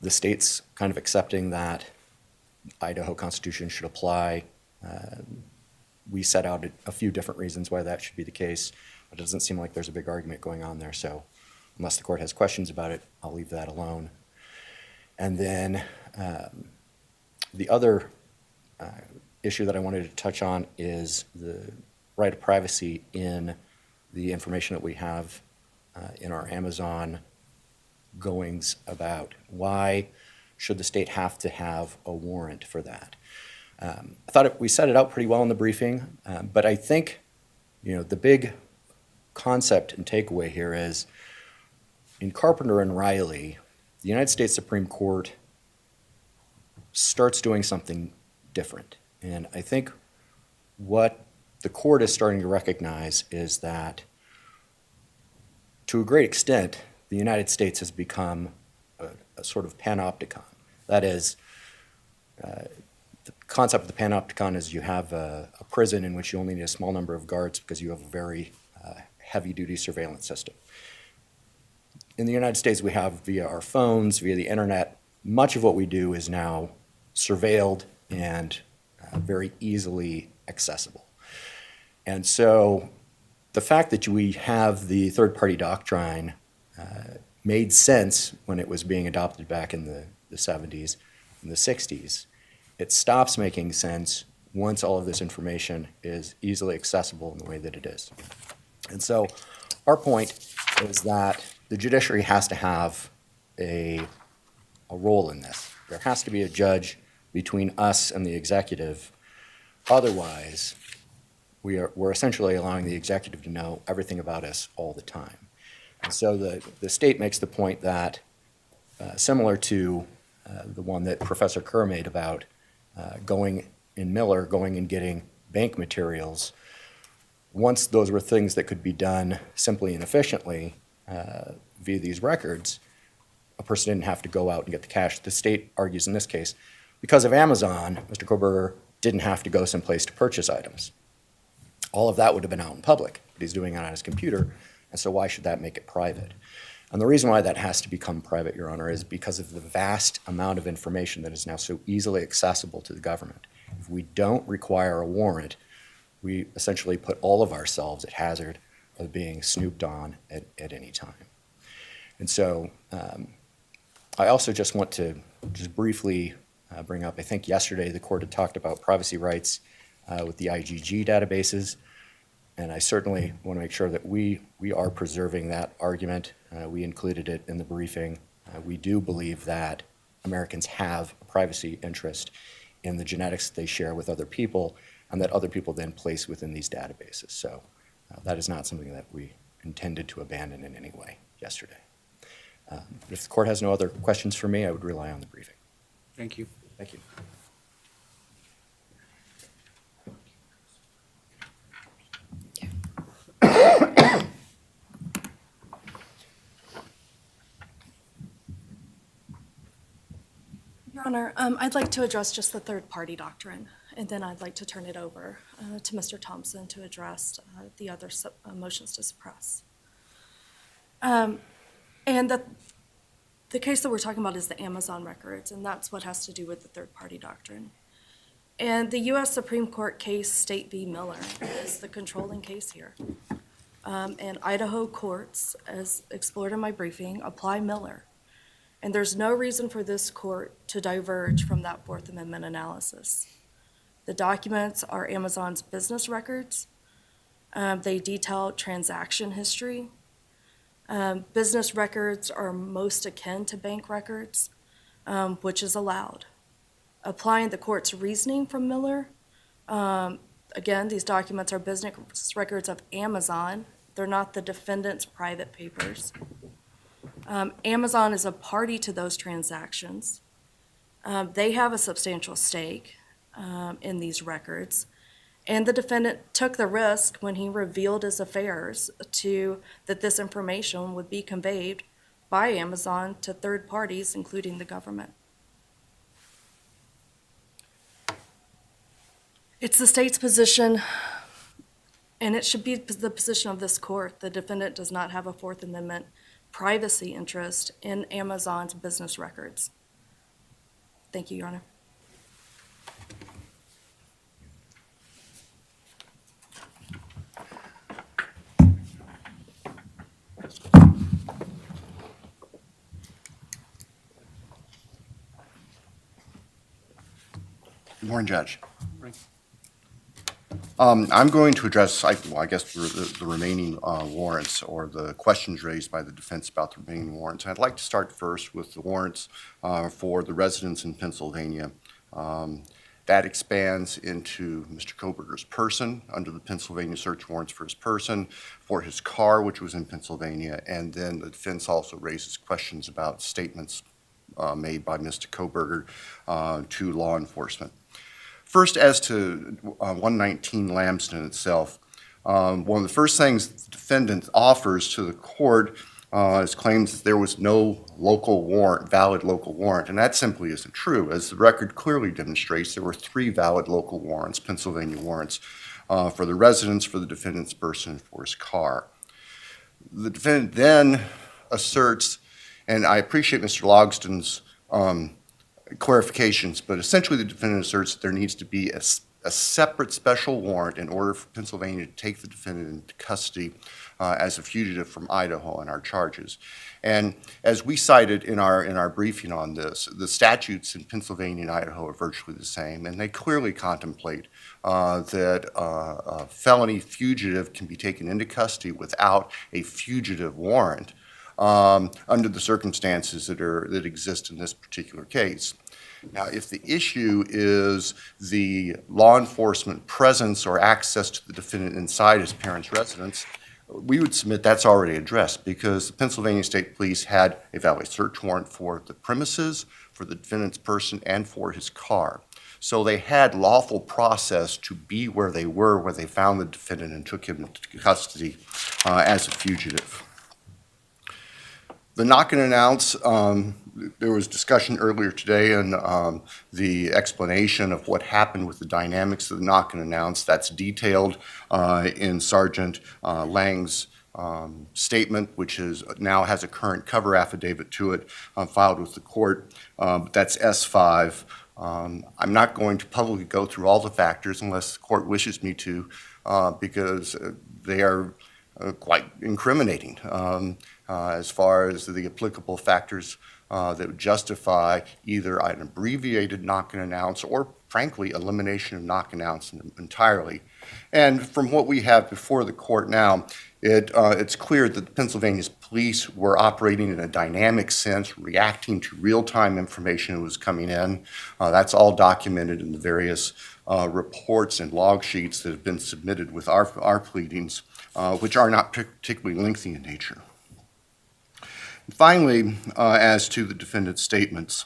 the state's kind of accepting that Idaho Constitution should apply. We set out a few different reasons why that should be the case, but it doesn't seem like there's a big argument going on there. So unless the court has questions about it, I'll leave that alone. And then the other issue that I wanted to touch on is the right of privacy in the information that we have in our Amazon goings about. Why should the state have to have a warrant for that? I thought we set it out pretty well in the briefing, but I think, the big concept and takeaway here is in Carpenter and Riley, the United States Supreme Court starts doing something different. And I think what the court is starting to recognize is that to a great extent, the United States has become a sort of panopticon. That is, the concept of the panopticon is you have a prison in which you only need a small number of guards because you have a very heavy-duty surveillance system. In the United States, we have via our phones, via the internet, much of what we do is now surveilled and very easily accessible. And so the fact that we have the third-party doctrine made sense when it was being adopted back in the 70s and the 60s. It stops making sense once all of this information is easily accessible in the way that it is. And so our point is that the judiciary has to have a role in this. There has to be a judge between us and the executive. Otherwise, we're essentially allowing the executive to know everything about us all the time. And so the state makes the point that, similar to the one that Professor Kerr made about going and getting bank materials, once those were things that could be done simply and efficiently via these records, a person didn't have to go out and get the cash. The state argues in this case, because of Amazon, Mr. Kohberger didn't have to go someplace to purchase items. All of that would have been out in public, but he's doing it on his computer, and so why should that make it private? And the reason why that has to become private, Your Honor, is because of the vast amount of information that is now so easily accessible to the government. If we don't require a warrant, we essentially put all of ourselves at hazard of being snooped on at any time. And so I also just want to just briefly bring up, I think yesterday the court had talked about privacy rights with the IGG databases, and I certainly want to make sure that we are preserving that argument. We included it in the briefing. We do believe that Americans have a privacy interest in the genetics they share with other people and that other people then place within these databases. So that is not something that we intended to abandon in any way yesterday. If the court has no other questions for me, I would rely on the briefing. Thank you. Thank you. Your Honor, I'd like to address just the third-party doctrine, and then I'd like to turn it over to Mr. Thompson to address the other motions to suppress. And the case that we're talking about is the Amazon records, and that's what has to do with the third-party doctrine. And the U.S. Supreme Court case State v. Miller is the controlling case here. And Idaho courts, as explored in my briefing, apply Miller. And there's no reason for this court to diverge from that Fourth Amendment analysis. The documents are Amazon's business records. They detail transaction history. Business records are most akin to bank records, which is allowed. Applying the court's reasoning from Miller, again, these documents are business records of Amazon. They're not the defendant's private papers. Amazon is a party to those transactions. They have a substantial stake in these records. And the defendant took the risk when he revealed his affairs that this information would be conveyed by Amazon to third parties, including the government. It's the state's position, and it should be the position of this court. The defendant does not have a Fourth Amendment privacy interest in Amazon's business records. Thank you, Your Honor. Good morning, Judge. I'm going to address, I guess, the remaining warrants or the questions raised by the defense about the remaining warrants. I'd like to start first with the warrants for the residents in Pennsylvania. That expands into Mr. Kohberger's person under the Pennsylvania search warrants for his person, for his car, which was in Pennsylvania, and then the defense also raises questions about statements made by Mr. Kohberger to law enforcement. First, as to 119 Lambston itself, one of the first things the defendant offers to the court is claims that there was no local warrant, valid local warrant, and that simply isn't true. As the record clearly demonstrates, there were 3 valid local warrants, Pennsylvania warrants, for the residents, for the defendant's person, and for his car. The defendant then asserts, and I appreciate Mr. Logston's clarifications, but essentially the defendant asserts that there needs to be a separate special warrant in order for Pennsylvania to take the defendant into custody as a fugitive from Idaho on our charges. And as we cited in our briefing on this, the statutes in Pennsylvania and Idaho are virtually the same, and they clearly contemplate that a felony fugitive can be taken into custody without a fugitive warrant under the circumstances that exist in this particular case. Now, if the issue is the law enforcement presence or access to the defendant inside his parents' residence, we would submit that's already addressed because the Pennsylvania State Police had a valid search warrant for the premises, for the defendant's person, and for his car. So they had lawful process to be where they were, where they found the defendant and took him into custody as a fugitive. The knock and announce, there was discussion earlier today and the explanation of what happened with the dynamics of the knock and announce. That's detailed in Sergeant Lang's statement, which now has a current cover affidavit to it filed with the court. That's S5. I'm not going to publicly go through all the factors unless the court wishes me to because they are quite incriminating as far as the applicable factors that would justify either an abbreviated knock and announce or, frankly, elimination of knock and announce entirely. And from what we have before the court now It's clear that the Pennsylvania police were operating in a dynamic sense, reacting to real-time information that was coming in. That's all documented in the various reports and log sheets that have been submitted with our pleadings, which are not particularly lengthy in nature. Finally, as to the defendant's statements,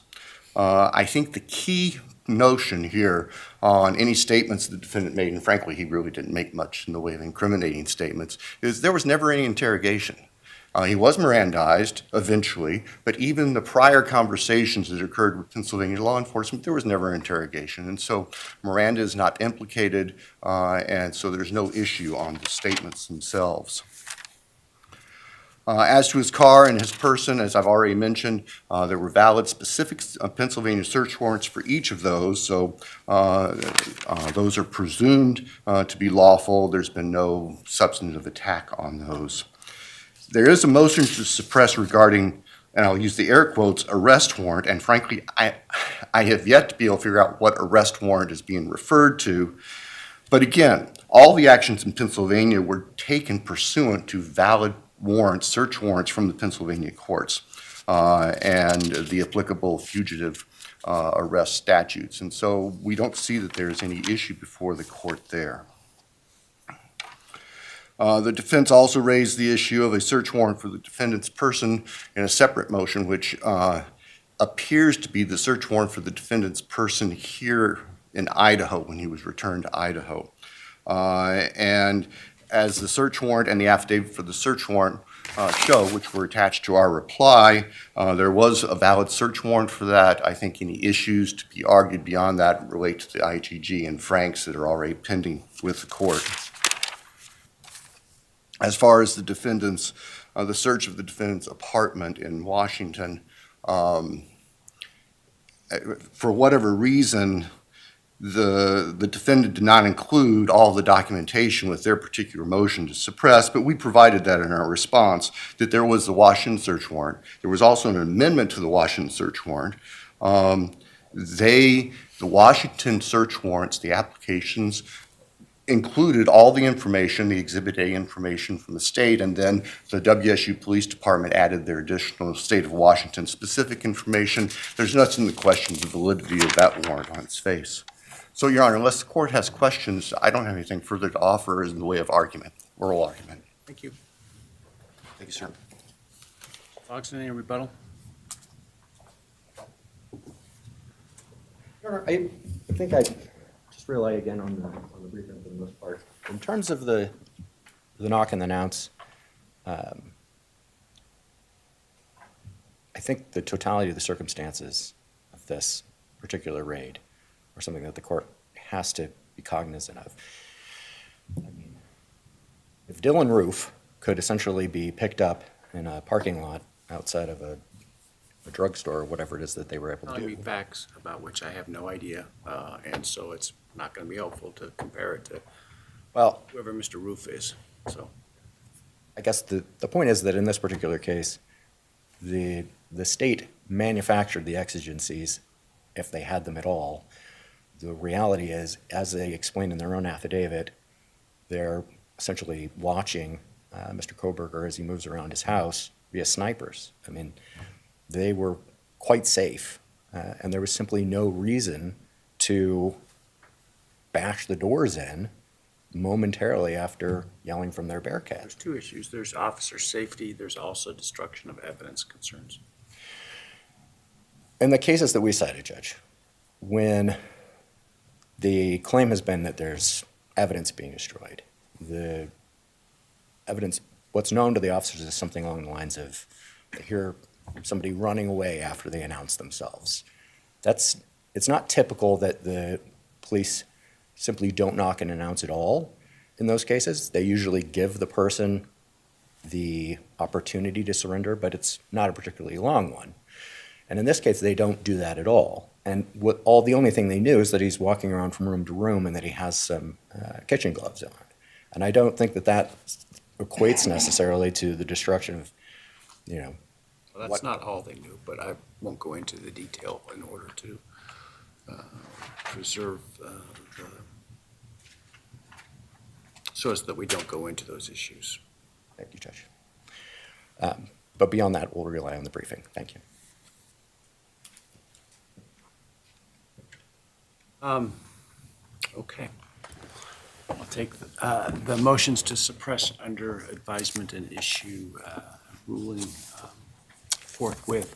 I think the key notion here on any statements the defendant made, and frankly, he really didn't make much in the way of incriminating statements, is there was never any interrogation. He was Mirandized eventually, but even the prior conversations that occurred with Pennsylvania law enforcement, there was never an interrogation. And so Miranda is not implicated, and so there's no issue on the statements themselves. As to his car and his person, as I've already mentioned, there were valid specific Pennsylvania search warrants for each of those, so those are presumed to be lawful. There's been no substantive attack on those. There is a motion to suppress regarding, and I'll use the air quotes, arrest warrant, and frankly, I have yet to be able to figure out what arrest warrant is being referred to. But again, all the actions in Pennsylvania were taken pursuant to valid warrants, search warrants from the Pennsylvania courts and the applicable fugitive arrest statutes. And so we don't see that there's any issue before the court there. The defense also raised the issue of a search warrant for the defendant's person in a separate motion, which appears to be the search warrant for the defendant's person here in Idaho when he was returned to Idaho. And as the search warrant and the affidavit for the search warrant show, which were attached to our reply, there was a valid search warrant for that. I think any issues to be argued beyond that relate to the IGG and Franks that are already pending with the court. As far as the defendant's, the search of the defendant's apartment in Washington, for whatever reason, the defendant did not include all the documentation with their particular motion to suppress, but we provided that in our response, that there was the Washington search warrant. There was also an amendment to the Washington search warrant. The Washington search warrants, the applications, included all the information, the Exhibit A information from the state, and then the WSU Police Department added their additional state of Washington specific information. There's nothing to question the validity of that warrant on its face. So, Your Honor, unless the court has questions, I don't have anything further to offer in the way of argument, oral argument. Thank you. Thank you, sir. Fox, any rebuttal? Your Honor, I think I just rely again on the briefing for the most part. In terms of the knock and announce, I think the totality of the circumstances of this particular raid are something that the court has to be cognizant of. I mean, if Dylan Roof could essentially be picked up in a parking lot outside of a drugstore or whatever it is that they were able to do. Telling me facts about which I have no idea, and so it's not going to be helpful to compare it to whoever Mr. Roof is. So, I guess the point is that in this particular case, the state manufactured the exigencies, if they had them at all. The reality is, as they explained in their own affidavit, they're essentially watching Mr. Kohberger as he moves around his house via snipers. I mean, they were quite safe, and there was simply no reason to bash the doors in momentarily after yelling from their Bearcat. there's two issues. There's officer safety. There's also destruction of evidence concerns. In the cases that we cited, Judge, when the claim has been that there's evidence being destroyed, the evidence, what's known to the officers is something along the lines of they hear somebody running away after they announce themselves. It's not typical that the police simply don't knock and announce at all in those cases. They usually give the person the opportunity to surrender, but it's not a particularly long one. And in this case, they don't do that at all. And the only thing they knew is that he's walking around from room to room and that he has some kitchen gloves on. And I don't think that equates necessarily to the destruction of, Well, that's not all they knew, but I won't go into the detail in order to preserve so as that we don't go into those issues. Thank you, Judge. But beyond that, we'll rely on the briefing. Thank you. Okay. I'll take the motions to suppress under advisement and issue ruling forthwith.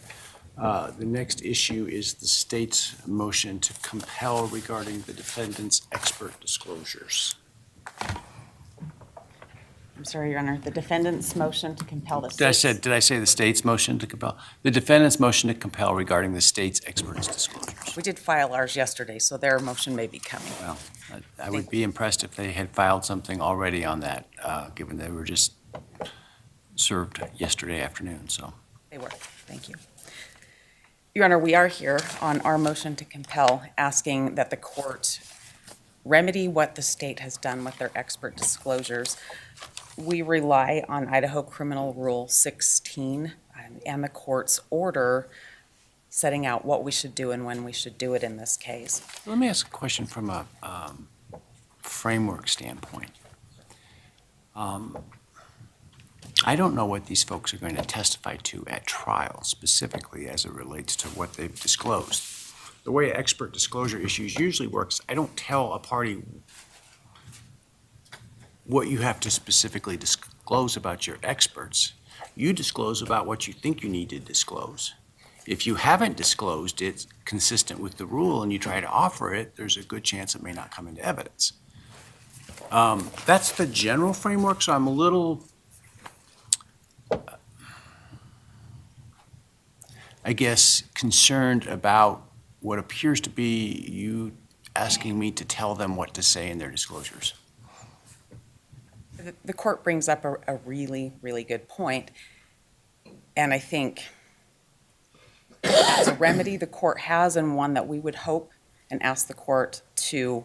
The next issue is the state's motion to compel regarding the defendant's expert disclosures. I'm sorry, Your Honor, the defendant's motion to compel the Did I say the state's motion to compel? The defendant's motion to compel regarding the state's expert's disclosures. We did file ours yesterday, so their motion may be coming. Well, I would be impressed if they had filed something already on that, given they were just served yesterday afternoon, so. They were. Thank you. Your Honor, we are here on our motion to compel, asking that the court remedy what the state has done with their expert disclosures. We rely on Idaho Criminal Rule 16 and the court's order setting out what we should do and when we should do it in this case. Let me ask a question from a framework standpoint. I don't know what these folks are going to testify to at trial, specifically as it relates to what they've disclosed. The way expert disclosure issues usually works, I don't tell a party what you have to specifically disclose about your experts. You disclose about what you think you need to disclose. If you haven't disclosed it consistent with the rule and you try to offer it, there's a good chance it may not come into evidence. That's the general framework, so I'm a little, I guess, concerned about what appears to be you asking me to tell them what to say in their disclosures. The court brings up a really, really good point, and I think it's a remedy the court has and one that we would hope and ask the court to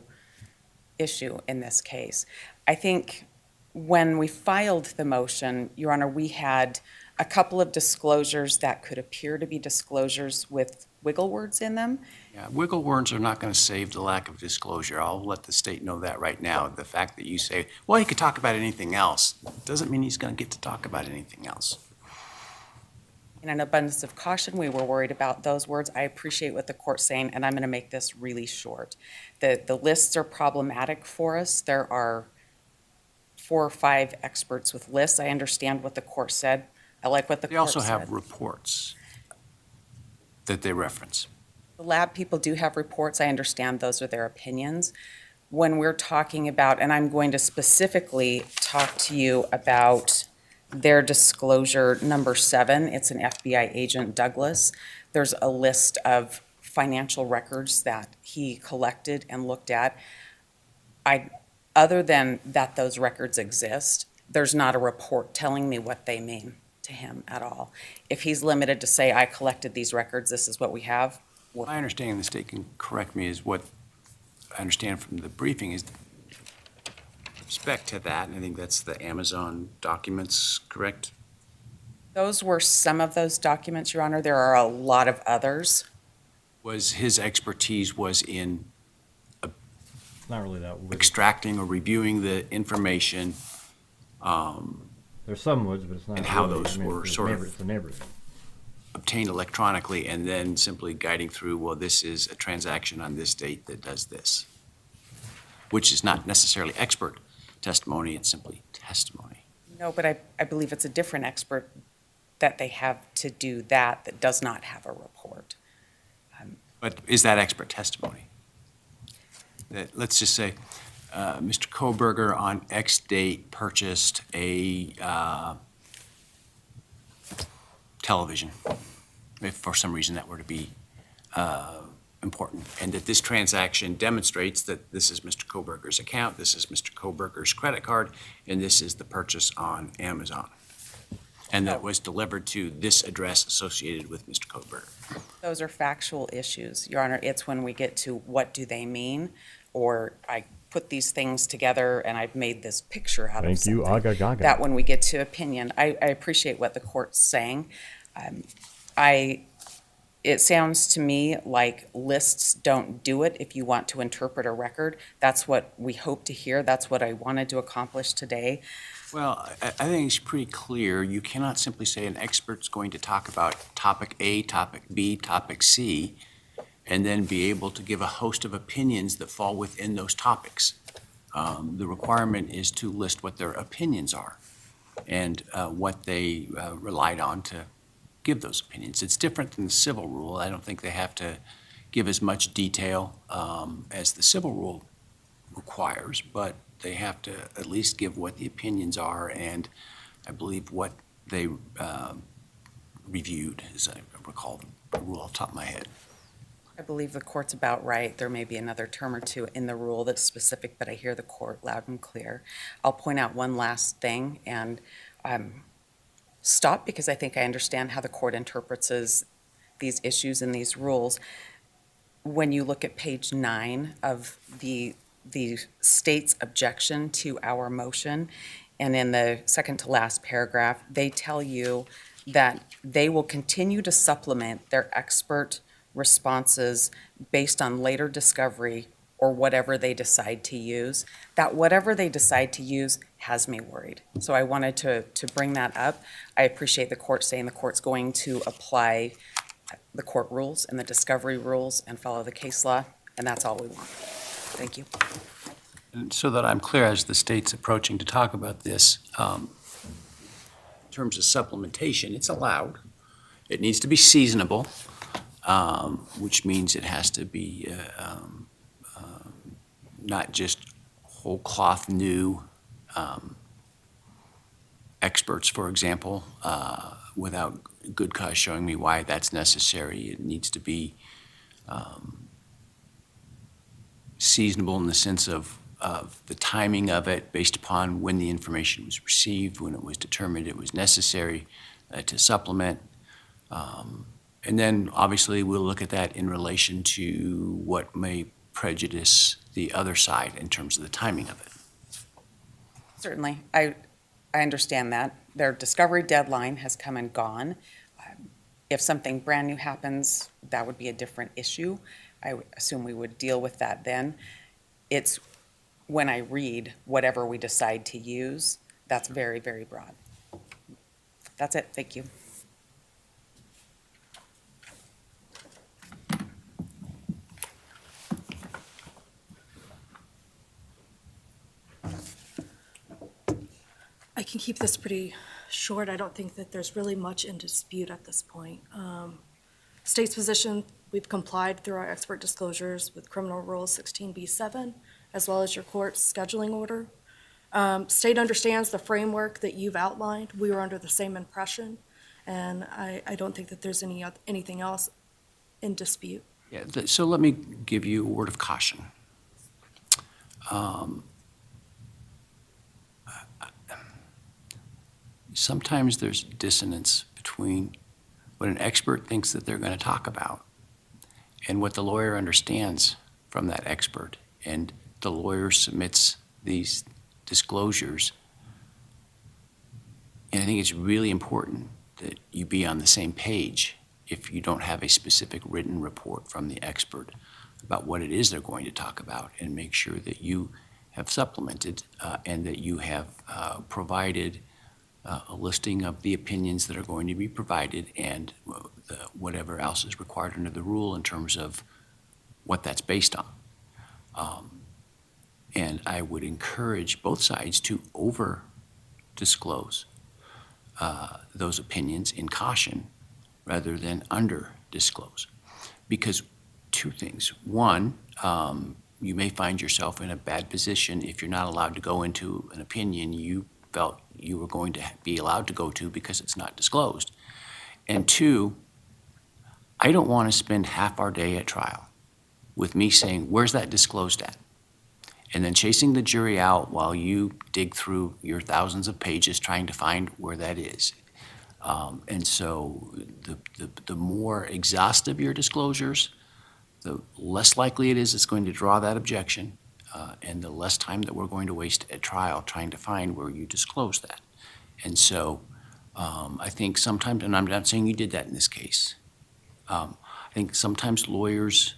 issue in this case. I think when we filed the motion, Your Honor, we had a couple of disclosures that could appear to be disclosures with wiggle words in them. Yeah, wiggle words are not going to save the lack of disclosure. I'll let the state know that right now. The fact that you say, well, he could talk about anything else, doesn't mean he's going to get to talk about anything else. In an abundance of caution, we were worried about those words. I appreciate what the court's saying, and I'm going to make this really short. The lists are problematic for us. There are 4 or 5 experts with lists. I understand what the court said. I like what the court said. They also have reports that they reference. The lab people do have reports. I understand those are their opinions. When we're talking about, and I'm going to specifically talk to you about their disclosure number 7, it's an FBI agent, Douglas. There's a list of financial records that he collected and looked at. Other than that those records exist, there's not a report telling me what they mean to him at all. If he's limited to say, I collected these records, this is what we have. My understanding, the state can correct me, is what I understand from the briefing is respect to that, and I think that's the Amazon documents, correct? Those were some of those documents, Your Honor. There are a lot of others. Was his expertise was in Not really that wood. extracting or reviewing the information, There's some woods, but it's not. and how really. those were it's sort of it's the neighborhood. obtained electronically, and then simply guiding through, well, this is a transaction on this date that does this, which is not necessarily expert testimony, it's simply testimony. No, but I believe it's a different expert that they have to do that does not have a report. But is that expert testimony? That, let's just say, Mr. Kohberger on X date purchased a television, if for some reason that were to be important, and that this transaction demonstrates that this is Mr. Kohberger's account, this is Mr. Kohberger's credit card, and this is the purchase on Amazon, and that was delivered to this address associated with Mr. Kohberger. Those are factual issues, Your Honor. It's when we get to what do they mean, or I put these things together and I've made this picture out of Thank you, something. Aga Gaga. That when we get to opinion, I appreciate what the court's saying. I it sounds to me like lists don't do it if you want to interpret a record. That's what we hope to hear. That's what I wanted to accomplish today. Well, I think it's pretty clear. You cannot simply say an expert's going to talk about topic A, topic B, topic C, and then be able to give a host of opinions that fall within those topics. The requirement is to list what their opinions are and what they relied on to give those opinions. It's different than the civil rule. I don't think they have to give as much detail as the civil rule requires, but they have to at least give what the opinions are and I believe what they reviewed, as I recall the rule off the top of my head. I believe the court's about right. There may be another term or two in the rule that's specific, but I hear the court loud and clear. I'll point out one last thing and stop because I think I understand how the court interprets these issues and these rules. When you look at page 9 of the state's objection to our motion, and in the second to last paragraph, they tell you that they will continue to supplement their expert responses based on later discovery or whatever they decide to use. That whatever they decide to use has me worried. So I wanted to bring that up. I appreciate the court saying the court's going to apply the court rules and the discovery rules and follow the case law, and that's all we want. Thank you. And so that I'm clear, as the state's approaching to talk about this, in terms of supplementation, it's allowed. It needs to be seasonable, which means it has to be not just whole cloth new experts, for example, without good cause showing me why that's necessary. It needs to be seasonable in the sense of the timing of it based upon when the information was received, when it was determined it was necessary to supplement. And then obviously we'll look at that in relation to what may prejudice the other side in terms of the timing of it. Certainly. I understand that. Their discovery deadline has come and gone. If something brand new happens, that would be a different issue. I would assume we would deal with that then. It's when I read whatever we decide to use, that's very, very broad. That's it. Thank you. I can keep this pretty short. I don't think that there's really much in dispute at this point. State's position, we've complied through our expert disclosures with Criminal Rule 16b-7, as well as your court's scheduling order. State understands the framework that you've outlined. We were under the same impression, and I don't think that there's anything else in dispute. Yeah, so let me give you a word of caution. Sometimes there's dissonance between what an expert thinks that they're going to talk about and what the lawyer understands from that expert. And the lawyer submits these disclosures. And I think it's really important that you be on the same page if you don't have a specific written report from the expert about what it is they're going to talk about, and make sure that you have supplemented and that you have provided a listing of the opinions that are going to be provided and whatever else is required under the rule in terms of what that's based on. And I would encourage both sides to over-disclose those opinions in caution rather than under-disclose. Because two things. One, you may find yourself in a bad position if you're not allowed to go into an opinion you felt you were going to be allowed to go to because it's not disclosed. And two, I don't want to spend half our day at trial with me saying, where's that disclosed at? And then chasing the jury out while you dig through your thousands of pages trying to find where that is. And so the more exhaustive your disclosures, the less likely it is it's going to draw that objection, and the less time that we're going to waste at trial trying to find where you disclose that. And so I think sometimes, and I'm not saying you did that in this case, I think sometimes lawyers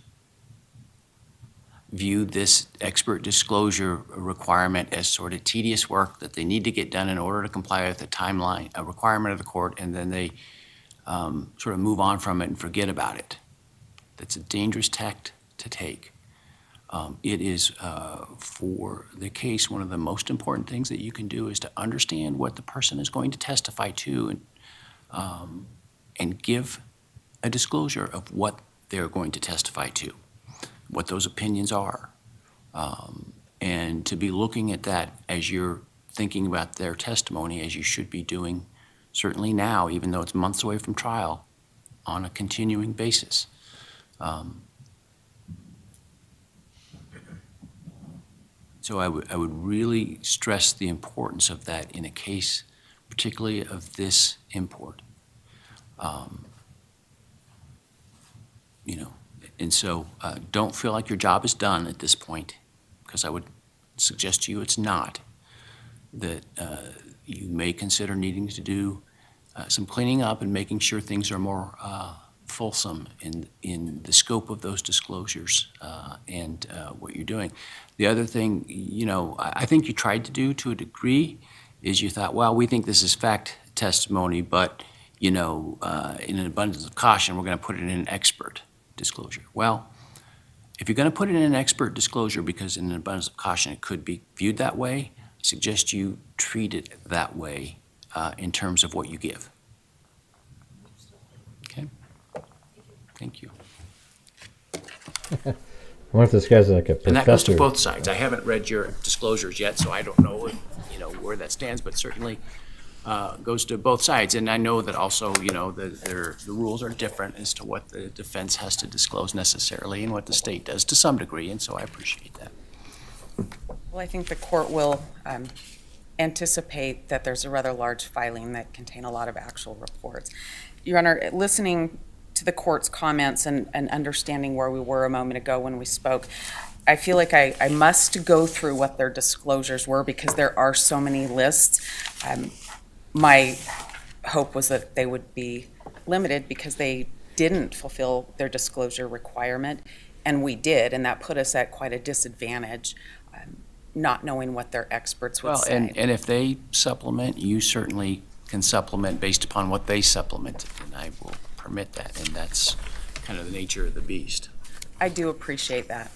view this expert disclosure requirement as sort of tedious work that they need to get done in order to comply with the timeline, a requirement of the court, and then they sort of move on from it and forget about it. That's a dangerous tact to take. It is, for the case, one of the most important things that you can do is to understand what the person is going to testify to and give a disclosure of what they're going to testify to, what those opinions are. And to be looking at that as you're thinking about their testimony, as you should be doing certainly now, even though it's months away from trial, on a continuing basis. So I would really stress the importance of that in a case, particularly of this import. You know, and so don't feel like your job is done at this point, because I would suggest to you it's not. That you may consider needing to do some cleaning up and making sure things are more fulsome in the scope of those disclosures and what you're doing. The other thing, you know, I think you tried to do to a degree is you thought, well, we think this is fact testimony, but, you know, in an abundance of caution, we're going to put it in an expert disclosure. Well, if you're going to put it in an expert disclosure because in an abundance of caution it could be viewed that way, I suggest you treat it that way in terms of what you give. Okay? Thank you. I wonder if this guy's like a professor. And that goes to both sides. I haven't read your disclosures yet, so I don't know, you know, where that stands, but certainly goes to both sides. And I know that also, you know, the rules are different as to what the defense has to disclose necessarily and what the state does to some degree, and so I appreciate that. Well, I think the court will anticipate that there's a rather large filing that contain a lot of actual reports. Your Honor, listening to the court's comments and understanding where we were a moment ago when we spoke, I feel like I must go through what their disclosures were because there are so many lists. My hope was that they would be limited because they didn't fulfill their disclosure requirement, and we did, and that put us at quite a disadvantage, not knowing what their experts would say. And if they supplement, you certainly can supplement based upon what they supplemented, and I will permit that, and that's kind of the nature of the beast. I do appreciate that,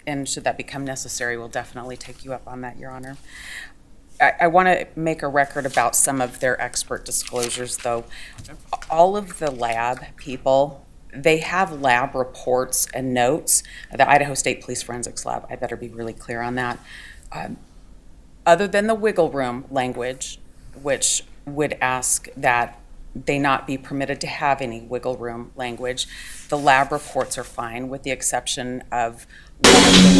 and should that become necessary, we'll definitely take you up on that, Your Honor. I want to make a record about some of their expert disclosures, though. All of the lab people, they have lab reports and notes. The Idaho State Police Forensics Lab, I better be really clear on that. Other than the wiggle room language, which would ask that they not be permitted to have any wiggle room language, the lab reports are fine, with the exception of one of the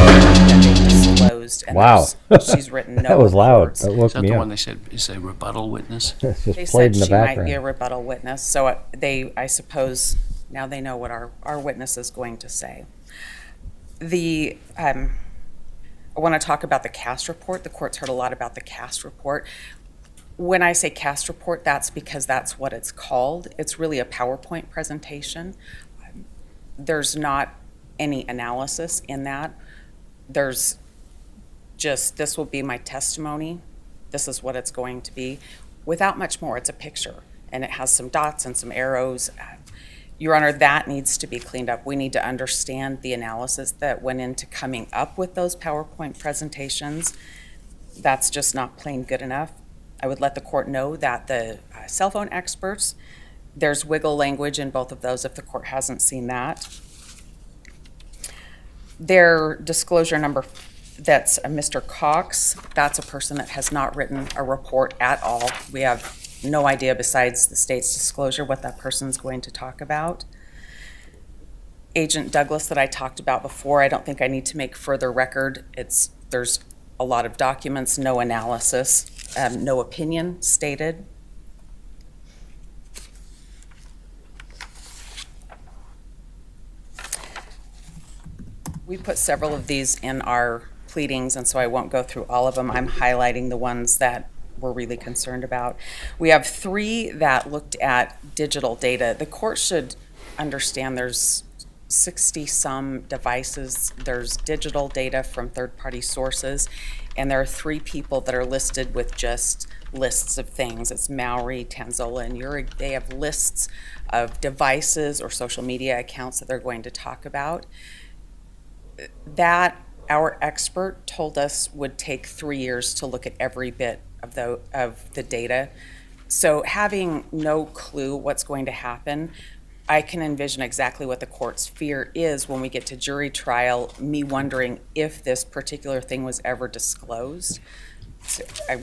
witnesses that they disclosed. And wow. She's written no That was loud. reports. That woke Is that me the up. one they said is a rebuttal witness? It's just They played said in the she might background. be a rebuttal witness, so I suppose now they know what our witness is going to say. I want to talk about the cast report. The court's heard a lot about the cast report. When I say cast report, that's because that's what it's called. It's really a PowerPoint presentation. There's not any analysis in that. There's just, this will be my testimony. This is what it's going to be. Without much more, it's a picture, and it has some dots and some arrows. Your Honor, that needs to be cleaned up. We need to understand the analysis that went into coming up with those PowerPoint presentations. That's just not plain good enough. I would let the court know that the cell phone experts, there's wiggle language in both of those if the court hasn't seen that. Their disclosure number, that's Mr. Cox, that's a person that has not written a report at all. We have no idea besides the state's disclosure what that person's going to talk about. Agent Douglas that I talked about before, I don't think I need to make further record. There's a lot of documents, no analysis, no opinion stated. We put several of these in our pleadings, and so I won't go through all of them. I'm highlighting the ones that we're really concerned about. We have 3 that looked at digital data. The court should understand there's 60-some devices. There's digital data from third-party sources, and there are 3 people that are listed with just lists of things. It's Maury, Tanzola, and Uric. They have lists of devices or social media accounts that they're going to talk about. That our expert told us would take 3 years to look at every bit of the data. So having no clue what's going to happen, I can envision exactly what the court's fear is when we get to jury trial, me wondering if this particular thing was ever disclosed. So I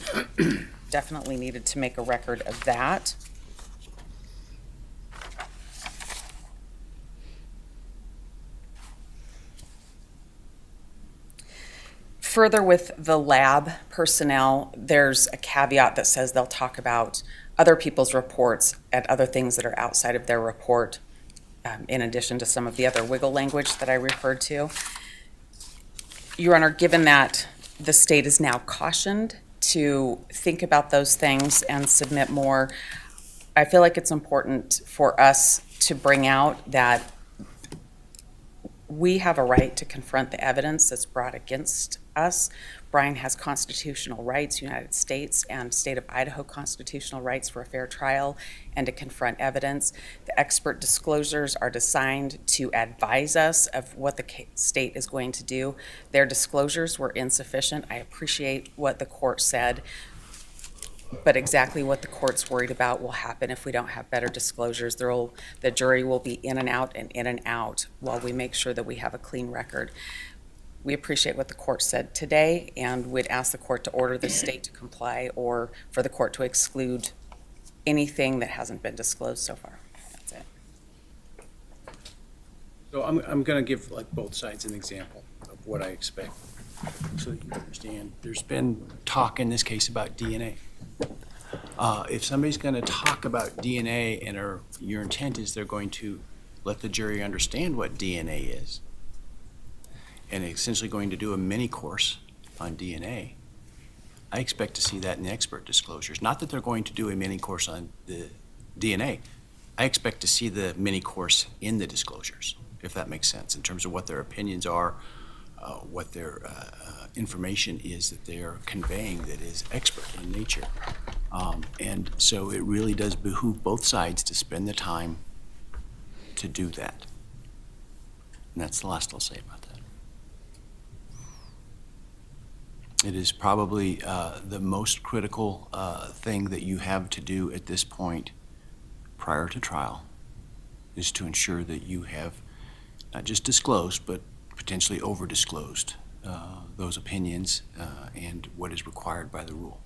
definitely needed to make a record of that. Further, with the lab personnel, there's a caveat that says they'll talk about other people's reports and other things that are outside of their report, in addition to some of the other wiggle language that I referred to. Your Honor, given that the state is now cautioned to think about those things and submit more, I feel like it's important for us to bring out that we have a right to confront the evidence that's brought against us. Bryan has constitutional rights, United States and state of Idaho constitutional rights for a fair trial and to confront evidence. The expert disclosures are designed to advise us of what the state is going to do. Their disclosures were insufficient. I appreciate what the court said, but exactly what the court's worried about will happen if we don't have better disclosures. The jury will be in and out while we make sure that we have a clean record. We appreciate what the court said today, and would ask the court to order the state to comply or for the court to exclude anything that hasn't been disclosed so far. That's it. So I'm going to give like both sides an example of what I expect so that you understand. There's been talk in this case about DNA. If somebody's going to talk about DNA and your intent is they're going to let the jury understand what DNA is, and essentially going to do a mini course on DNA, I expect to see that in the expert disclosures. Not that they're going to do a mini course on the DNA. I expect to see the mini course in the disclosures, if that makes sense, in terms of what their opinions are, what their information is that they are conveying that is expert in nature. And so it really does behoove both sides to spend the time to do that. And that's the last I'll say about that. It is probably the most critical thing that you have to do at this point prior to trial is to ensure that you have not just disclosed, but potentially over-disclosed those opinions and what is required by the rule.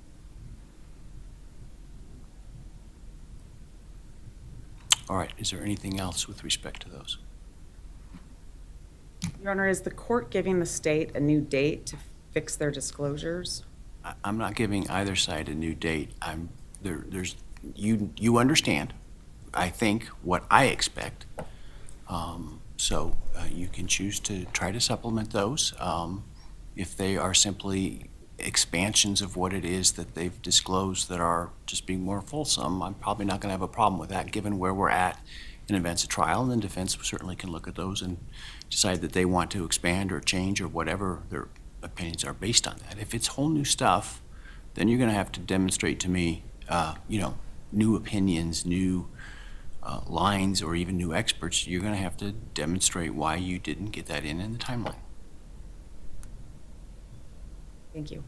All right, is there anything else with respect to those? Your Honor, is the court giving the state a new date to fix their disclosures? I'm not giving either side a new date. You understand, I think, what I expect. So you can choose to try to supplement those. If they are simply expansions of what it is that they've disclosed that are just being more fulsome, I'm probably not going to have a problem with that given where we're at in advance of trial, and the defense certainly can look at those and decide that they want to expand or change or whatever their opinions are based on that. If it's whole new stuff, then you're going to have to demonstrate to me, new opinions, new lines, or even new experts. You're going to have to demonstrate why you didn't get that in the timeline. Thank you.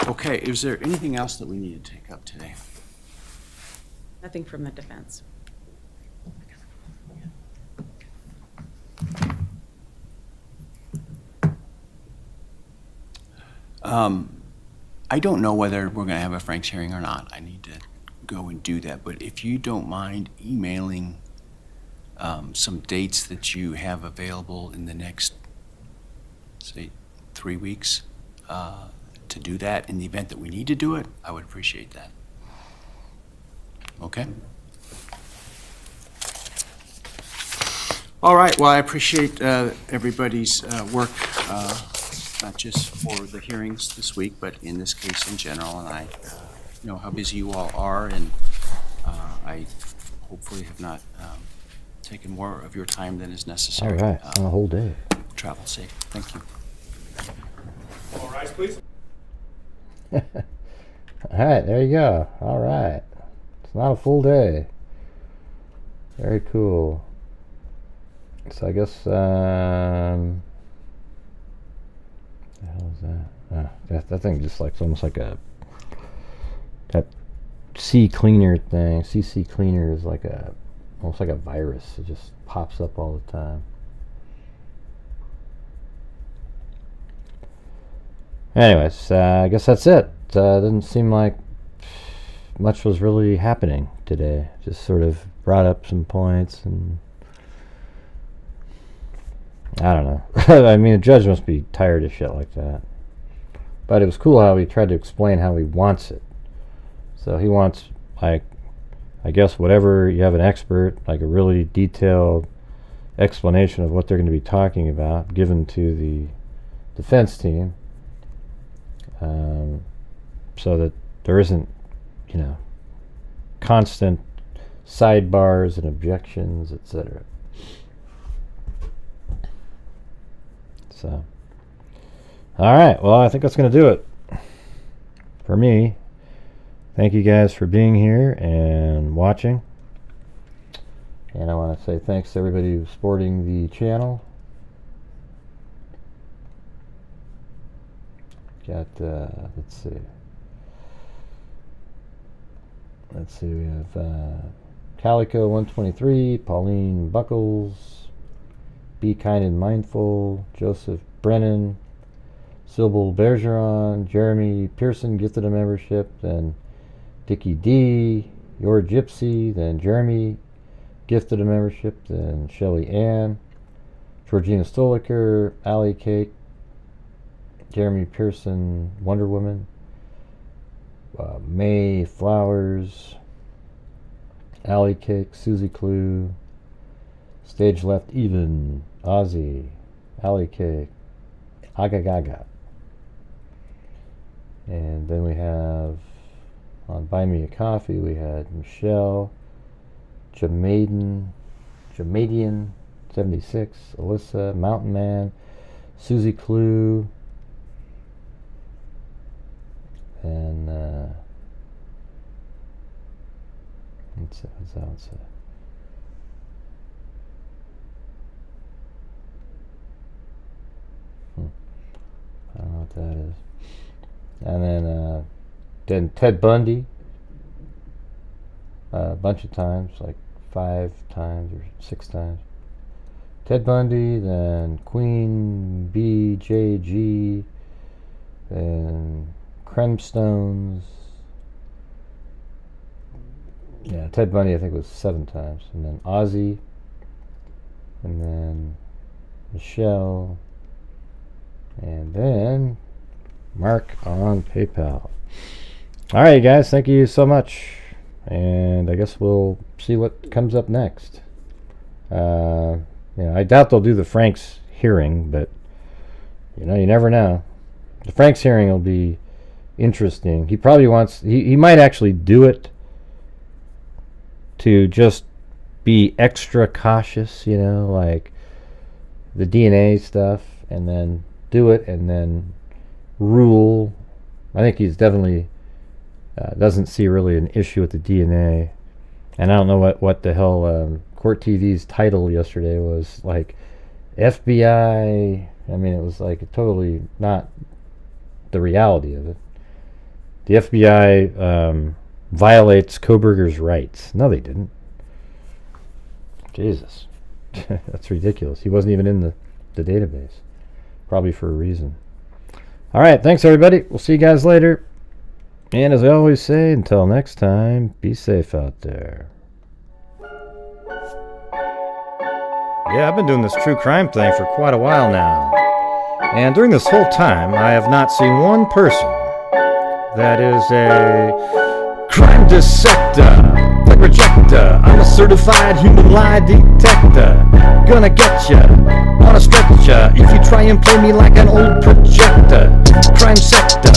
Okay, is there anything else that we need to take up today? Nothing from the defense. I don't know whether we're going to have a Franks hearing or not. I need to go and do that. But if you don't mind emailing some dates that you have available in the next, say, 3 weeks to do that in the event that we need to do it, I would appreciate that. Okay? All right. Well, I appreciate everybody's work not just for the hearings this week, but in this case in general. And I know how busy you all are, and I hopefully have not taken more of your time than is necessary. All right, on a whole day. Travel safe. Thank you. All rise, please. All right, there you go. All right. It's not a full day. Very cool. So I guess, the hell is that? That thing just like, it's almost like that C cleaner thing. CC cleaner is like almost like a virus. It just pops up all the time. Anyways, I guess that's it. Didn't seem like much was really happening today. Just sort of brought up some points, and I don't know. I mean, a judge must be tired of shit like that. But it was cool how he tried to explain how he wants it. So he wants, like, I guess whatever, you have an expert, like a really detailed explanation of what they're going to be talking about given to the defense team, so that there isn't, constant sidebars and objections, etc. So, all right, well, I think that's going to do it for me. Thank you guys for being here and watching. And I want to say thanks to everybody who's supporting the channel. Got, let's see, we have Calico 123, Pauline Buckles, Be Kind and Mindful, Joseph Brennan, Sybil Bergeron, Jeremy Pearson gifted a membership, then Dickie D, Your Gypsy, then Jeremy gifted a membership, then Shelley Ann, Georgina Stoliker, Allie Cake, Jeremy Pearson, Wonder Woman, May Flowers, Allie Cake, Susie Clue, Stage Left Even, Ozzy, Allie Cake, Aga Gaga. And then we have on Buy Me a Coffee, we had Michelle, Jamadian 76, Alyssa, Mountain Man, Susie Clue, and what's that say? I don't know what that is. And then Ted Bundy, a bunch of times, like 5 times or 6 times. Ted Bundy, then Queen BJG, then Cremstones. Yeah, Ted Bundy I think was 7 times. And then Ozzy. And then Michelle. And then Mark on PayPal. Alright, you guys, thank you so much. And I guess we'll see what comes up next. I doubt they'll do the Franks hearing, but you never know. The Franks hearing will be interesting. He probably wants, he might actually do it to just be extra cautious, like the DNA stuff, and then do it and then rule. I think he's definitely doesn't see really an issue with the DNA. And I don't know what the hell Court TV's title yesterday was, like FBI. I mean, it was like totally not the reality of it. The FBI violates Kohberger's rights. No, they didn't. Jesus. That's ridiculous. He wasn't even in the database. Probably for a reason. All right, thanks everybody. We'll see you guys later. And as I always say, until next time, be safe out there. Yeah, I've been doing this true crime thing for quite a while now. And during this whole time, I have not seen one person that is a crime dissector. rejector. I'm a certified human lie detector. Gonna get ya on a stretcher if you try and play me like an old projector. Crime sector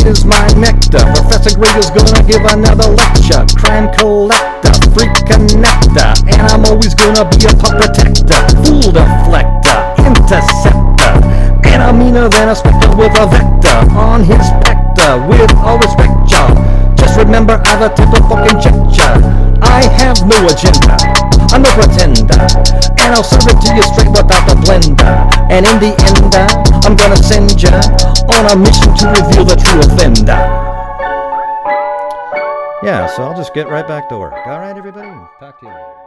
is my nectar. Professor Greg is gonna give another lecture. Crime collector, freak connector, and I'm always gonna be a pup protector. Fool deflector, interceptor, and I'm meaner than a spectre with a vector on his spectre. With all respect, y'all, just remember I've a type of fucking gesture. I have no agenda, I'm no pretender, and I'll serve it to you straight without the blender. And in the end, I'm gonna send ya on a mission to reveal the true offender. Yeah, so I'll just get right back to work. All right, everybody? Talk to you later.